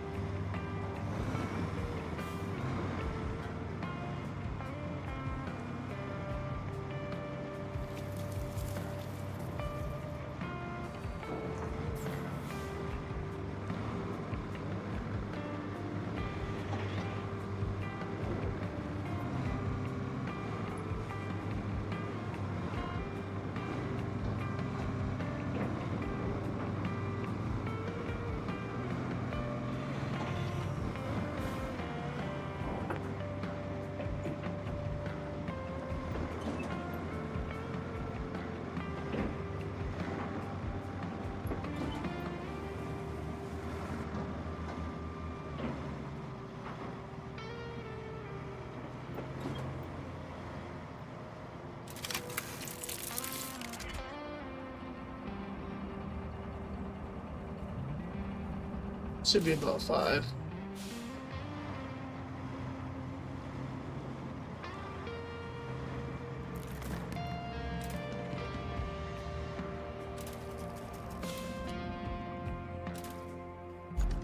Should be about 5.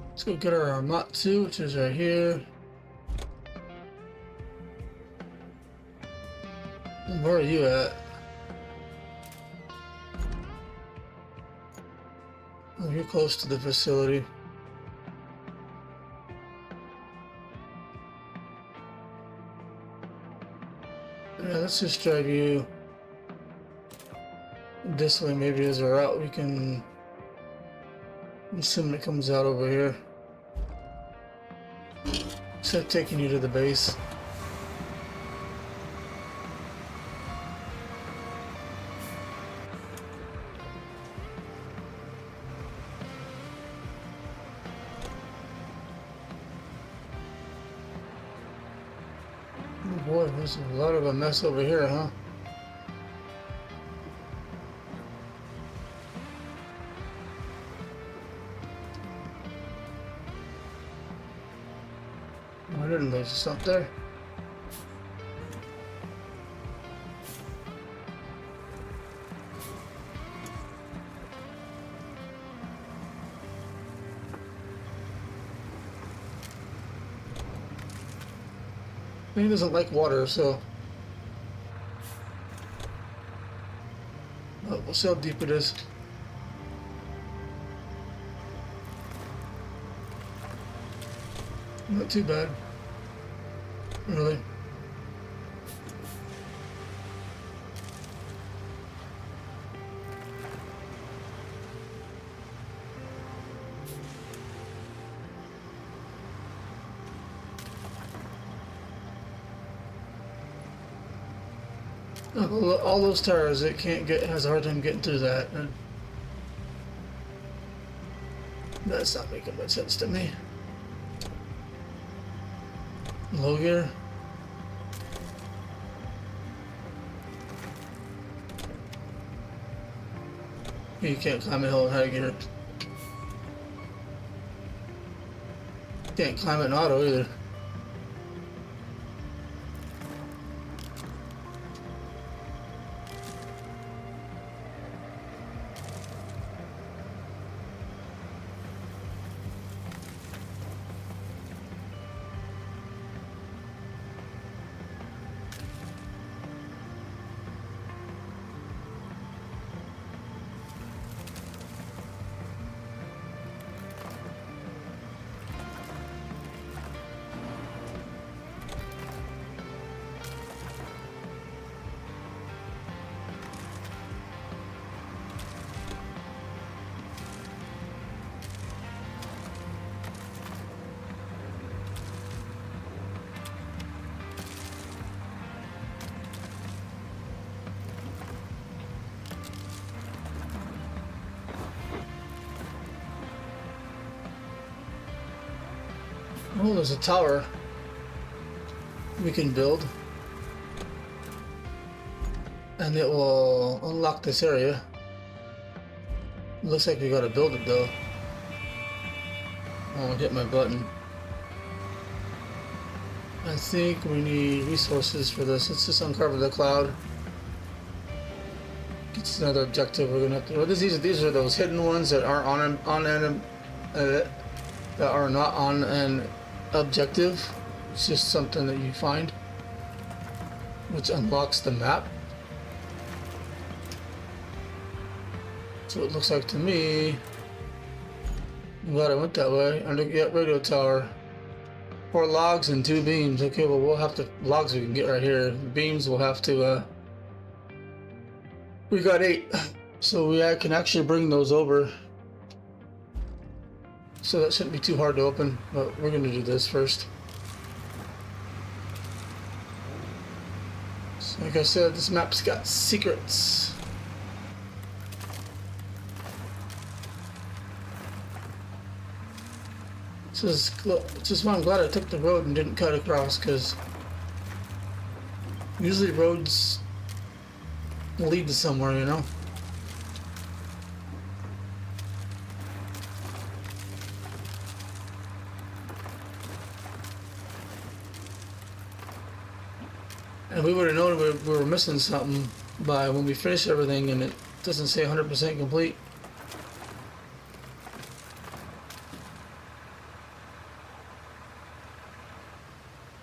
Let's go get our Matsu, which is right here. And where are you at? Oh, you're close to the facility. Yeah, let's just drive you this way. Maybe as a route we can assume it comes out over here. Instead of taking you to the base. boy, there's a lot of a mess over here, huh? I didn't lose this up there. He doesn't like water, so we'll see how deep it is. Not too bad, really. All those tires, it can't get, has a hard time getting through that. And that's not making much sense to me. Low gear. You can't climb a hill in high gear. Can't climb it in auto either. Oh, there's a tower we can build, and it will unlock this area. Looks like we gotta build it though. Oh, I hit my button. I think we need resources for this. Let's just uncover the cloud. It's another objective we're gonna have to. Well, these are those hidden ones that aren't that are not on an objective. It's just something that you find, which unlocks the map. So it looks like to me. I'm glad I went that way. Radio tower. 4 logs and 2 beams. Okay, well we'll have to logs we can get right here. Beams we'll have to. We got 8, so we can actually bring those over. So that shouldn't be too hard to open, but we're gonna do this first. So like I said, this map's got secrets. This is why I'm glad I took the road and didn't cut across, because usually roads lead to somewhere, you know? And we would have known we were missing something by when we finish everything and it doesn't say 100% complete.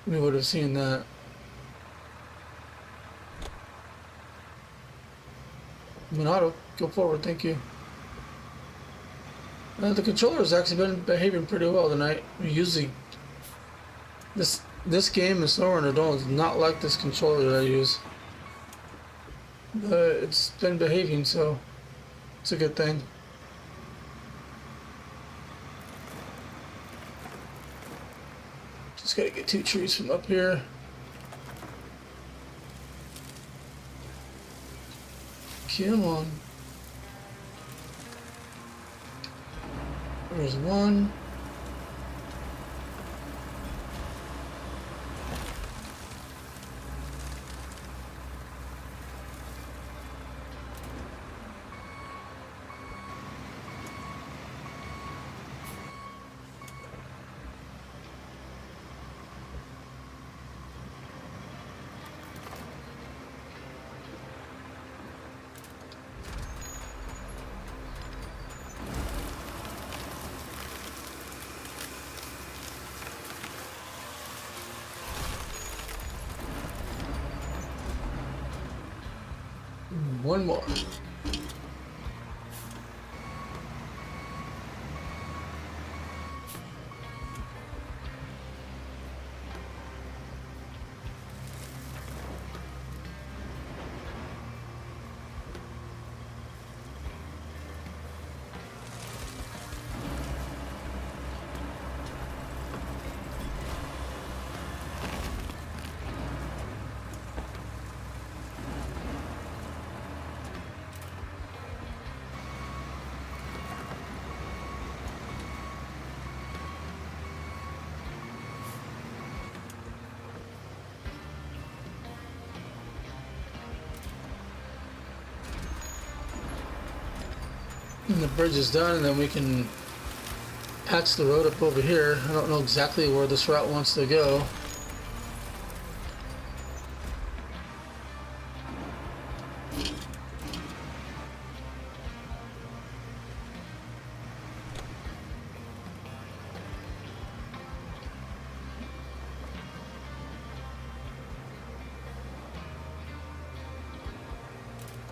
We would have seen that. Minato, go forward, thank you. The controller has actually been behaving pretty well tonight. We usually this game is Snowrunner is not like this controller that I use. But it's been behaving, so it's a good thing. Just gotta get 2 trees from up here. Come on. There's 1. one more. And the bridge is done, and then we can patch the road up over here. I don't know exactly where this route wants to go.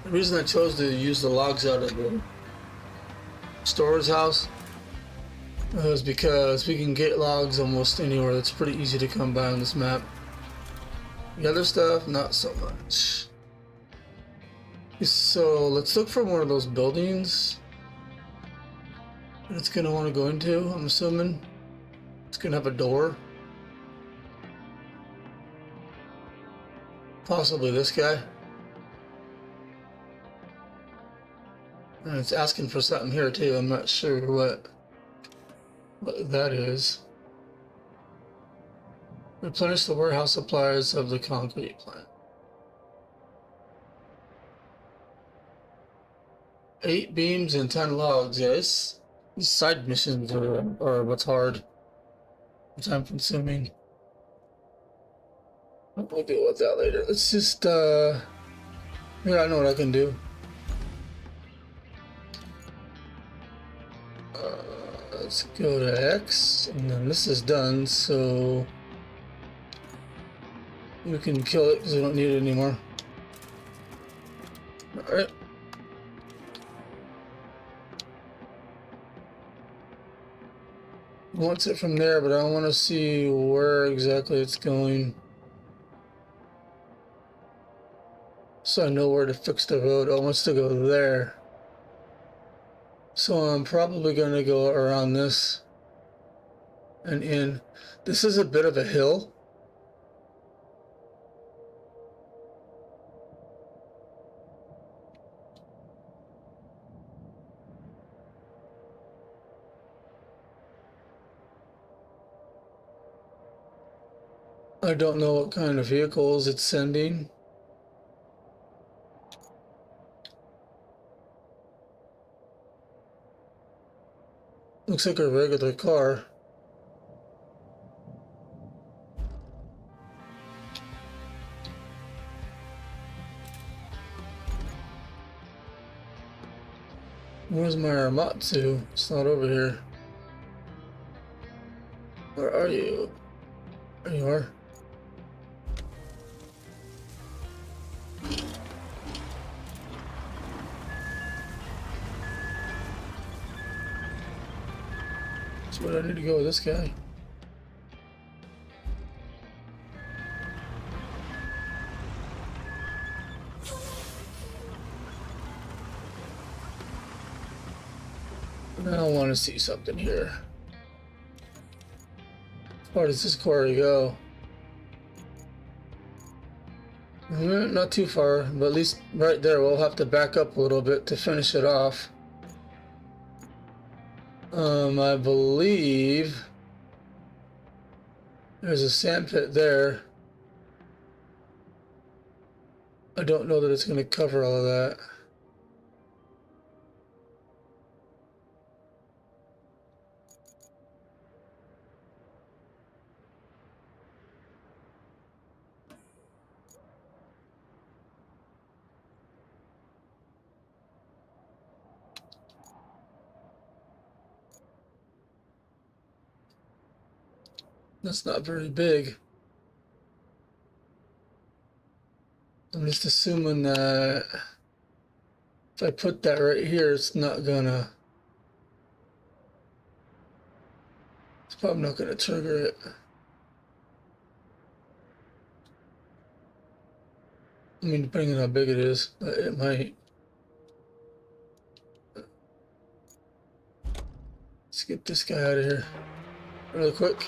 The reason I chose to use the logs out of the storage house was because we can get logs almost anywhere. It's pretty easy to come by on this map. The other stuff, not so much. So let's look for one of those buildings that it's gonna want to go into. I'm assuming it's gonna have a door. Possibly this guy. And it's asking for something here too. I'm not sure what that is. Replenish the warehouse supplies of the concrete plant. 8 beams and 10 logs. Yes, these side missions are what's hard. Time consuming. We'll deal with that later. Let's just yeah, I know what I can do. Let's go to X, and then this is done, so we can kill it because we don't need it anymore. Alright. Wants it from there, but I want to see where exactly it's going, so I know where to fix the road. It wants to go there. So I'm probably going to go around this and in. This is a bit of a hill. I don't know what kind of vehicles it's sending. Looks like a regular car. Where's my Armatsu? It's not over here. Where are you? There you are. That's where I need to go with this guy. I want to see something here. As far as this quarry go, not too far, but at least right there we'll have to back up a little bit to finish it off. I believe there's a sand pit there. I don't know that it's going to cover all of that. That's not very big. I'm just assuming that If I put that right here, it's not gonna. It's probably not gonna trigger it. I mean, depending on how big it is, but it might. Let's get this guy out of here really quick.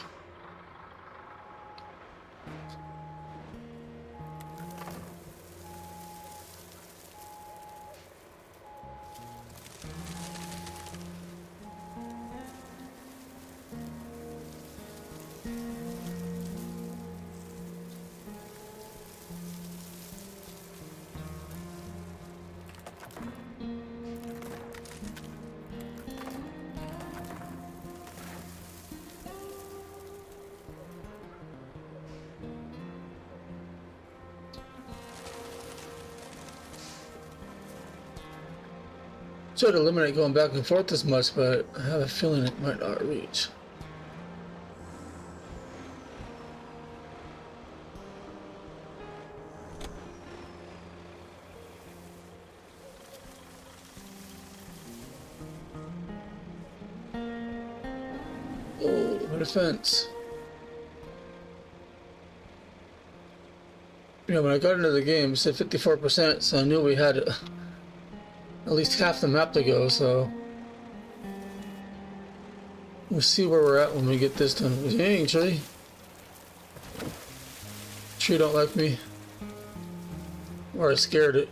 Should eliminate going back and forth as much, but I have a feeling it might not reach. Oh, what a fence. You know, when I got into the game, it said 54%, so I knew we had at least half the map to go, so we'll see where we're at when we get this done. Dang, tree. Tree don't like me. Or I scared it.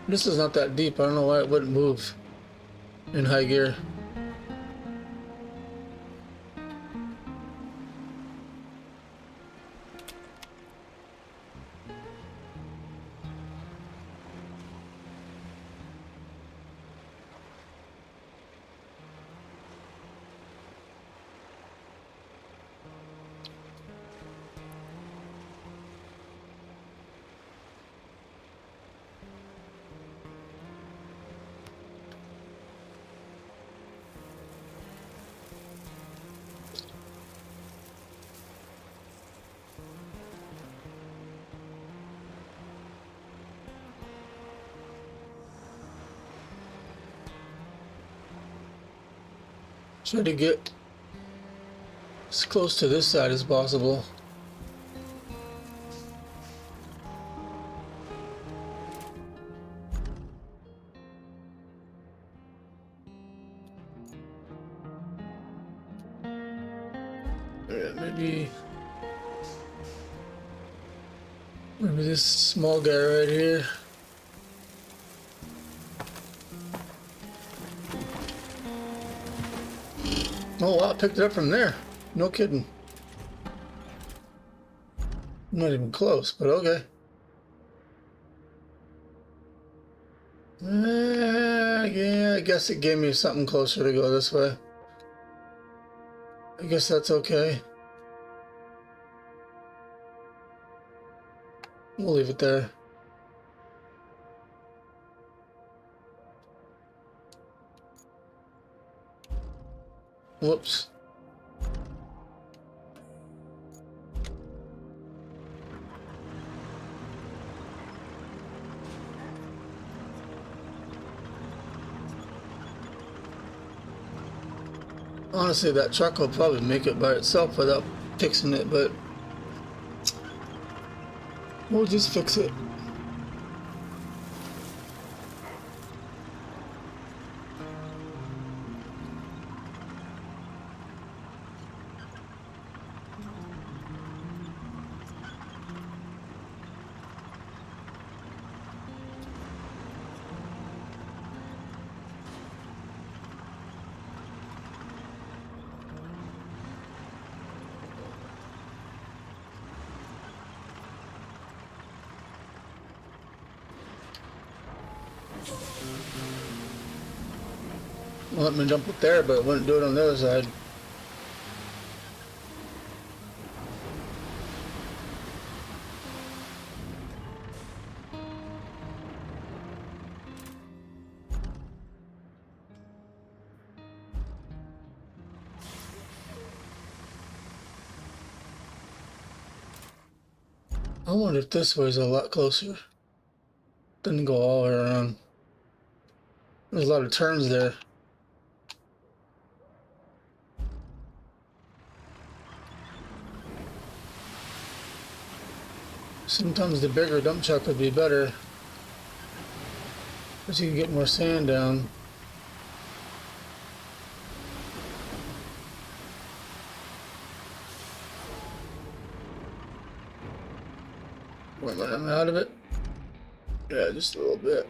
This is not that deep. I don't know why it wouldn't move in high gear. Try to get as close to this side as possible. Yeah, maybe this small guy right here. Oh wow, picked it up from there. No kidding. Not even close, but okay. Yeah, I guess it gave me something closer to go this way. I guess that's okay. We'll leave it there. Whoops. Honestly, that truck will probably make it by itself without fixing it, but we'll just fix it. Well, let me jump it there, but it wouldn't do it on the other side. I wonder if this way is a lot closer. Didn't go all the way around. There's a lot of turns there. Sometimes the bigger dump truck would be better, because you can get more sand down. Want to let him out of it? Yeah, just a little bit.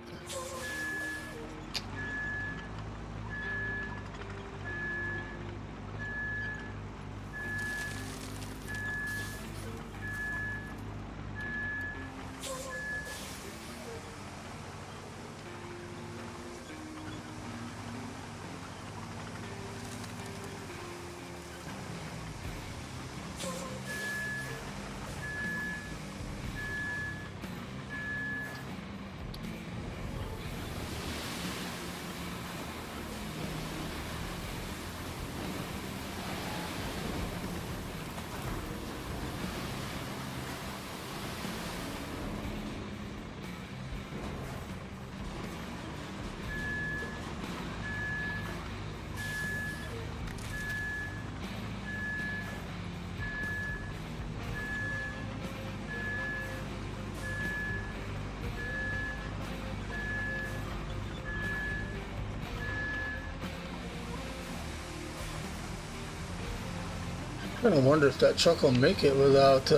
I kind of wonder if that truck will make it without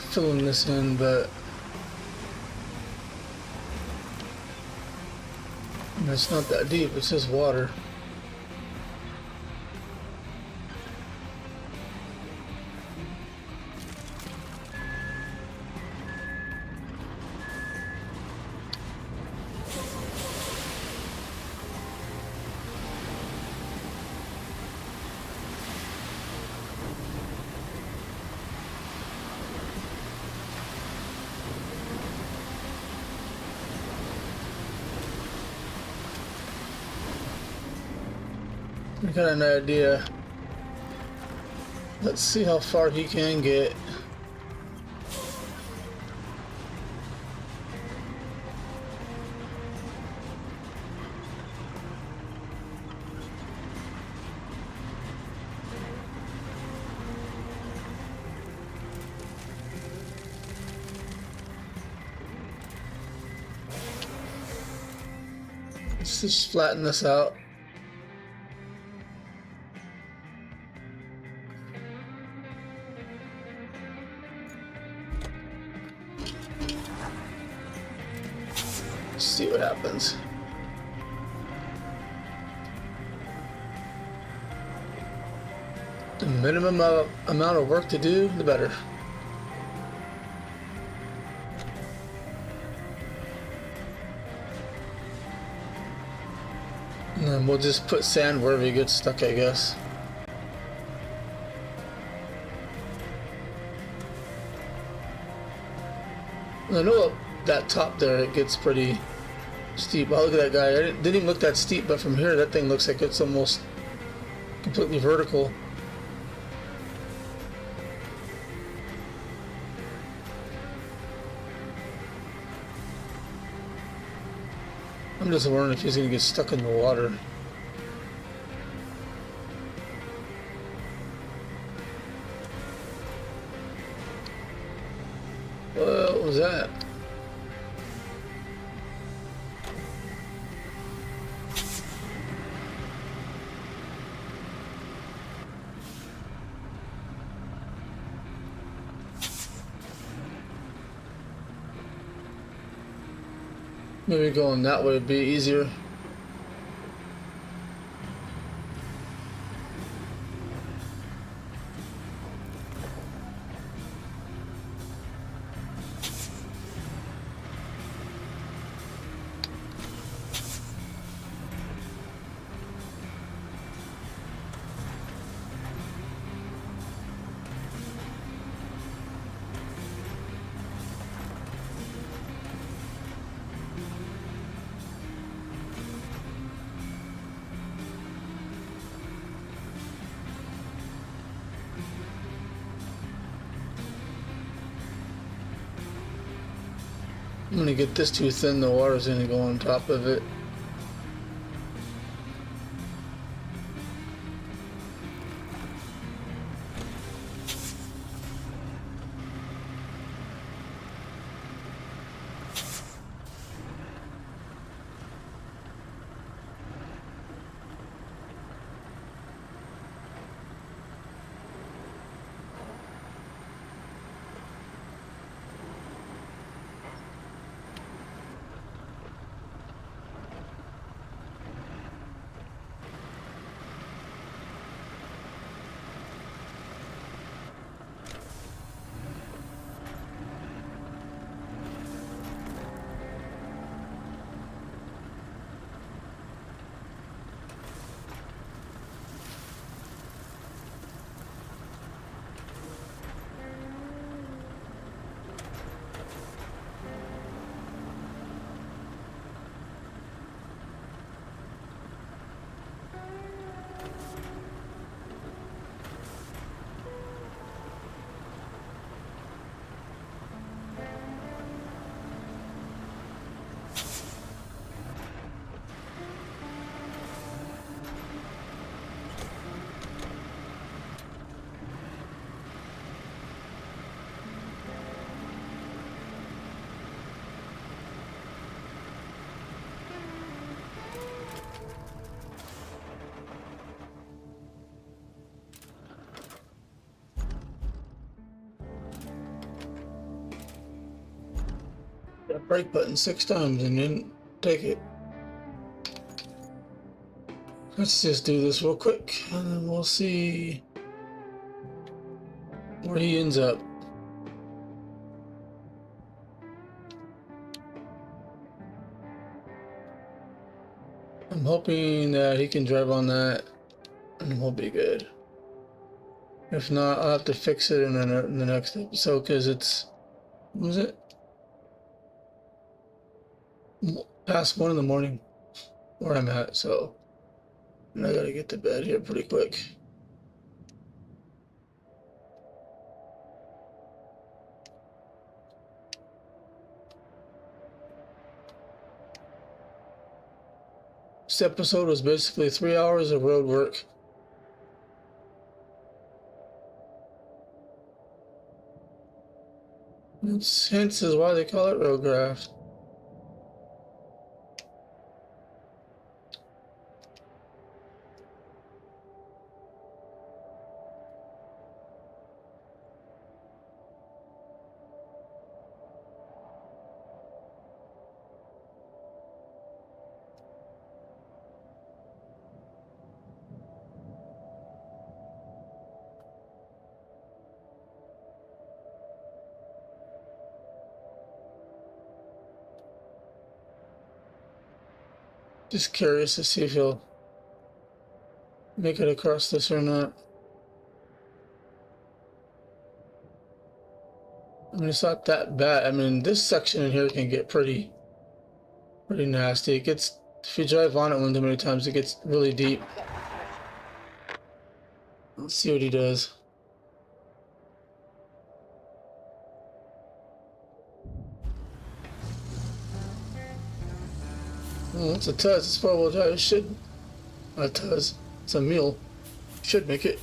filling this in, but it's not that deep, it's just water. I got an idea. Let's see how far he can get. Let's just flatten this out. See what happens. The minimum amount of work to do, the better. And then we'll just put sand wherever you get stuck, I guess. I know up that top there, it gets pretty steep. Oh, look at that guy. I didn't even look that steep, but from here, that thing looks like it's almost completely vertical. I'm just wondering if he's going to get stuck in the water. What was that? Maybe going that way would be easier. I'm gonna get this too thin, the water's gonna go on top of it. Got a brake button 6 times and didn't take it. Let's just do this real quick and then we'll see where he ends up. I'm hoping that he can drive on that and we'll be good. If not, I'll have to fix it in the next episode because it's, what was it? Past 1 in the morning where I'm at, so I gotta get to bed here pretty quick. This episode was basically 3 hours of road work. Hence is why they call it roadcraft. Just curious to see if he'll make it across this or not. I mean, it's not that bad. I mean, this section in here can get pretty nasty. It gets, if you drive on it one too many times, it gets really deep. Let's see what he does. Oh, it's a Tuz. It's 4-wheel drive. It should. Not a Tuz. It's a mule. Should make it.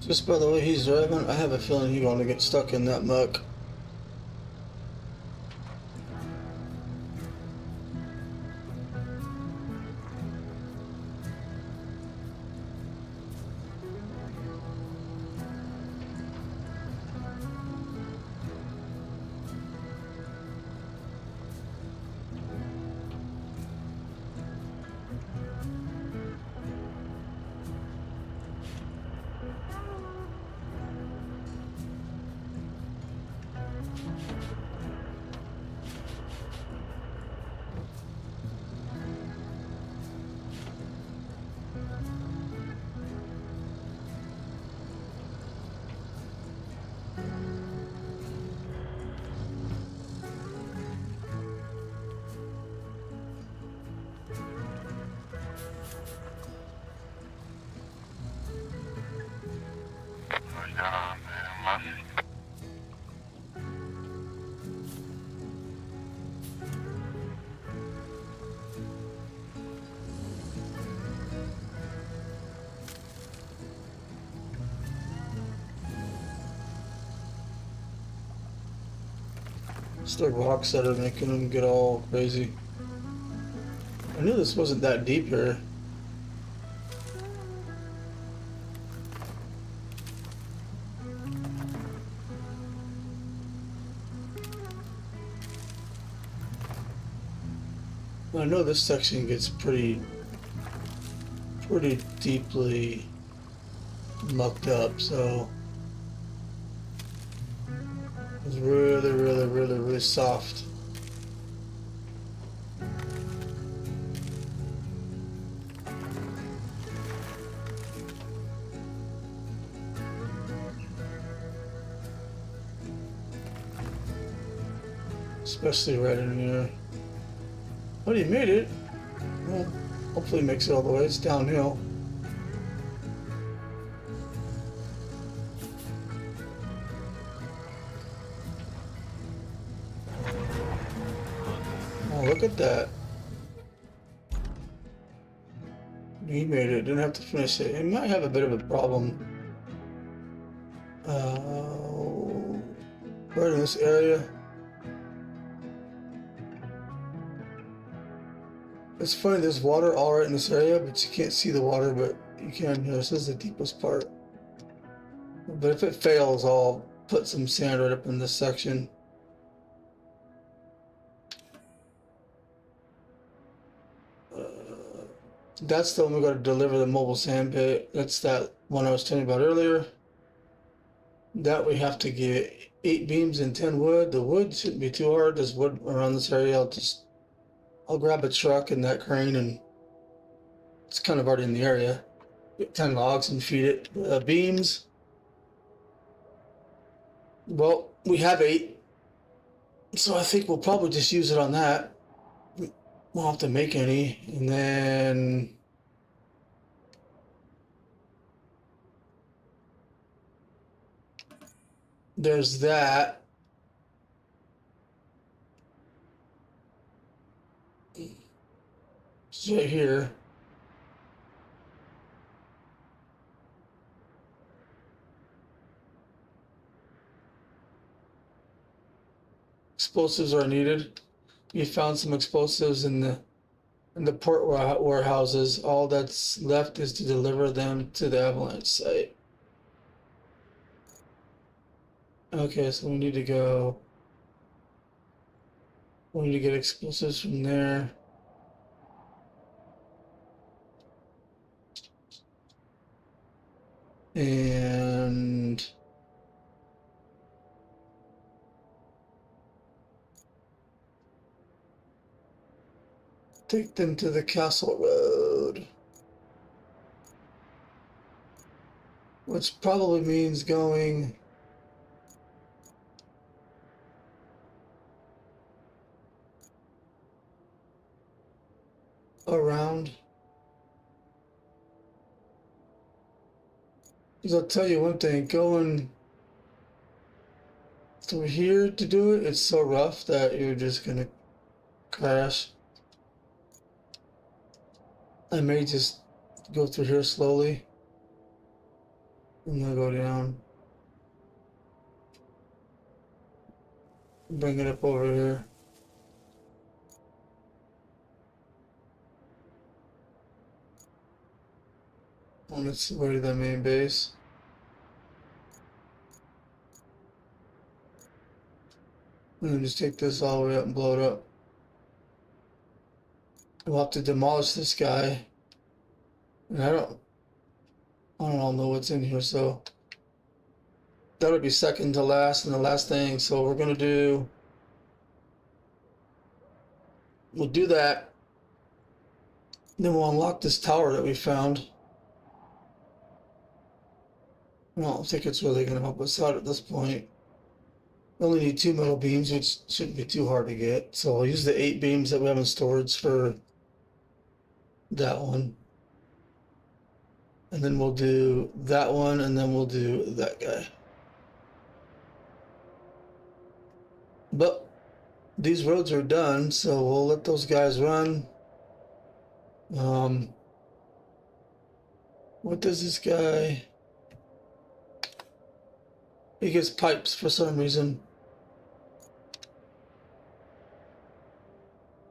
Just by the way he's driving, I have a feeling he's going to get stuck in that muck. It's the rocks that are making them get all crazy. I knew this wasn't that deep here. I know this section gets pretty deeply mucked up, so it's really soft. Especially right in here. But he made it. Well, hopefully he makes it all the way. It's downhill. Oh, look at that. He made it. Didn't have to finish it. He might have a bit of a problem. Right in this area. It's funny, there's water all right in this area, but you can't see the water, but you can here. This is the deepest part. But if it fails, I'll put some sand right up in this section. That's the one we got to deliver the mobile sand pit. That's that one I was telling you about earlier. That we have to get 8 beams and 10 wood. The wood shouldn't be too hard. There's wood around this area. I'll grab a truck and that crane, and it's kind of already in the area. Get 10 logs and feed it. Beams. Well, we have 8, so I think we'll probably just use it on that. We won't have to make any, and then there's that. It's right here. Explosives are needed. We found some explosives in the port warehouses. All that's left is to deliver them to the avalanche site. Okay, so we need to go. We need to get explosives from there. And take them to the castle road. Which probably means going around. Because I'll tell you one thing, going through here to do it, it's so rough that you're just gonna crash. I may just go through here slowly and then go down. Bring it up over here. And let's go to the main base. And then just take this all the way up and blow it up. We'll have to demolish this guy. And I don't know what's in here, so that'll be second to last and the last thing. So we're gonna do, we'll do that. Then we'll unlock this tower that we found. I don't think it's really gonna help us out at this point. We only need 2 metal beams, which shouldn't be too hard to get. So I'll use the 8 beams that we have in storage for that one. And then we'll do that one, and then we'll do that guy. But these roads are done, so we'll let those guys run. What does this guy? He gets pipes for some reason.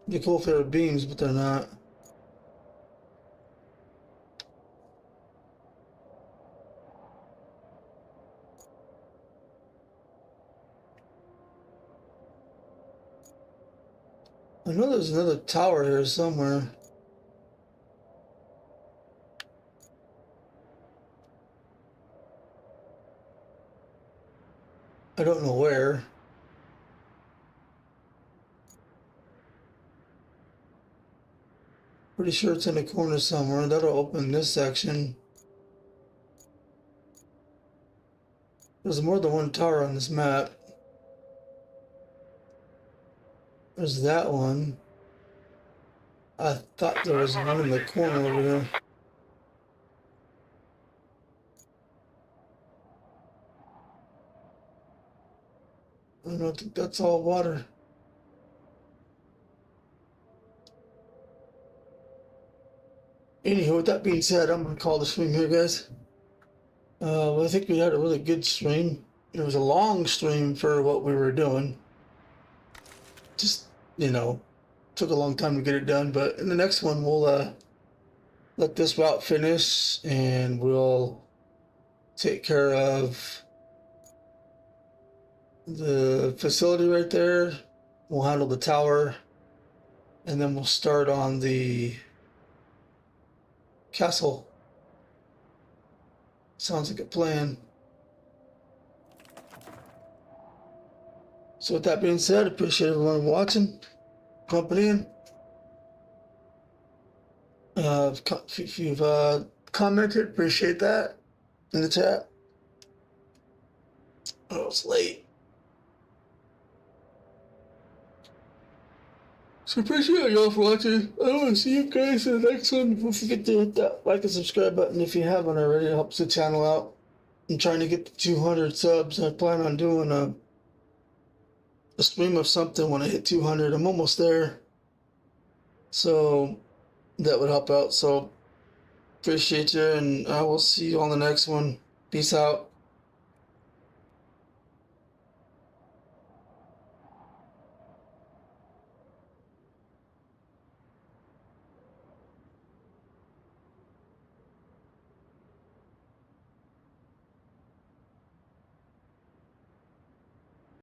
They're cool if they're beams, but they're not. I know there's another tower here somewhere. I don't know where. Pretty sure it's in the corner somewhere. That'll open this section. There's more than one tower on this map. There's that one. I thought there was one in the corner over there. I don't think that's all water. Anywho, with that being said, I'm gonna call the stream here, guys. Well, I think we had a really good stream. It was a long stream for what we were doing. Just, took a long time to get it done. But in the next one, we'll let this route finish, and we'll take care of the facility right there. We'll handle the tower, and then we'll start on the castle. Sounds like a plan. So with that being said, appreciate everyone watching, jumping in. If you've commented, appreciate that in the chat. Oh, it's late. So appreciate y'all for watching. I want to see you guys in the next one. Don't forget to hit that like and subscribe button if you haven't already. It helps the channel out. I'm trying to get to 200 subs. I plan on doing a stream of something when I hit 200. I'm almost there. So that would help out. So appreciate you, and I will see you on the next one. Peace out.